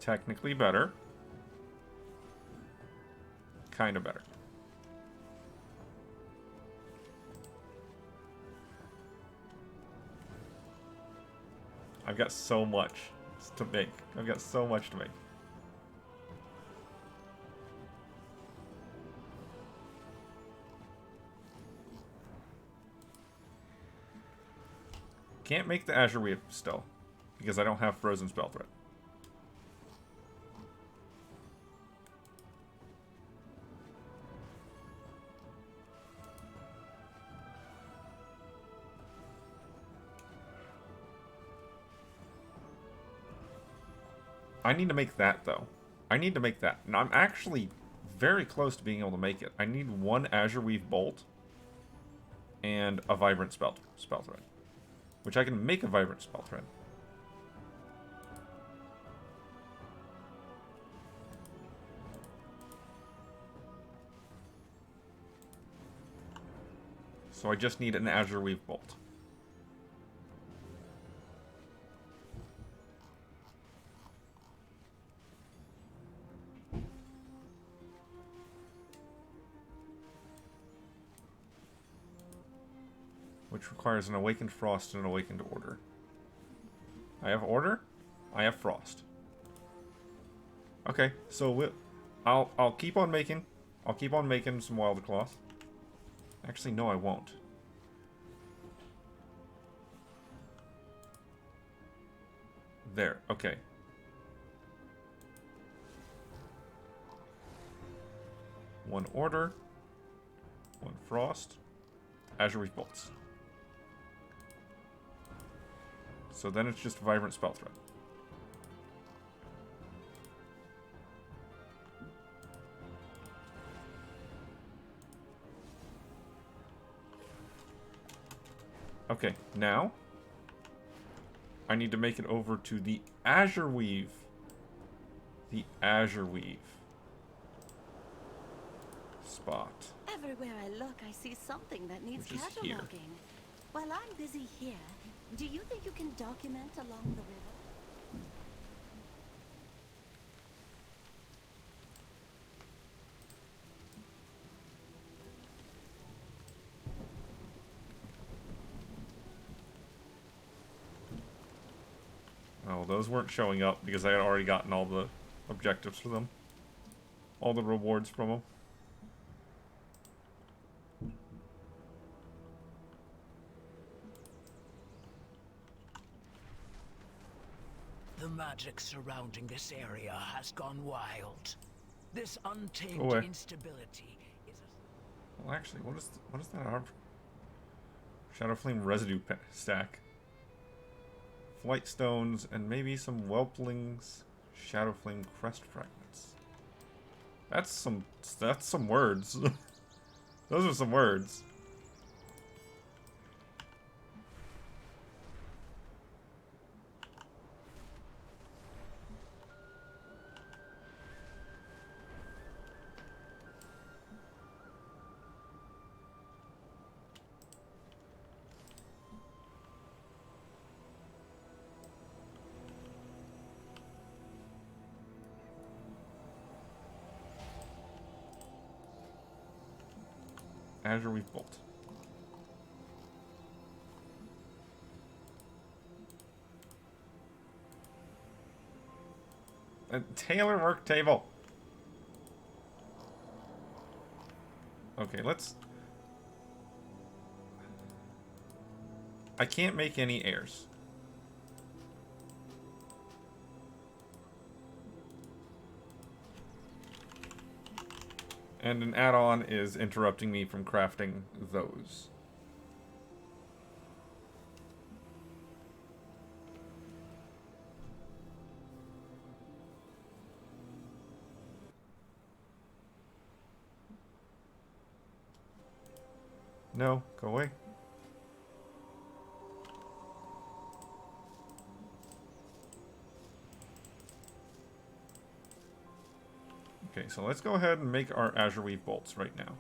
Technically better. Kind of better. I've got so much to make. I've got so much to make. Can't make the Azure Weave still, because I don't have Frozen Spell Thread. I need to make that, though. I need to make that. And I'm actually very close to being able to make it. I need one Azure Weave Bolt and a Vibrant Spell Thread. Which I can make a Vibrant Spell Thread. So I just need an Azure Weave Bolt. Which requires an Awakened Frost and an Awakened Order. I have Order. I have Frost. Okay, so I'll keep on making. I'll keep on making some Wild Cloth. Actually, no, I won't. There. Okay. One Order. One Frost. Azure Reef Bolts. So then it's just Vibrant Spell Thread. Okay, now I need to make it over to the Azure Weave. The Azure Weave spot. Everywhere I look, I see something that needs Which is here. cataloging. While I'm busy here, do you think you can document along the river? Oh, those weren't showing up because I had already gotten all the objectives for them. All the rewards from them. The magic surrounding this area has gone wild. This Go untamed away. instability is Well, actually, what is that? Our Shadow Flame residue stack. Flight stones and maybe some Whelpling's Shadow Flame crest fragments. That's some words. Those are some words. Azure Weave Bolt. A tailor work table. Okay, let's... I can't make any airs. And an add-on is interrupting me from crafting those. No, go away. Okay, so let's go ahead and make our Azure Weave bolts right now.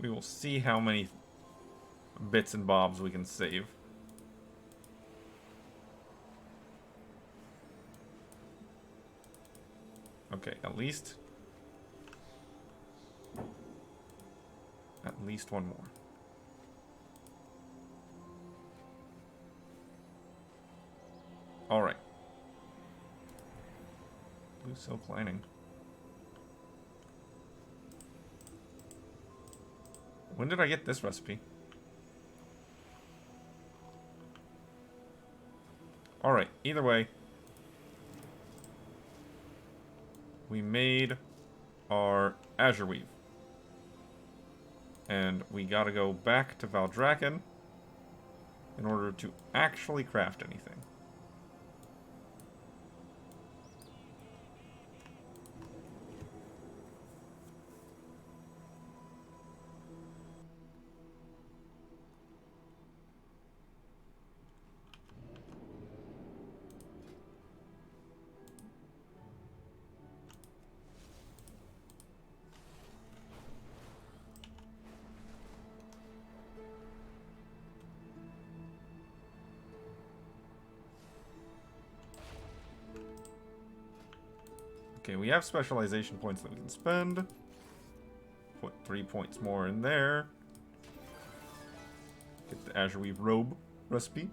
We will see how many bits and bobs we can save. Okay, at least one more. All right. Blue silk lining. When did I get this recipe? Alright, either way. We made our Azure Weave. And we gotta go back to Valdrakken in order to actually craft anything. Okay, we have specialization points that we can spend. Put 3 points more in there. Get the Azure Weave robe recipe.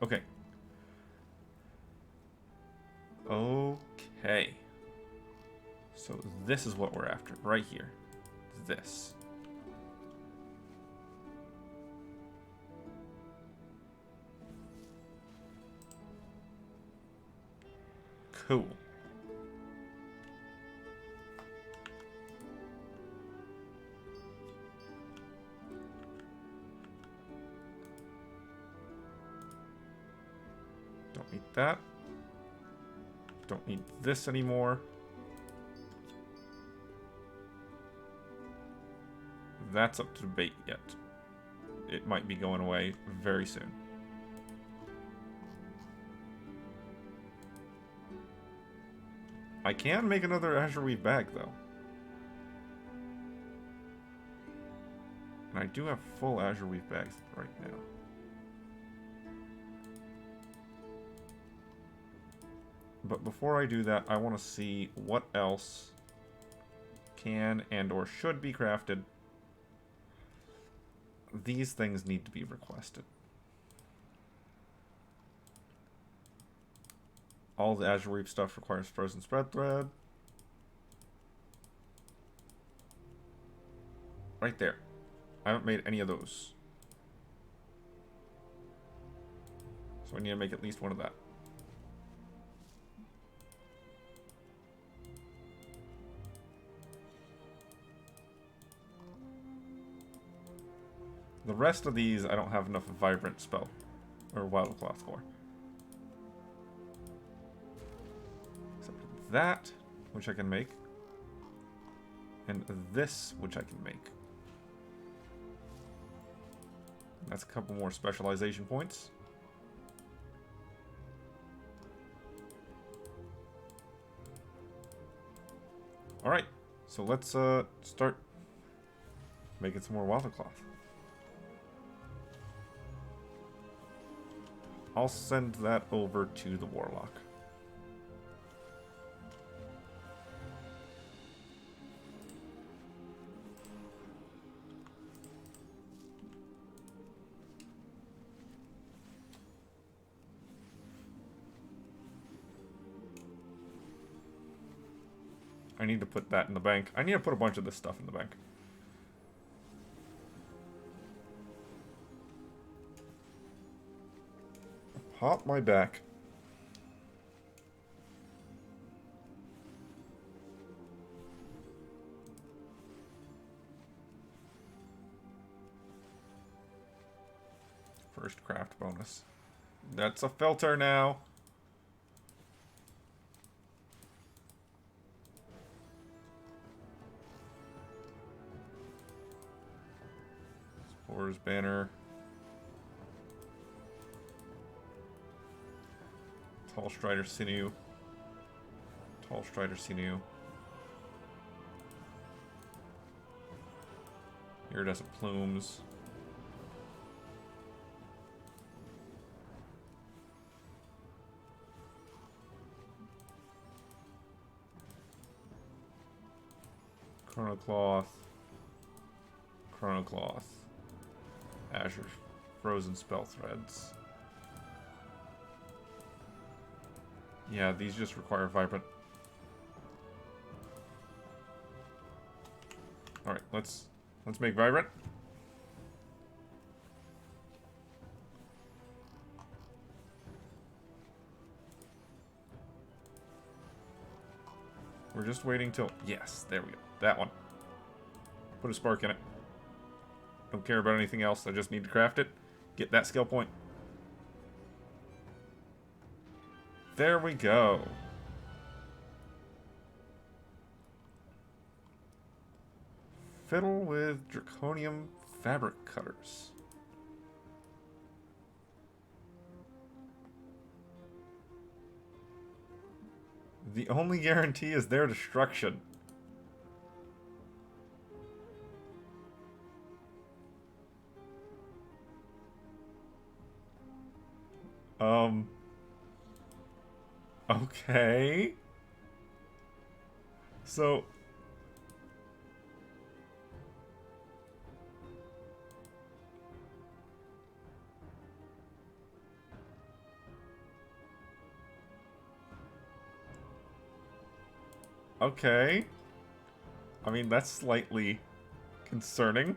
Okay. Okay. So this is what we're after, right here. This. Cool. Don't need that. Don't need this anymore. That's up to debate yet. It might be going away very soon. I can make another Azure Weave bag, though. And I do have full Azure Weave bags right now. But before I do that, I want to see what else can and or should be crafted. These things need to be requested. All the Azure Weave stuff requires frozen spread thread. Right there. I haven't made any of those. So I need to make at least one of that. The rest of these, I don't have enough Vibrant spell or Wild Cloth for. Except that, which I can make, and this, which I can make. That's a couple more specialization points. Alright, so let's start making some more Wild Cloth. I'll send that over to the Warlock. I need to put that in the bank. I need to put a bunch of this stuff in the bank. Hop my back. First craft bonus. That's a filter now. Spores banner. Tall Strider Sinew. Tall Strider Sinew. Iridescent Plumes. Chronocloth. Chronocloth. Azure Frozen Spell Threads. Yeah, these just require Vibrant. Alright, let's make Vibrant. We're just waiting till... Yes, there we go. That one. Put a spark in it. Don't care about anything else. I just need to craft it. Get that skill point. There we go. Fiddle with Draconium Fabric Cutters. The only guarantee is their destruction. Okay. So... Okay. I mean, that's slightly concerning.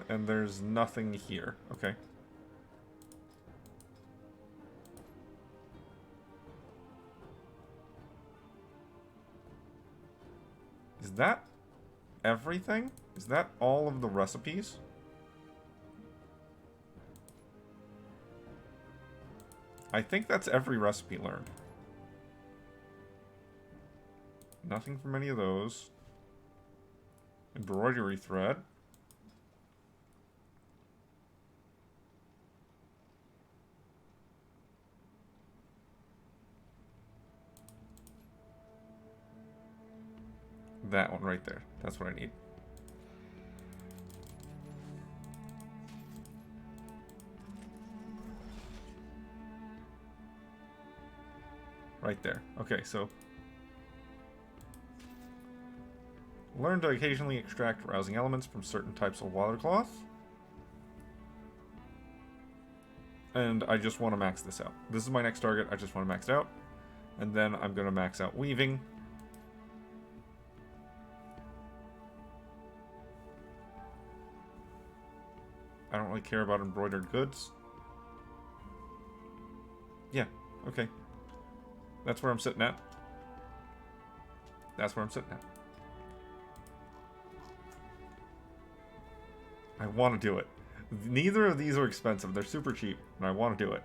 And there's nothing here. Okay. Is that everything? Is that all of the recipes? I think that's every recipe learned. Nothing from any of those. Embroidery thread. That one right there. That's what I need. Right there. Okay, so... Learn to occasionally extract rousing elements from certain types of water cloth. And I just want to max this out. This is my next target. I just want to max it out. And then I'm going to max out weaving. I don't really care about embroidered goods. Yeah, okay. That's where I'm sitting at. That's where I'm sitting at. I want to do it. Neither of these are expensive. They're super cheap, and I want to do it.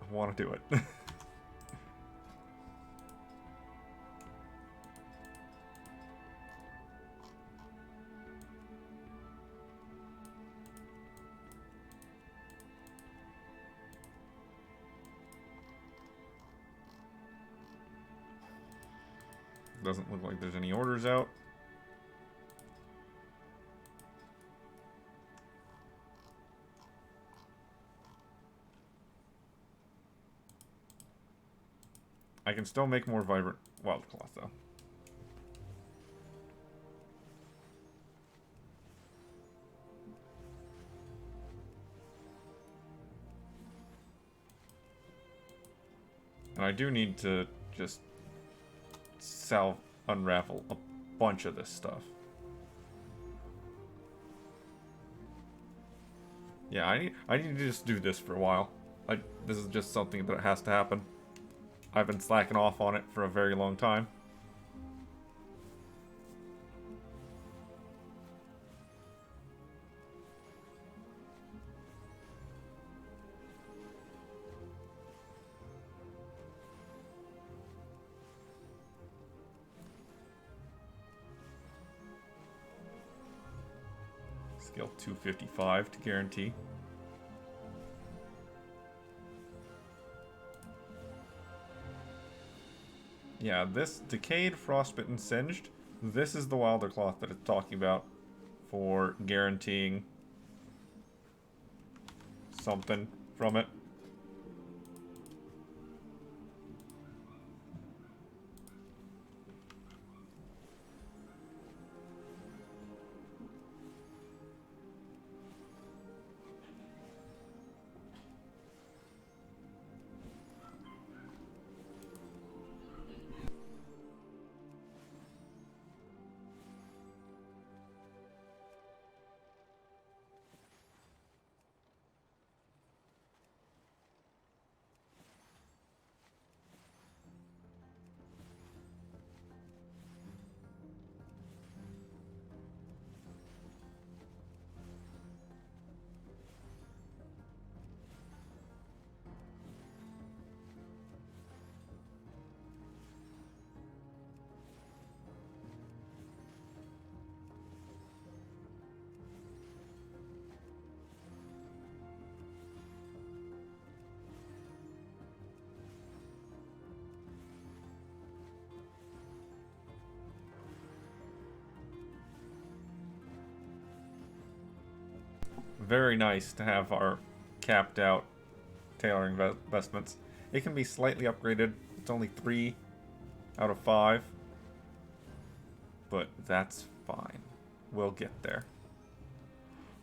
I want to do it. Doesn't look like there's any orders out. I can still make more vibrant wild cloth, though. And I do need to just unravel a bunch of this stuff. Yeah, I need to just do this for a while. This is just something that has to happen. I've been slacking off on it for a very long time. Skill 255 to guarantee. Yeah, this Decayed, Frostbitten, Singed, this is the Wilder Cloth that it's talking about for guaranteeing something from it. Very nice to have our capped out tailoring vestments. It can be slightly upgraded. It's only 3 out of 5. But that's fine. We'll get there.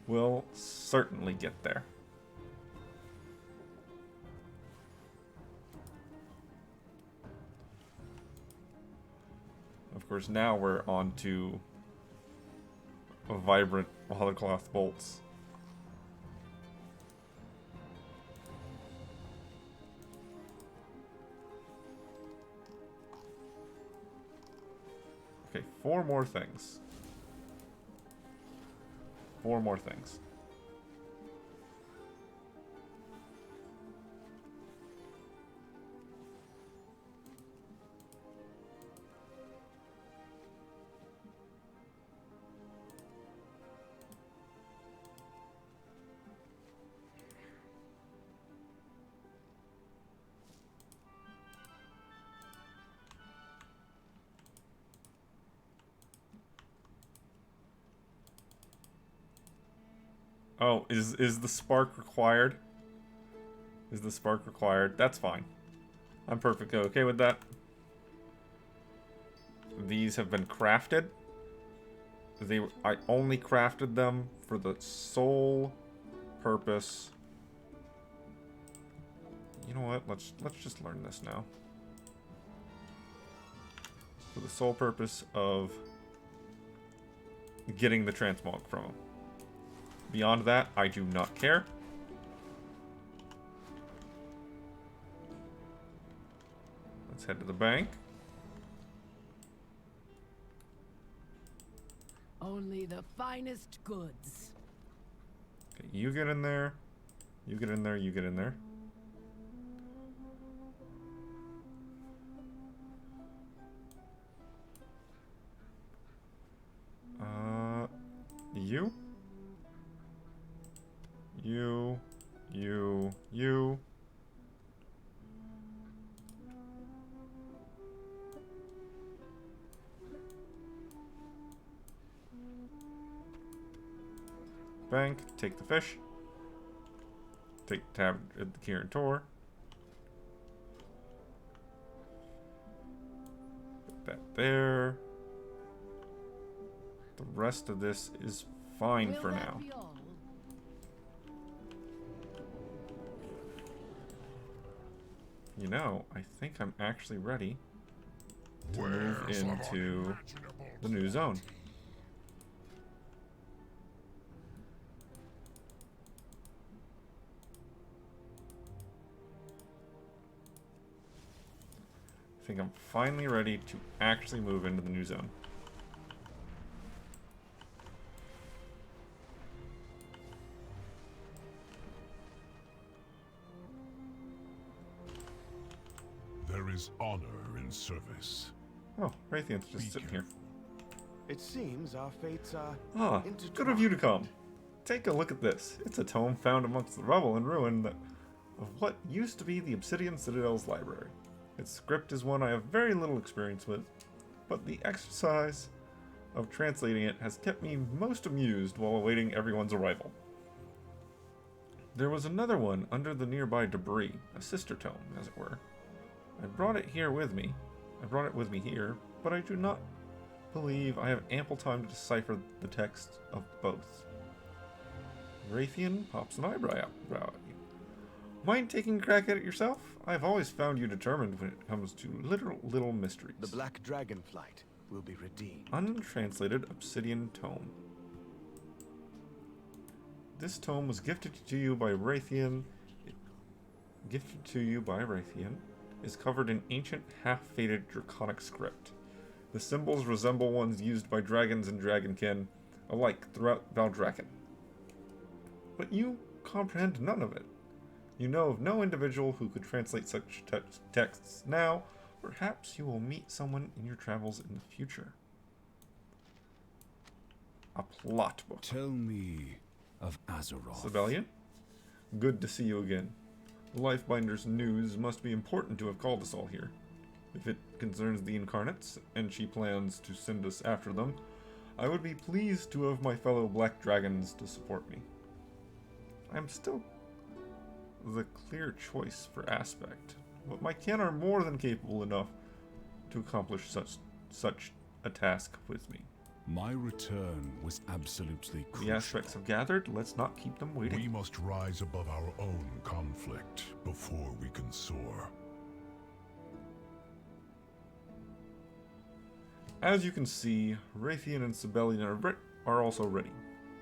We'll certainly get there. Of course, now we're on to vibrant Wildercloth bolts. Okay, 4 more things. 4 more things. Oh, is the spark required? Is the spark required? That's fine. I'm perfectly okay with that. These have been crafted. I only crafted them for the sole purpose. You know what? Let's just learn this now. For the sole purpose of getting the transmog from them. Beyond that, I do not care. Let's head to the bank. Only the finest goods. Okay, you get in there. You get in there. You get in there. You. You. Bank, take the fish. Take the tab at the Kieran Tor. Put that there. The rest of this is fine for now. You know, I think I'm actually ready to move into the new zone. I think I'm finally ready to actually move into the new zone. There is honor in service. Oh, Raytheon's just sitting here. It seems our fates are intertwined. Good of you to come. Take a look at this. It's a tome found amongst the rubble and ruin of what used to be the Obsidian Citadel's library. Its script is one I have very little experience with, but the exercise of translating it has kept me most amused while awaiting everyone's arrival. There was another one under the nearby debris, a sister tome, as it were. I brought it with me here, but I do not believe I have ample time to decipher the text of both. Raytheon pops an eyebrow at you. Mind taking a crack at it yourself? I've always found you determined when it comes to little mysteries. The Black Dragon Flight will be redeemed. Untranslated Obsidian Tome. This tome was gifted to you by Raytheon. Is covered in ancient, half-faded draconic script. The symbols resemble ones used by dragons and dragonkin alike throughout Valdrakken. But you comprehend none of it. You know of no individual who could translate such texts now. Perhaps you will meet someone in your travels in the future. A plot book. Tell me of Azeroth. Sibelian? Good to see you again. The Lifebinder's news must be important to have called us all here. If it concerns the Incarnates, and she plans to send us after them, I would be pleased to have my fellow Black Dragons to support me. I am still the clear choice for Aspect, but my kin are more than capable enough to accomplish such a task with me. My return was absolutely crucial. The Aspects have gathered. Let's not keep them waiting. We must rise above our own conflict before we can soar. As you can see, Raytheon and Sibelian are also ready.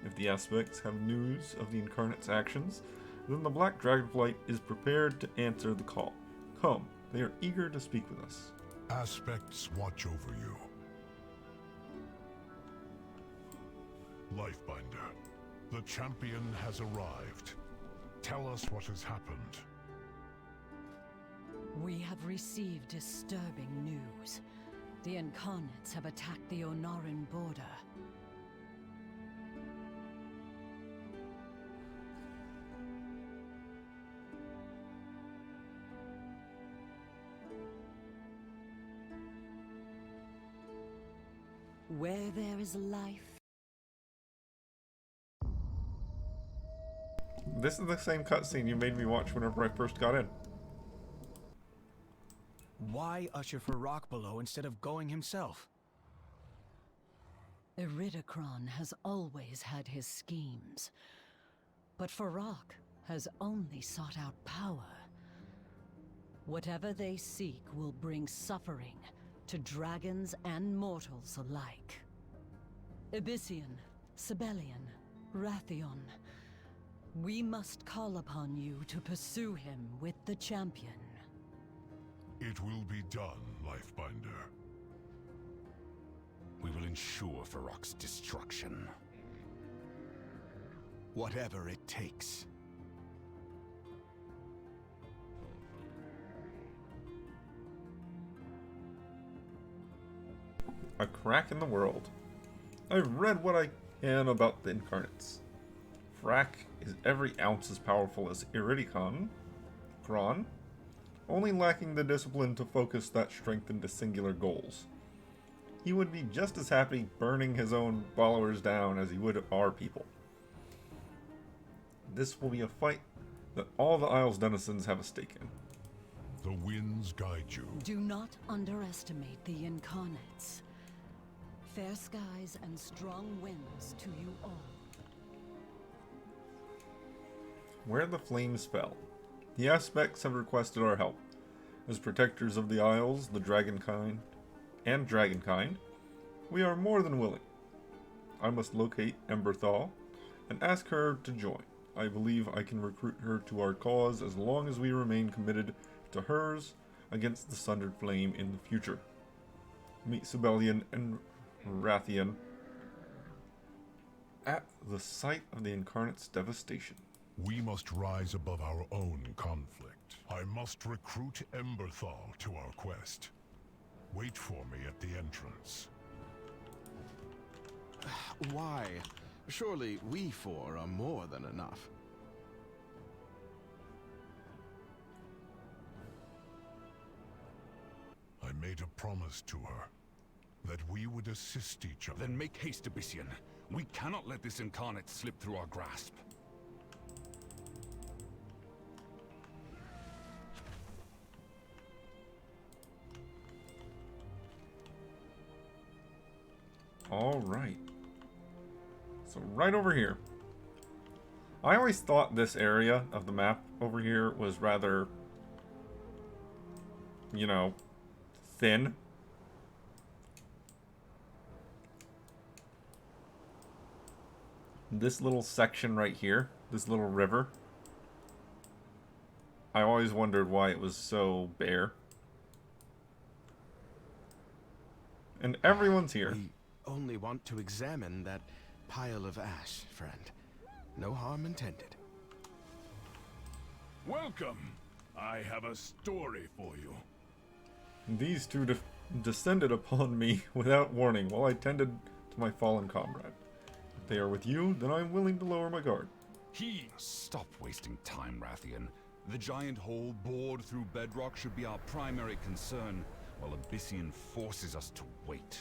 If the Aspects have news of the Incarnate's actions, then the Black Dragonflight is prepared to answer the call. Come, they are eager to speak with us. Aspects watch over you. Lifebinder, the champion has arrived. Tell us what has happened. We have received disturbing news. The Incarnates have attacked the Onaran border. Where there is life, this is the same cutscene you made me watch whenever I first got in. Why usher Farak below instead of going himself? Iridikron has always had his schemes, but Farak has only sought out power. Whatever they seek will bring suffering to dragons and mortals alike. Abyssian, Sibelian, Wrathion, we must call upon you to pursue him with the champion. It will be done, Lifebinder. We will ensure Farak's destruction. Whatever it takes. A crack in the world. I've read what I can about the Incarnates. Frak is every ounce as powerful as Iridikron, only lacking the discipline to focus that strength into singular goals. He would be just as happy burning his own followers down as he would our people. This will be a fight that all the Isle's denizens have a stake in. The winds guide you. Do not underestimate the Incarnates. Fair skies and strong winds to you all. Where the flames fell. The Aspects have requested our help. As protectors of the Isles, the Dragonkind, We are more than willing. I must locate Emberthal and ask her to join. I believe I can recruit her to our cause as long as we remain committed to hers against the Sundered Flame in the future. Meet Sibelian and Rathian at the site of the Incarnate's devastation. We must rise above our own conflict. I must recruit Emberthal to our quest. Wait for me at the entrance. Why? Surely we four are more than enough. I made a promise to her that we would assist each other. Then make haste, Abyssian. We cannot let this incarnate slip through our grasp. Alright. So right over here. I always thought this area of the map over here was rather, you know, thin. This little section right here, this little river, I always wondered why it was so bare. And everyone's here. We only want to examine that pile of ash, friend. No harm intended. Welcome. I have a story for you. These two descended upon me without warning while I tended to my fallen comrade. If they are with you, then I am willing to lower my guard. Stop wasting time, Rathian. The giant hole bored through bedrock should be our primary concern, while Abyssian forces us to wait.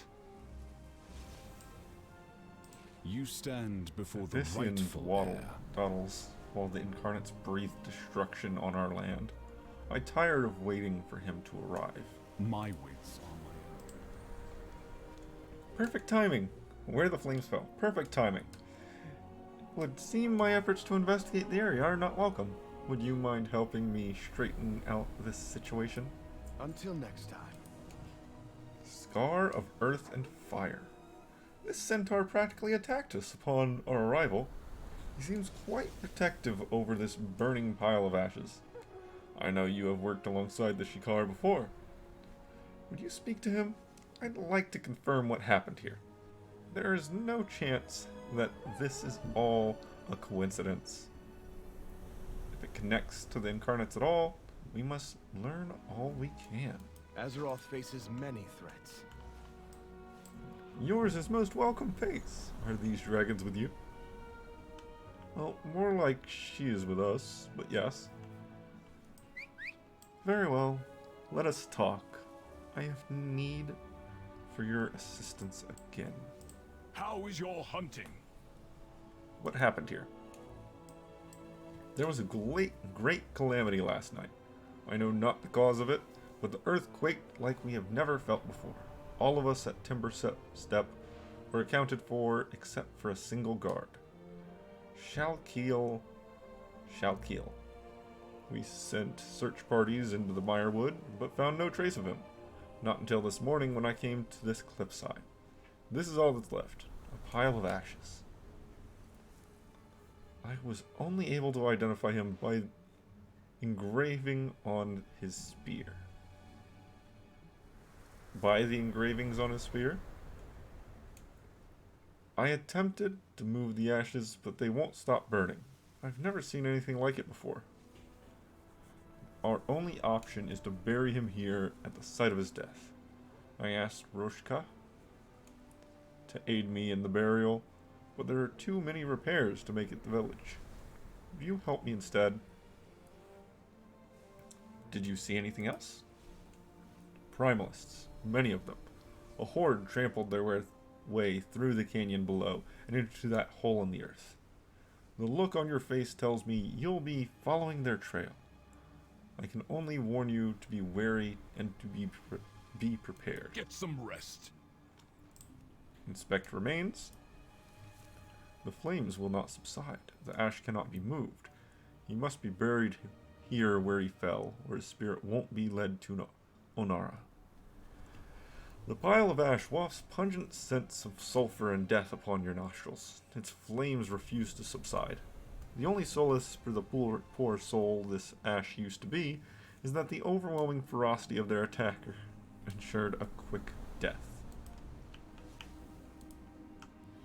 You stand before the rightful heir. Dawdles while the Incarnates breathe destruction on our land. I tired of waiting for him to arrive. My wits are my own. Perfect timing. Where the flames fell. Perfect timing. It would seem my efforts to investigate the area are not welcome. Would you mind helping me straighten out this situation? Until next time. Scar of Earth and Fire. This centaur practically attacked us upon our arrival. He seems quite protective over this burning pile of ashes. I know you have worked alongside the Shikar before. Would you speak to him? I'd like to confirm what happened here. There is no chance that this is all a coincidence. If it connects to the Incarnates at all, we must learn all we can. Azeroth faces many threats. Yours is most welcome face. Are these dragons with you? Well, more like she is with us, but yes. Very well. Let us talk. I have need for your assistance again. How is your hunting? What happened here? There was a great calamity last night. I know not the cause of it, but the earth quaked like we have never felt before. All of us at Timber Step were accounted for except for a single guard. Shalkeel. We sent search parties into the Mirewood, but found no trace of him. Not until this morning when I came to this cliffside. This is all that's left. A pile of ashes. I was only able to identify him by engraving on his spear. By the engravings on his spear? I attempted to move the ashes, but they won't stop burning. I've never seen anything like it before. Our only option is to bury him here at the site of his death. I asked Roshka to aid me in the burial, but there are too many repairs to make it the village. Will you help me instead? Did you see anything else? Primalists, many of them. A horde trampled their way through the canyon below and into that hole in the earth. The look on your face tells me you'll be following their trail. I can only warn you to be wary and to be prepared. Get some rest. Inspect remains. The flames will not subside. The ash cannot be moved. He must be buried here where he fell, or his spirit won't be led to Onara. The pile of ash wafts pungent scents of sulfur and death upon your nostrils. Its flames refuse to subside. The only solace for the poor soul this ash used to be is that the overwhelming ferocity of their attacker ensured a quick death.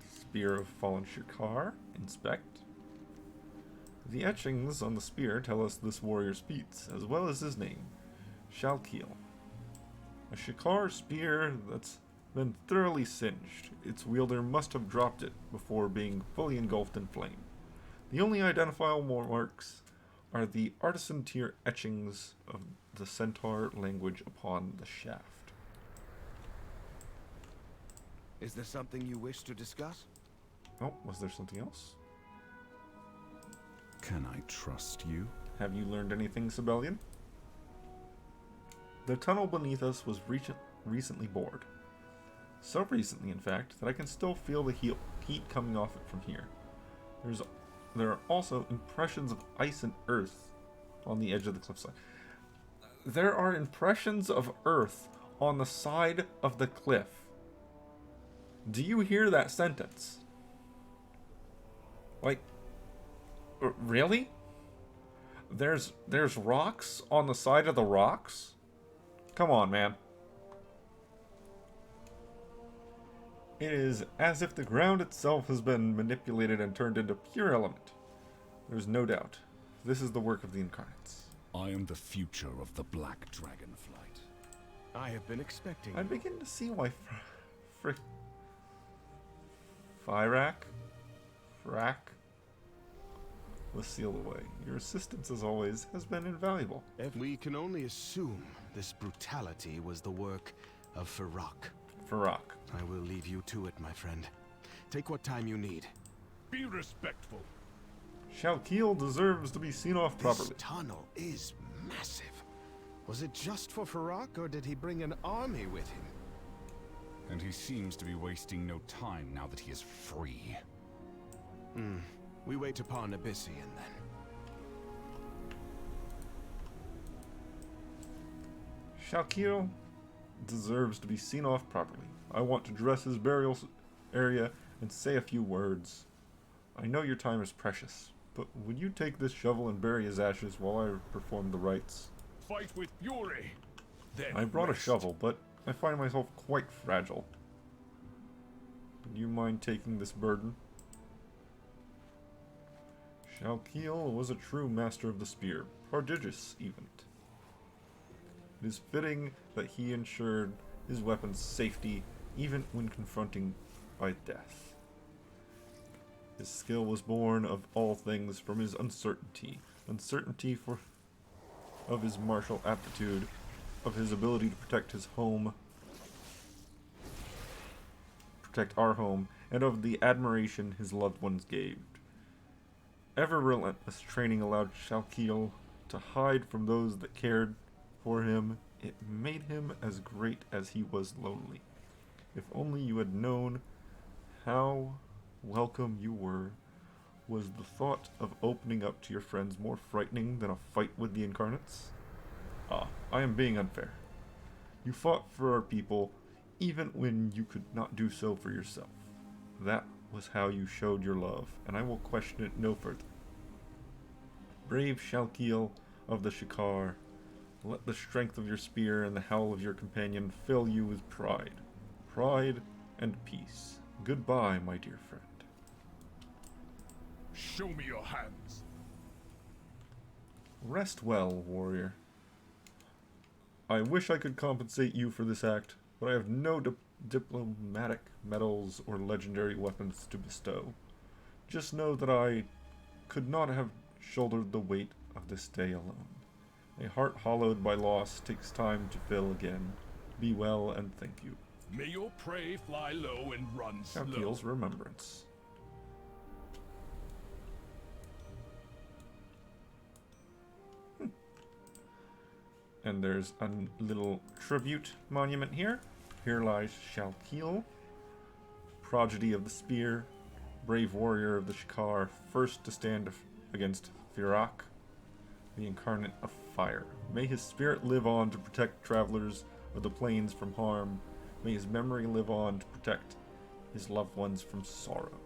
Spear of Fallen Shikar. Inspect. The etchings on the spear tell us this warrior's feats, as well as his name, Shalkeel. A Shikar spear that's been thoroughly singed. Its wielder must have dropped it before being fully engulfed in flame. The only identifiable marks are the artisan tier etchings of the centaur language upon the shaft. Is there something you wish to discuss? Oh, was there something else? Can I trust you? Have you learned anything, Sibelian? The tunnel beneath us was recently bored. So recently, in fact, that I can still feel the heat coming off it from here. There are also impressions of ice and earth on the edge of the cliffside. There are impressions of earth on the side of the cliff. Do you hear that sentence? Like, really? There's rocks on the side of the rocks? Come on, man. It is as if the ground itself has been manipulated and turned into pure element. There's no doubt. This is the work of the incarnates. I am the future of the Black Dragonflight. I have been expecting. I begin to see why Fyrak was sealed away. Your assistance, as always, has been invaluable. We can only assume this brutality was the work of Fyrak. I will leave you to it, my friend. Take what time you need. Be respectful. Shalkeel deserves to be seen off properly. This tunnel is massive. Was it just for Fyrak, or did he bring an army with him? And he seems to be wasting no time now that he is free. We wait upon Abyssian, then. Shalkeel deserves to be seen off properly. I want to dress his burial area and say a few words. I know your time is precious, but would you take this shovel and bury his ashes while I perform the rites? Fight with fury. Then I brought rest. a shovel, but I find myself quite fragile. Would you mind taking this burden? Shalkeel was a true master of the spear, prodigious even. It is fitting that he ensured his weapon's safety even when confronting by death. His skill was born of all things from his uncertainty of his martial aptitude, of his ability to protect his home, protect our home, and of the admiration his loved ones gave. Ever relentless training allowed Shalkeel to hide from those that cared for him. It made him as great as he was lonely. If only you had known how welcome you were. Was the thought of opening up to your friends more frightening than a fight with the incarnates? I am being unfair. You fought for our people even when you could not do so for yourself. That was how you showed your love, and I will question it no further. Brave Shalkeel of the Shikar, let the strength of your spear and the howl of your companion fill you with pride and peace. Goodbye, my dear friend. Show me your hands. Rest well, warrior. I wish I could compensate you for this act, but I have no diplomatic medals or legendary weapons to bestow. Just know that I could not have shouldered the weight of this day alone. A heart hollowed by loss takes time to fill again. Be well and thank you. May your prey fly low and run slow. Shalkeel's remembrance. And there's a little tribute monument here. Here lies Shalkeel, prodigy of the spear, brave warrior of the Shikar, first to stand against Fyrak, the incarnate of fire. May his spirit live on to protect travelers of the plains from harm. May his memory live on to protect his loved ones from sorrow.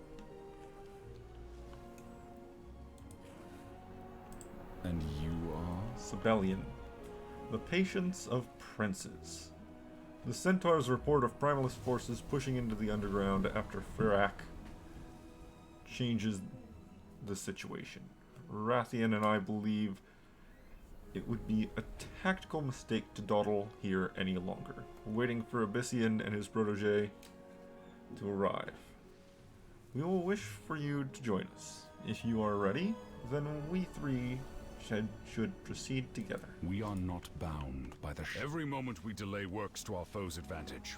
And you are? Sibelian, the patience of princes. The Centaurs report of primalist forces pushing into the underground after Firak changes the situation. Rathian and I believe it would be a tactical mistake to dawdle here any longer, waiting for Abyssian and his protege to arrive. We will wish for you to join us. If you are ready, then we three should proceed together. We are not bound by the Every moment we delay works to our foe's advantage.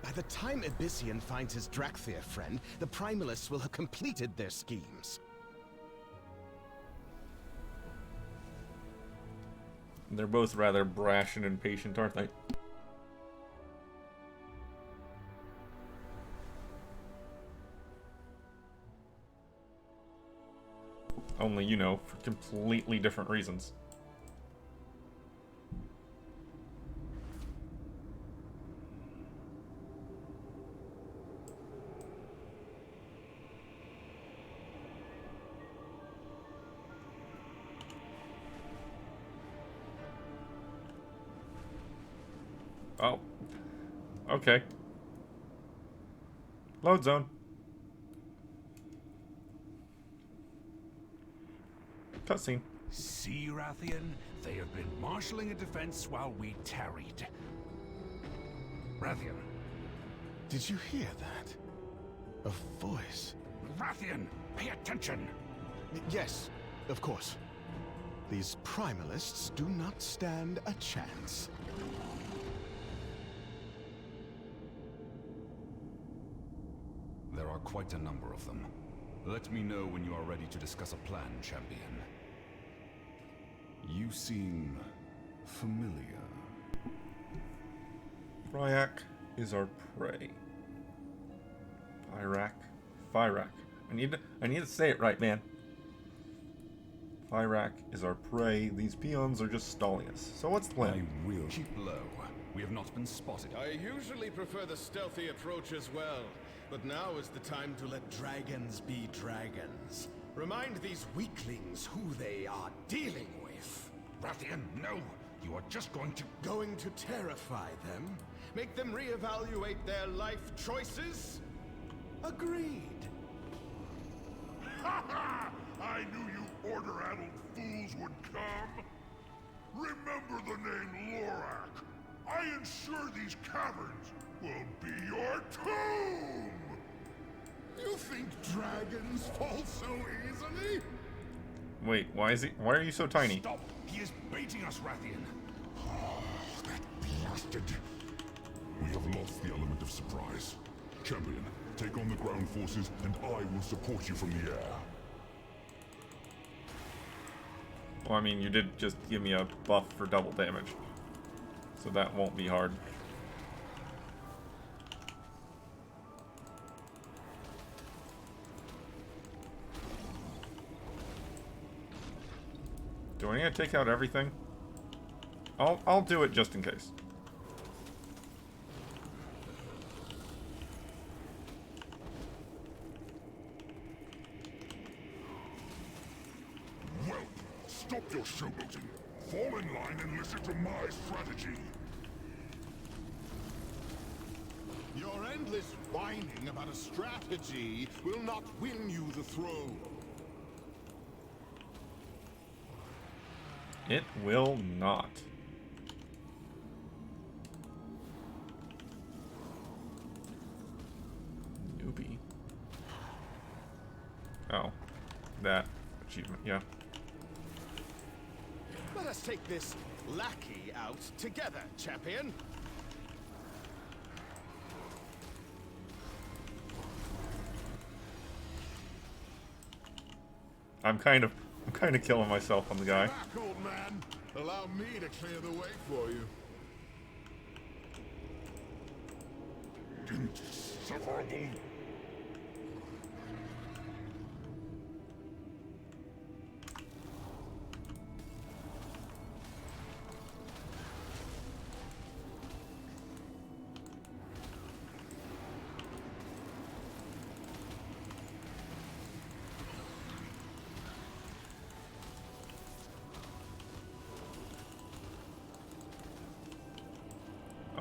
By the time Abyssian finds his Drakthir friend, the Primalists will have completed their schemes. They're both rather brash and impatient, aren't they? Only, you know, for completely different reasons. Oh. Okay. Load zone. Cutscene. See, Rathian? They have been marshalling a defense while we tarried. Rathian. Did you hear that? A voice. Rathian, pay attention! Yes, of course. These Primalists do not stand a chance. There are quite a number of them. Let me know when you are ready to discuss a plan, champion. You seem familiar. Fryak is our prey. Fyrak. I need to say it right, man. Fyrak is our prey. These peons are just stalling us. So what's the plan? I will keep low. We have not been spotted. I usually prefer the stealthy approach as well, but now is the time to let dragons be dragons. Remind these weaklings who they are dealing with. Rathian, no! You are just going to terrify them? Make them reevaluate their life choices? Agreed. Ha ha! I knew you order-addled fools would come! Remember the name Lorak! I ensure these caverns will be your tomb! You think dragons fall so easily? Wait, why are you so tiny? Stop! He is baiting us, Rathian! Oh, that blasted. We have lost the element of surprise. Champion, take on the ground forces, and I will support you from the air. Well, I mean, you did just give me a buff for double damage. So that won't be hard. Do I need to take out everything? I'll do it just in case. Well, stop your showboating. Fall in line and listen to my strategy. Your endless whining about a strategy will not win you the throne. It will not. Newbie. Oh. That achievement, yeah. Let us take this lackey out together, champion. I'm kind of killing myself on the guy. Back, old man. Allow me to clear the way for you. Insufferable.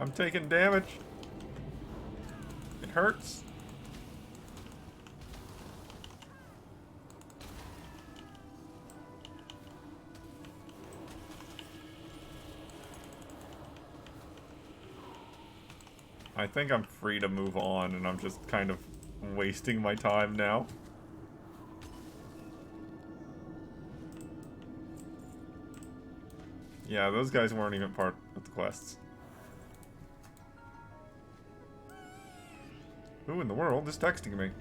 I'm taking damage. It hurts. I think I'm free to move on, and I'm just kind of wasting my time now. Yeah, those guys weren't even part of the quests. Who in the world is texting me?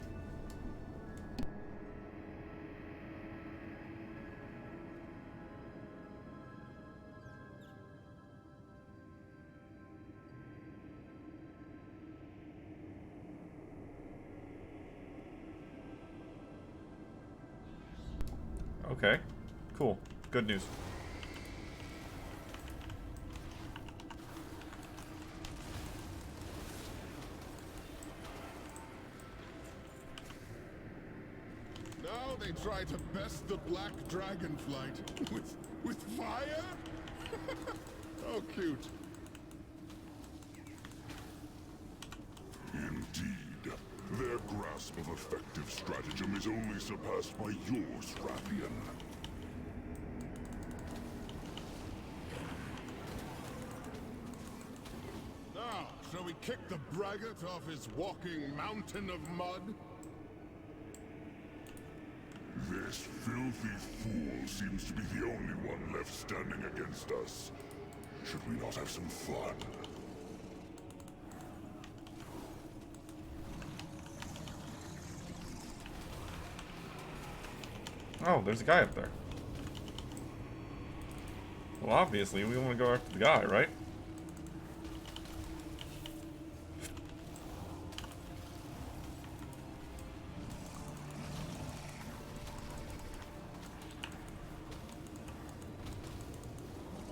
Okay, cool. Good news. Now they try to best the black dragon flight with fire? How cute. Indeed. Their grasp of effective stratagem is only surpassed by yours, Rathian. Now, shall we kick the braggart off his walking mountain of mud? This filthy fool seems to be the only one left standing against us. Should we not have some fun? Oh, there's a guy up there. Well, obviously, we want to go after the guy, right?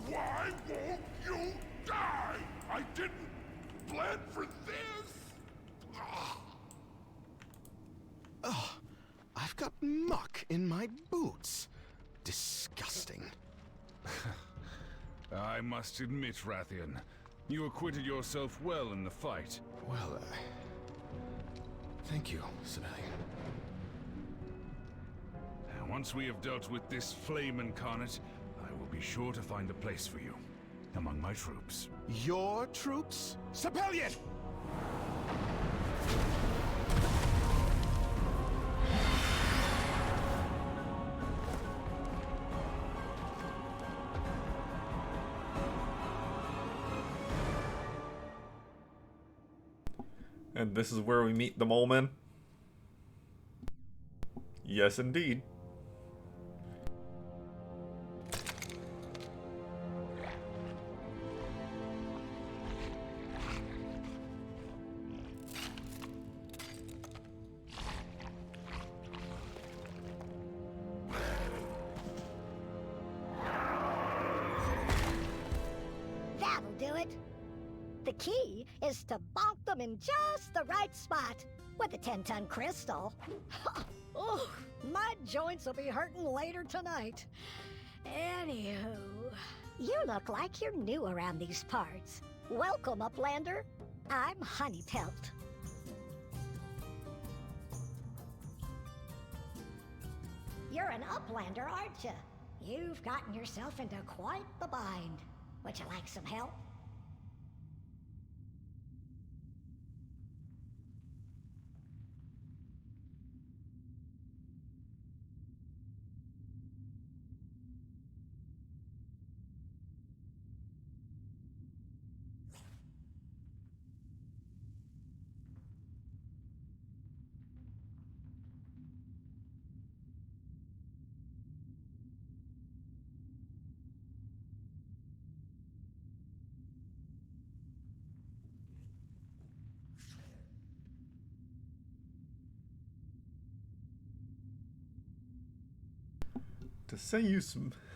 Why won't you die? I didn't plan for this. Ugh, I've got muck in my boots. Disgusting. I must admit, Rathian, you acquitted yourself well in the fight. Well, thank you, Civilian. Once we have dealt with this flame incarnate, I will be sure to find a place for you among my troops. Your troops? Civilian! And this is where we meet the mole men? Yes, indeed. That'll do it. The key is to bonk them in just the right spot with a 10-ton crystal. Oh, my joints will be hurting later tonight. Anywho, you look like you're new around these parts. Welcome, Uplander. I'm Honeypelt. You're an Uplander, aren't you? You've gotten yourself into quite the bind. Would you like some help? To say you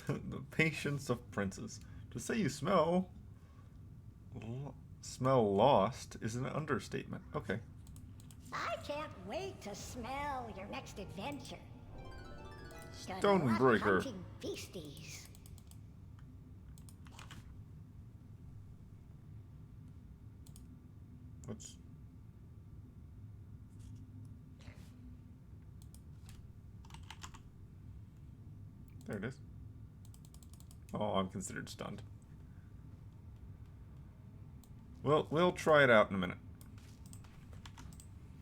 the patience of princes. To say you smell lost is an understatement. Okay. I can't wait to smell your next adventure. Stonebreaker. Hunting beasties. There it is. Oh, I'm considered stunned. We'll try it out in a minute.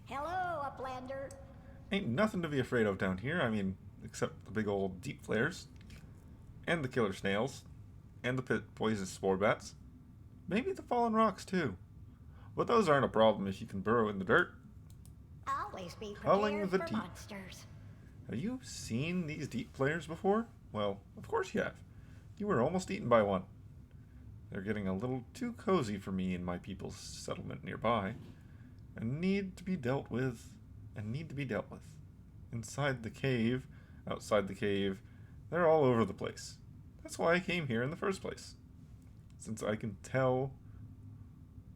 Hello, Uplander. Ain't nothing to be afraid of down here. I mean, except the big old deep flares. And the killer snails. And the poisonous spore bats. Maybe the fallen rocks, too. But those aren't a problem if you can burrow in the dirt. Always be Culling prepared the for deep. monsters. Have you seen these deep flares before? Well, of course you have. You were almost eaten by one. They're getting a little too cozy for me and my people's settlement nearby, and need to be dealt with, Inside the cave, outside the cave, they're all over the place. That's why I came here in the first place. Since I can tell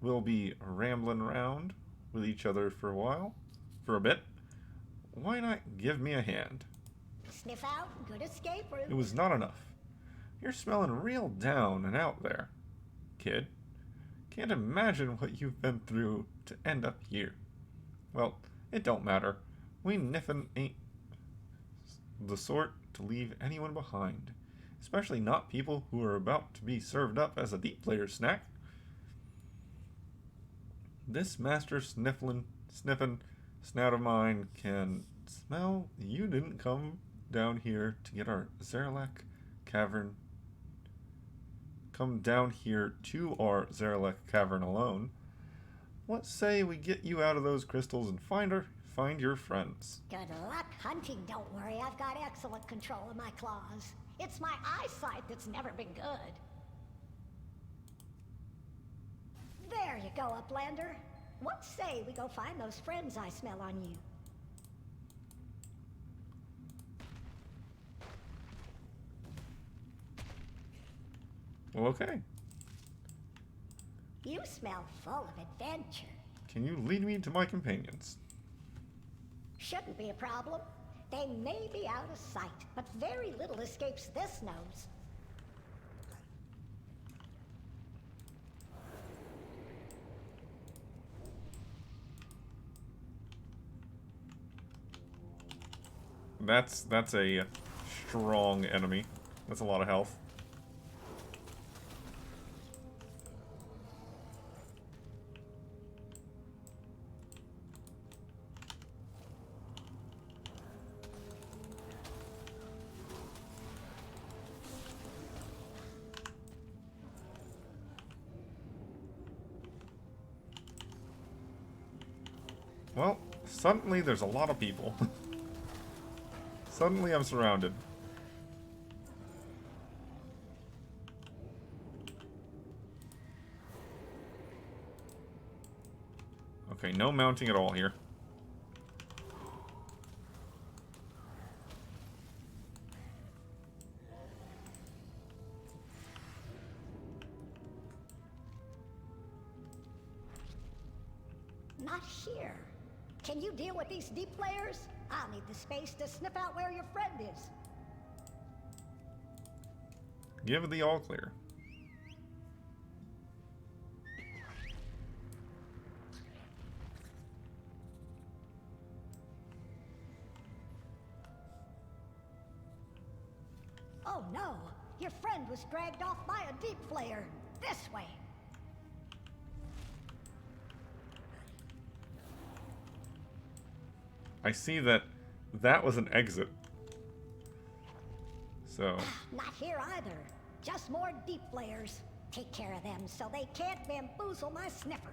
we'll be rambling around with each other for a bit, why not give me a hand? Sniff out, good escape route. It was not enough. You're smelling real down and out there, kid. Can't imagine what you've been through to end up here. Well, it don't matter. We Niffin ain't the sort to leave anyone behind. Especially not people who are about to be served up as a deep player snack. This master sniffin' snout of mine can smell you didn't come down here to get our Zarelak cavern. Come down here to our Zarelak cavern alone. What say we get you out of those crystals and find your friends? Good luck hunting, don't worry. I've got excellent control of my claws. It's my eyesight that's never been good. There you go, Uplander. What say we go find those friends I smell on you? Well, okay. You smell full of adventure. Can you lead me to my companions? Shouldn't be a problem. They may be out of sight, but very little escapes this nose. That's a strong enemy. That's a lot of health. Well, suddenly there's a lot of people. Suddenly I'm surrounded. Okay, no mounting at all here. Not here. Can you deal with these deep flares? I'll need the space to sniff out where your friend is. Give the all clear. Oh no! Your friend was dragged off by a deep flare. This way. I see that was an exit. So. Not here either. Just more deep flares. Take care of them so they can't bamboozle my sniffer.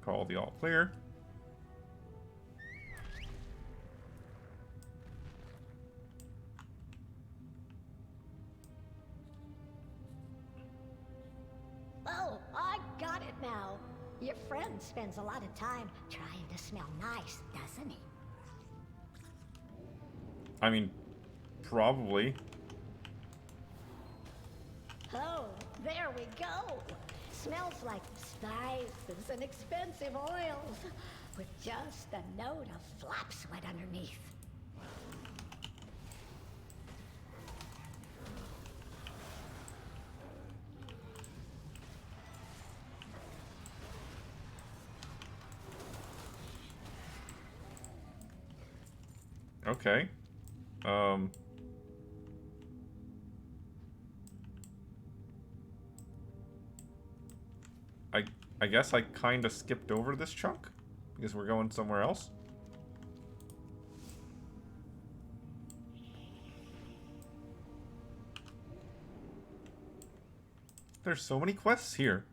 Call the all clear. Oh, I got it now. Your friend spends a lot of time trying to smell nice, doesn't he? I mean, probably. Oh, there we go. Smells like spices and expensive oils, with just a note of flap sweat underneath. Okay. I guess I kind of skipped over this chunk because we're going somewhere else. There's so many quests here.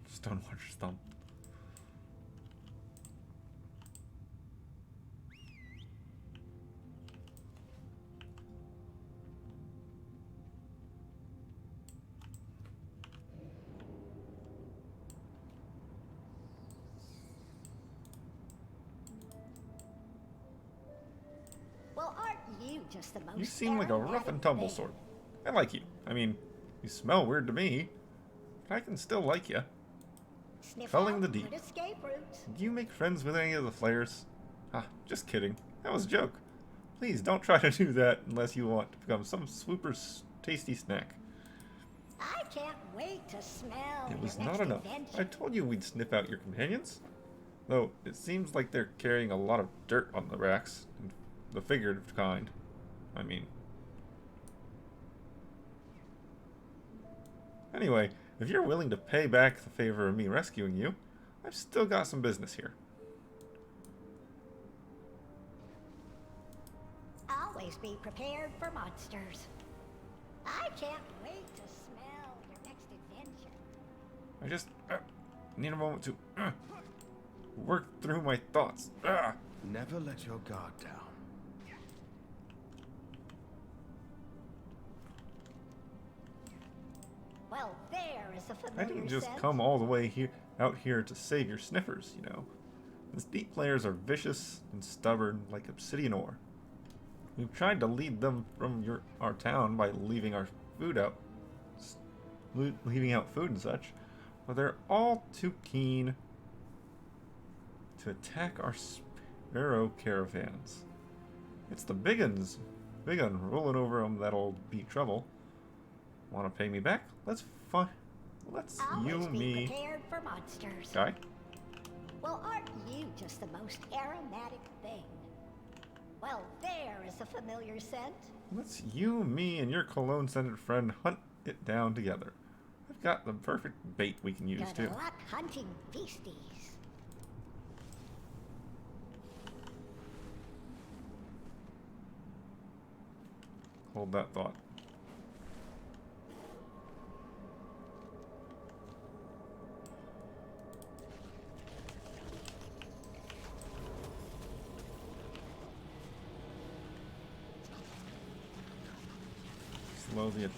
Stonewatcher's Thumb. Well, aren't you just the most You seem like a rough and tumble thing? sort. I like you. I mean, you smell weird to me, but I can still like you. Sniff Culling out the deep. good escape routes. Do you make friends with any of the flayers? Ah, just kidding. That was a joke. Please don't try to do that unless you want to become some swooper's tasty snack. I can't wait to smell It was your not next enough. adventure. I told you we'd sniff out your companions. Though, it seems like they're carrying a lot of dirt on the racks. The figurative kind. I mean. Anyway, if you're willing to pay back the favor of me rescuing you, I've still got some business here. Always be prepared for monsters. I can't wait to smell your next adventure. I just need a moment to work through my thoughts. Never let your guard down. Well, there is a I familiar didn't just scent. come all the way out here to save your sniffers, you know. The deep players are vicious and stubborn like obsidian ore. We've tried to lead them from our town by leaving our food out, leaving out food and such, but they're all too keen to attack our sparrow caravans. It's the big uns rolling over them that'll be trouble. Want to pay me back? Let's Always you be me prepared for monsters. guy. Well, aren't you just the most aromatic thing? Well, there is a familiar scent. Let's you, me, and your cologne-scented friend hunt it down together. I've got the perfect bait we can use Good too. luck hunting beasties. Hold that thought. Slowly.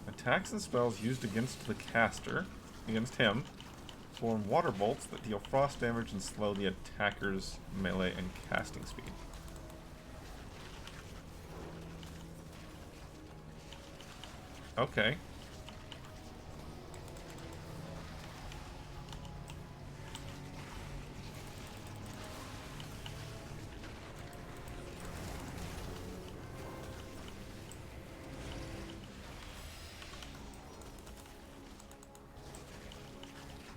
Attacks and spells used against the caster, against him, form water bolts that deal frost damage and slow the attacker's melee and casting speed. Okay.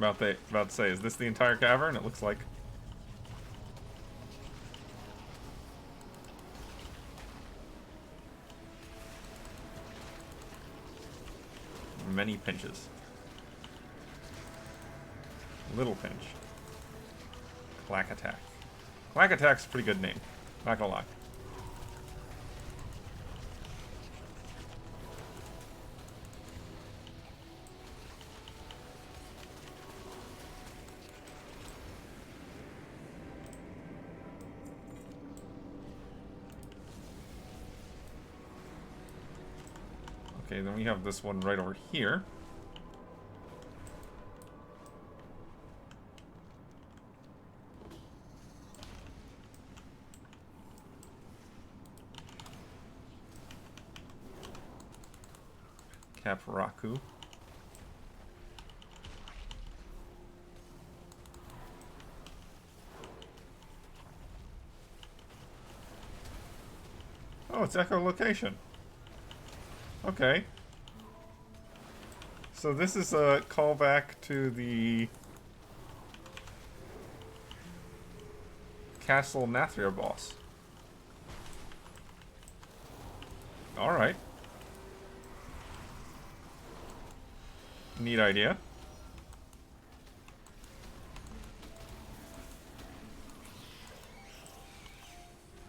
About to say, is this the entire cavern? It looks like. Many pinches. Little pinch. Clack attack. Clack attack's a pretty good name. Not gonna lie. Okay, then we have this one right over here. Caparaku. Oh, it's echolocation. Okay. So this is a callback to the Castle Nathria boss. Alright. Neat idea.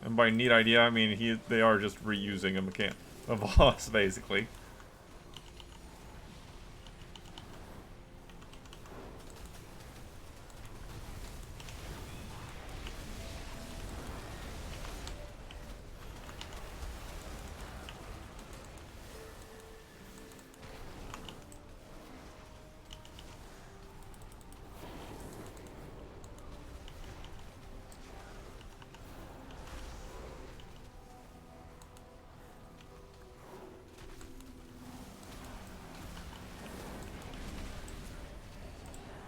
And by neat idea, I mean they are just reusing a boss, basically.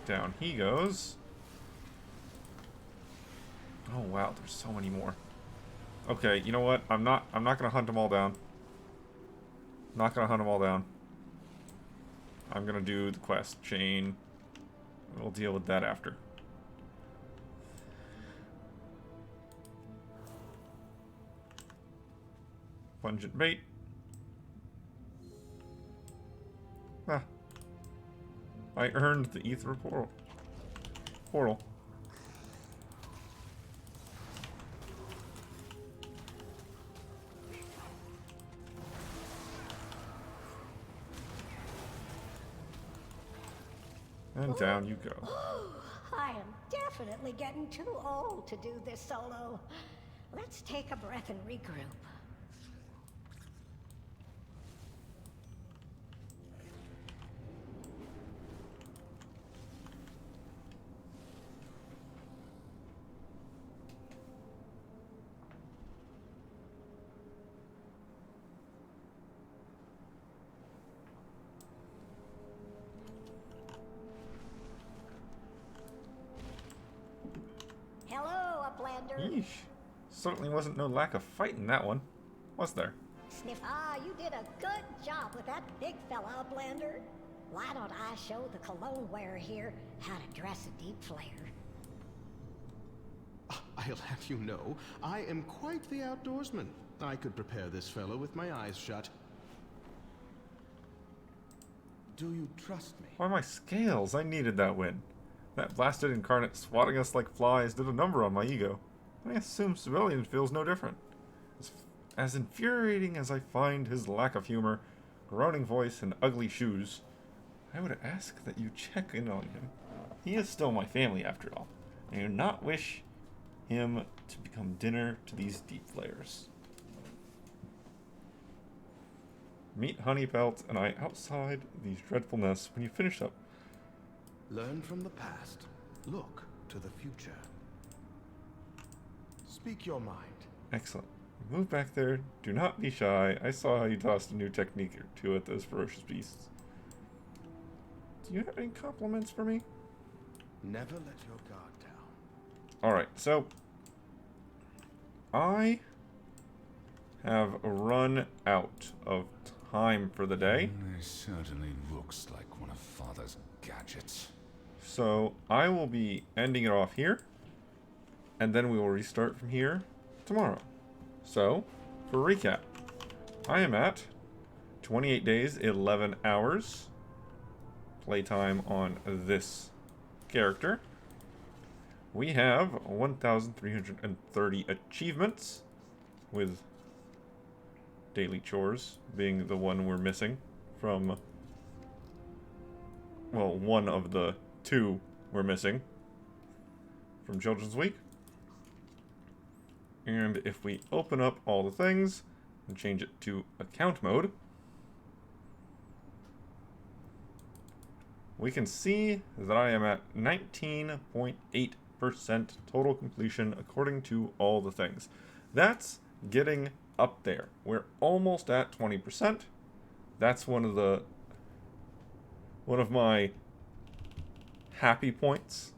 Down he goes. Oh wow, there's so many more. Okay, you know what? I'm not gonna hunt them all down. Not gonna hunt them all down. I'm gonna do the quest chain. We'll deal with that after. Pungent bait. Ah. I earned the ether portal. And down you go. I am definitely getting too old to do this solo. Let's take a breath and regroup. Hello, Uplander. Yeesh. Certainly wasn't no lack of fight in that one, was there? Sniff, you did a good job with that big fella, Uplander. Why don't I show the cologne wearer here how to dress a deep flare? I'll have you know, I am quite the outdoorsman. I could prepare this fellow with my eyes shut. Do you trust me? Why my scales? I needed that win. That blasted incarnate swatting us like flies did a number on my ego. I assume civilian feels no different. As infuriating as I find his lack of humor, groaning voice, and ugly shoes, I would ask that you check in on him. He is still my family after all. I do not wish him to become dinner to these deep flares. Meet Honeypelt and I outside these dreadful nests when you finish up. Learn from the past. Look to the future. Speak your mind. Excellent. Move back there. Do not be shy. I saw how you tossed a new technique or two at those ferocious beasts. Do you have any compliments for me? Never let your guard down. Alright, so I have run out of time for the day. It certainly looks like one of Father's gadgets. So I will be ending it off here, and then we will restart from here tomorrow. So, for recap, I am at 28 days, 11 hours playtime on this character. We have 1,330 achievements, with daily chores being the one we're missing from, well, one of the two we're missing from Children's Week. And if we open up all the things and change it to account mode, we can see that I am at 19.8% total completion according to all the things. That's getting up there. We're almost at 20%. That's one of my happy points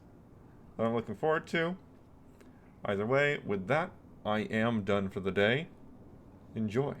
that I'm looking forward to. Either way, with that, I am done for the day. Enjoy.